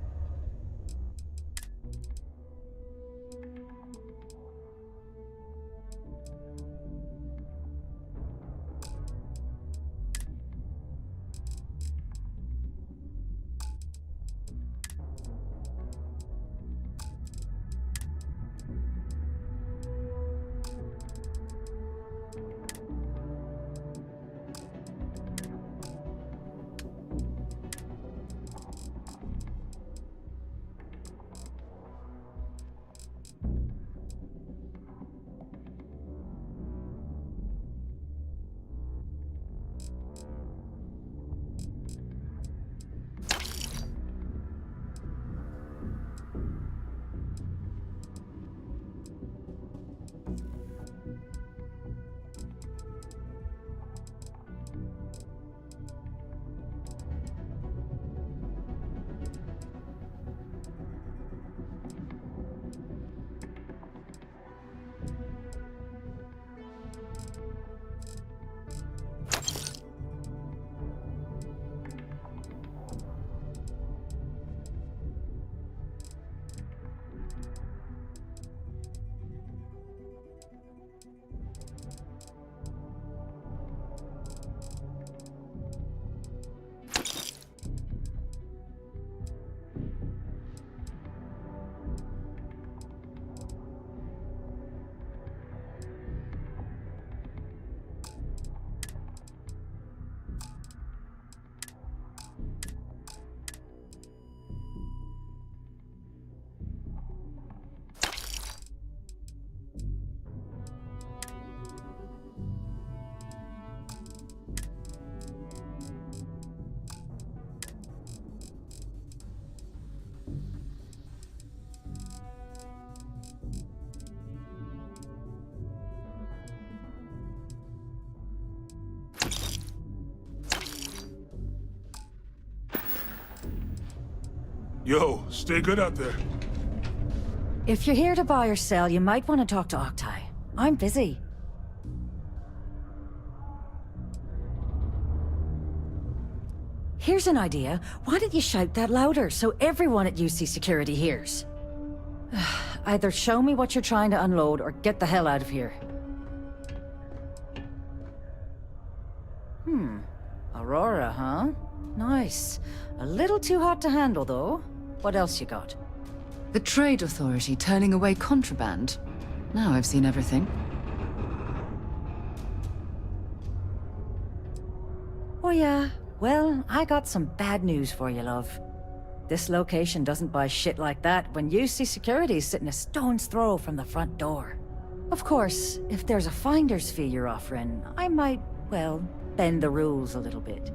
Yo, stay good out there. If you're here to buy or sell, you might want to talk to Octai. I'm busy. Here's an idea. Why don't you shout that louder so everyone at UC Security hears? Either show me what you're trying to unload or get the hell out of here. Aurora, huh? Nice. A little too hot to handle, though. What else you got? The Trade Authority turning away contraband. Now I've seen everything. Oh yeah? Well, I got some bad news for you, love. This location doesn't buy shit like that when UC Security's sitting a stone's throw from the front door. Of course, if there's a finder's fee you're offering, I might, well, bend the rules a little bit.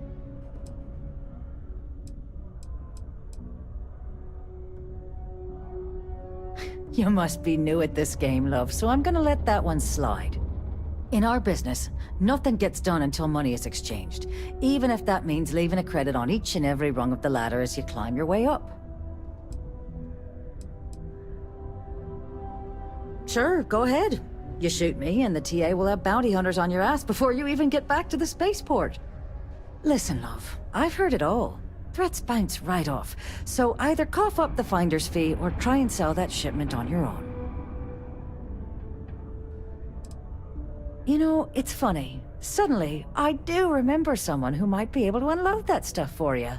You must be new at this game, love, so I'm gonna let that one slide. In our business, nothing gets done until money is exchanged, even if that means leaving a credit on each and every rung of the ladder as you climb your way up. Sure, go ahead. You shoot me, and the TA will have bounty hunters on your ass before you even get back to the spaceport. Listen, love, I've heard it all. Threats bounce right off, so either cough up the finder's fee or try and sell that shipment on your own. You know, it's funny. Suddenly, I do remember someone who might be able to unload that stuff for you.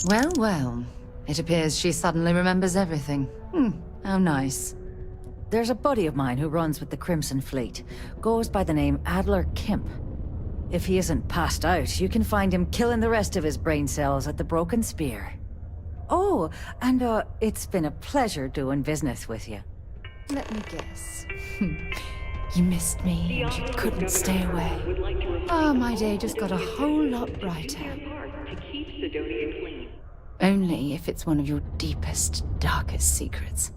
Well, well. It appears she suddenly remembers everything. How nice. There's a buddy of mine who runs with the Crimson Fleet. Goes by the name Adler Kemp. If he isn't passed out, you can find him killing the rest of his brain cells at the Broken Spear. Oh, and it's been a pleasure doing business with you. Let me guess. You missed me and you couldn't stay away. Ah, my day just got a whole lot brighter. To keep Sidonia clean. Only if it's one of your deepest, darkest secrets.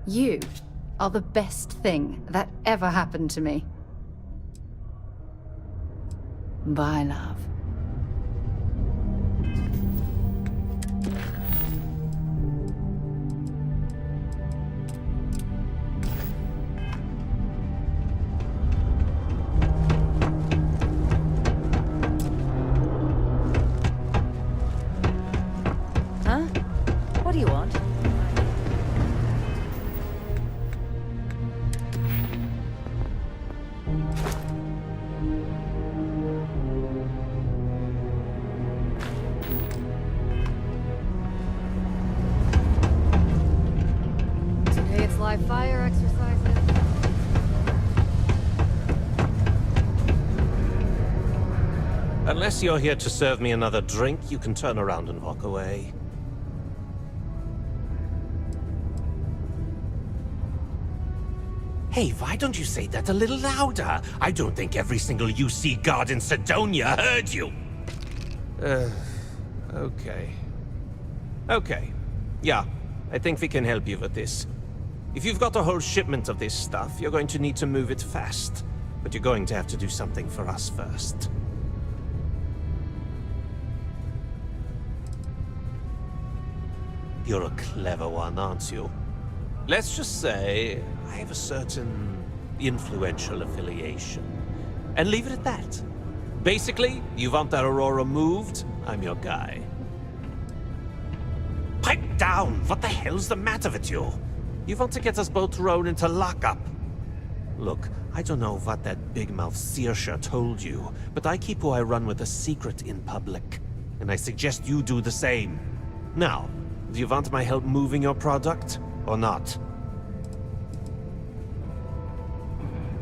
You are the best thing that ever happened to me. Bye, love. Huh? What do you want? Live fire exercises. Unless you're here to serve me another drink, you can turn around and walk away. Hey, why don't you say that a little louder? I don't think every single UC guard in Sidonia heard you. Okay. Okay. Yeah, I think we can help you with this. If you've got a whole shipment of this stuff, you're going to need to move it fast. But you're going to have to do something for us first. You're a clever one, aren't you? Let's just say I have a certain influential affiliation. And leave it at that. Basically, you want that Aurora moved, I'm your guy. Pipe down! What the hell's the matter with you? You want to get us both thrown into lockup? Look, I don't know what that big-mouth Saoirse told you, but I keep who I run with a secret in public. And I suggest you do the same. Now, do you want my help moving your product, or not?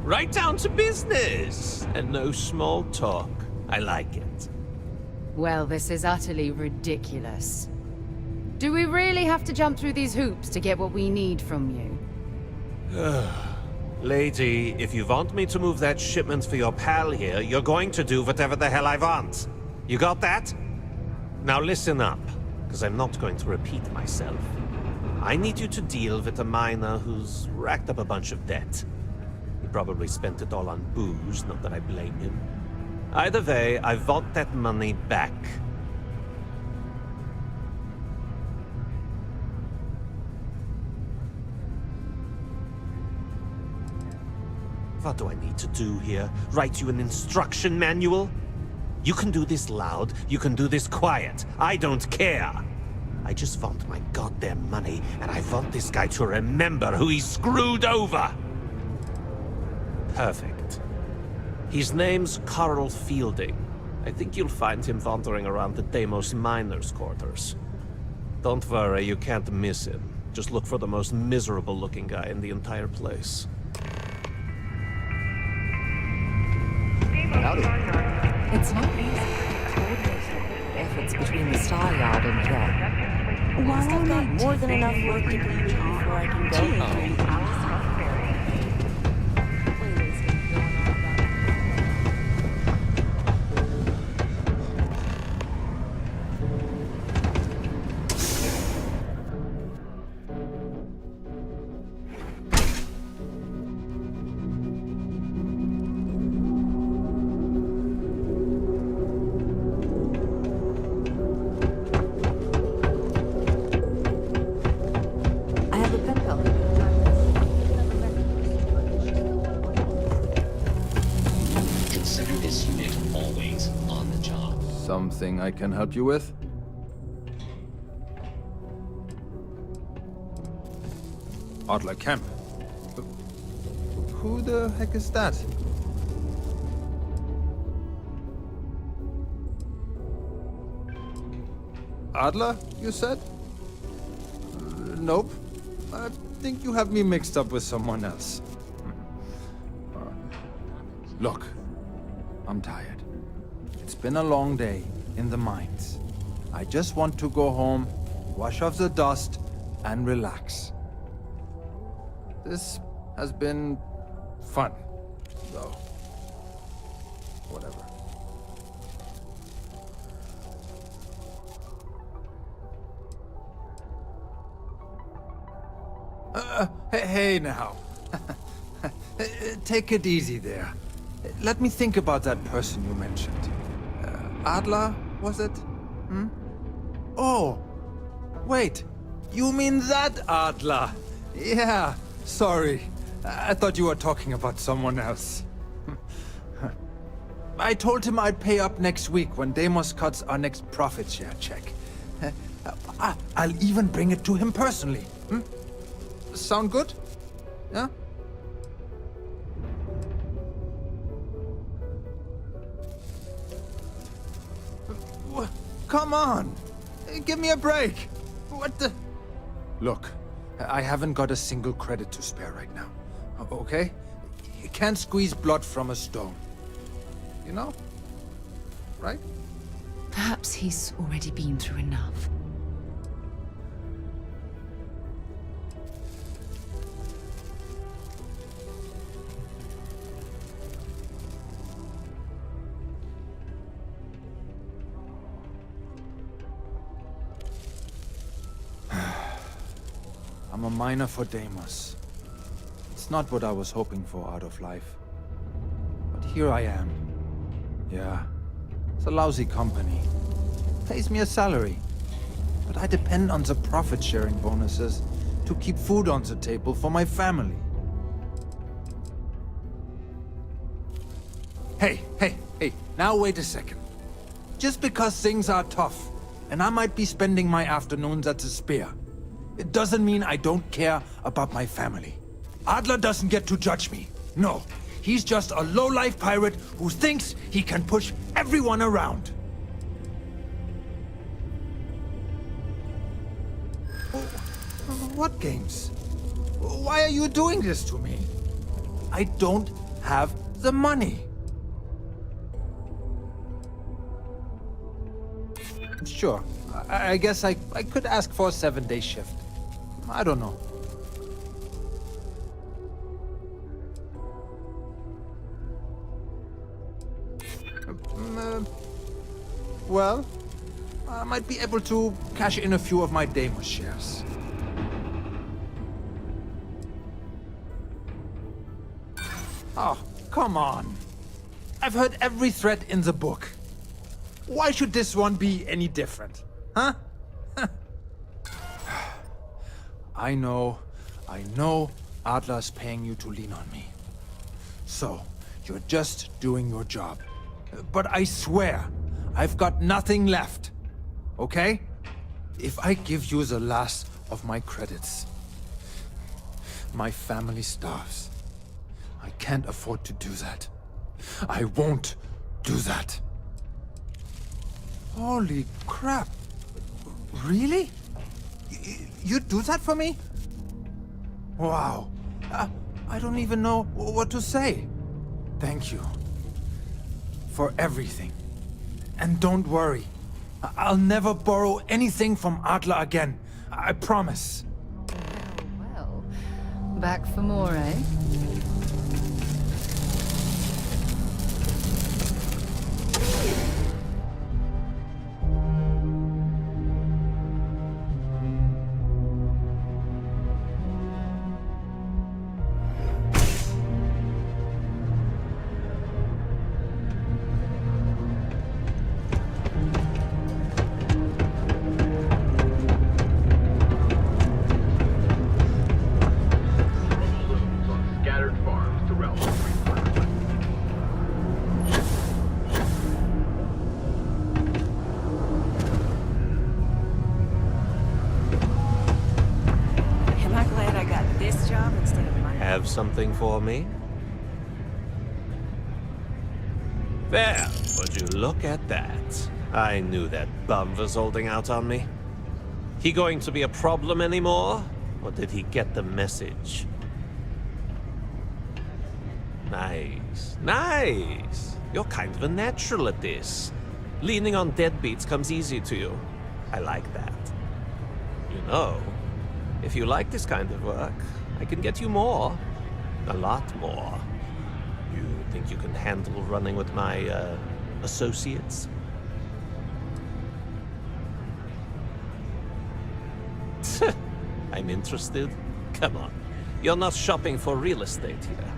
Right down to business! And no small talk. I like it. Well, this is utterly ridiculous. Do we really have to jump through these hoops to get what we need from you? Lady, if you want me to move that shipment for your pal here, you're going to do whatever the hell I want. You got that? Now listen up, because I'm not going to repeat myself. I need you to deal with a miner who's racked up a bunch of debt. He probably spent it all on booze, not that I blame him. Either way, I want that money back. What do I need to do here? Write you an instruction manual? You can do this loud, you can do this quiet. I don't care. I just want my goddamn money, and I want this guy to remember who he screwed over. Perfect. His name's Carl Fielding. I think you'll find him wandering around the Deimos miners' quarters. Don't worry, you can't miss him. Just look for the most miserable-looking guy in the entire place. Howdy. It's not easy to coordinate efforts between the Star Yard and Jet. Well, I've got more than enough work to do before I can go home. Anything I can help you with? Adler Camp. Who the heck is that? Adler, you said? Nope. I think you have me mixed up with someone else. Look, I'm tired. It's been a long day in the mines. I just want to go home, wash off the dust, and relax. This has been fun, though. Whatever. Hey now. Take it easy there. Let me think about that person you mentioned. Adler, was it? Hmm? Oh, wait. You mean that Adler? Yeah, sorry. I thought you were talking about someone else. I told him I'd pay up next week when Deimos cuts our next profit share check. I'll even bring it to him personally. Hmm? Sound good? Yeah? Come on! Give me a break! What the... Look, I haven't got a single credit to spare right now. Okay? You can't squeeze blood from a stone. You know? Right? Perhaps he's already been through enough. I'm a miner for Deimos. It's not what I was hoping for out of life. But here I am. Yeah, it's a lousy company. Pays me a salary. But I depend on the profit-sharing bonuses to keep food on the table for my family. Hey, now wait a second. Just because things are tough, and I might be spending my afternoons at the spear, it doesn't mean I don't care about my family. Adler doesn't get to judge me. No, he's just a low-life pirate who thinks he can push everyone around. What games? Why are you doing this to me? I don't have the money. Sure, I guess I could ask for a 7-day shift. I don't know. Well, I might be able to cash in a few of my Deimos shares. Oh, come on. I've heard every threat in the book. Why should this one be any different? Huh? I know Adler's paying you to lean on me. So, you're just doing your job. But I swear, I've got nothing left. Okay? If I give you the last of my credits, my family starves. I can't afford to do that. I won't do that. Holy crap. Really? You'd do that for me? Wow. I don't even know what to say. Thank you. For everything. And don't worry. I'll never borrow anything from Adler again. I promise. Well, back for more, eh? have something for me? There, would you look at that? I knew that bum was holding out on me. He going to be a problem anymore? Or did he get the message? Nice. Nice! You're kind of a natural at this. Leaning on deadbeats comes easy to you. I like that. You know, if you like this kind of work, I can get you more. A lot more. You think you can handle running with my, associates? I'm interested? Come on. You're not shopping for real estate here.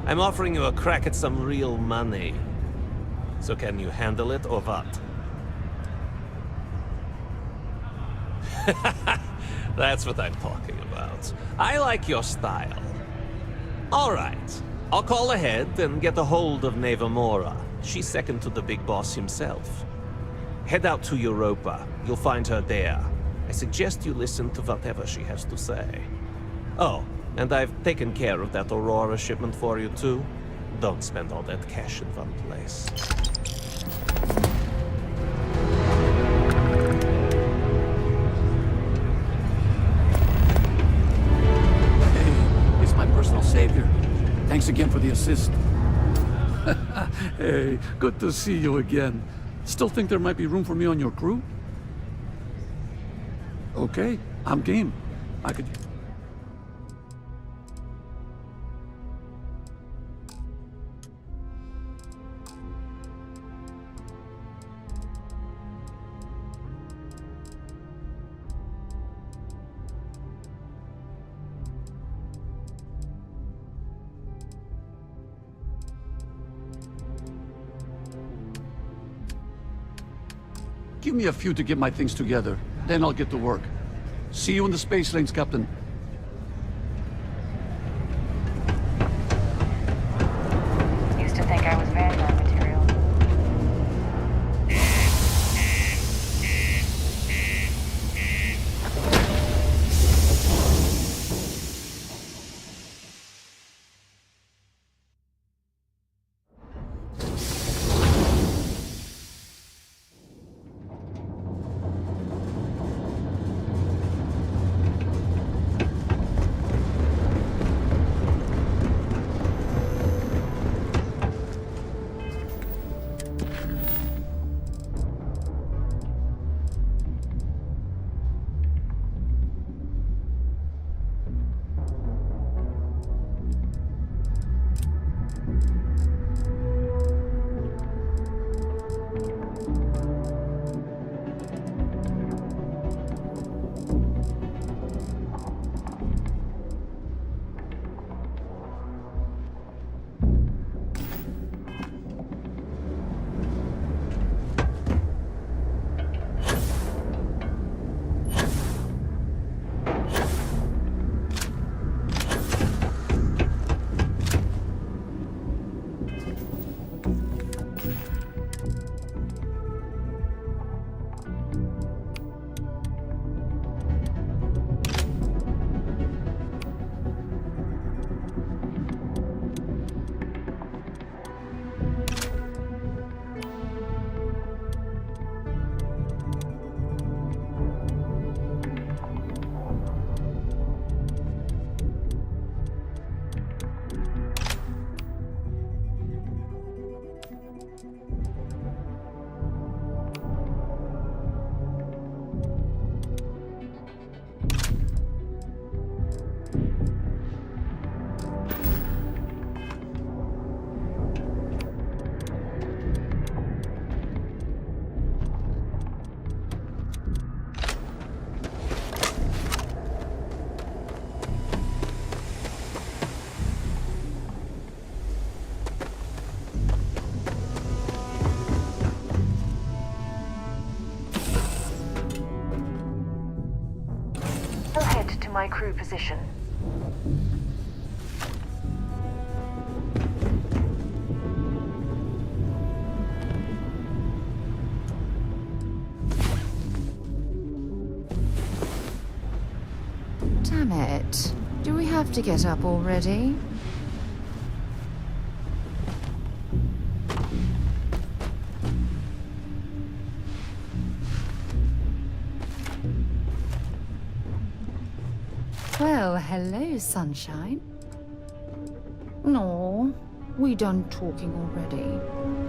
I'm offering you a crack at some real money. So can you handle it or what? That's what I'm talking about. I like your style. All right. I'll call ahead and get a hold of Memória. She's second to the big boss himself. Head out to Europa. You'll find her there. I suggest you listen to whatever she has to say. Oh, and I've taken care of that Aurora shipment for you too. Don't spend all that cash in one place. Hey, it's my personal savior. Thanks again for the assist. Hey, good to see you again. Still think there might be room for me on your crew? Okay, I'm game. I could... Give me a few to get my things together, then I'll get to work. See you in the space lanes, Captain. Used to think I was Vanguard material. My crew position. Damn it. Do we have to get up already? Well, hello, sunshine. No, we done talking already.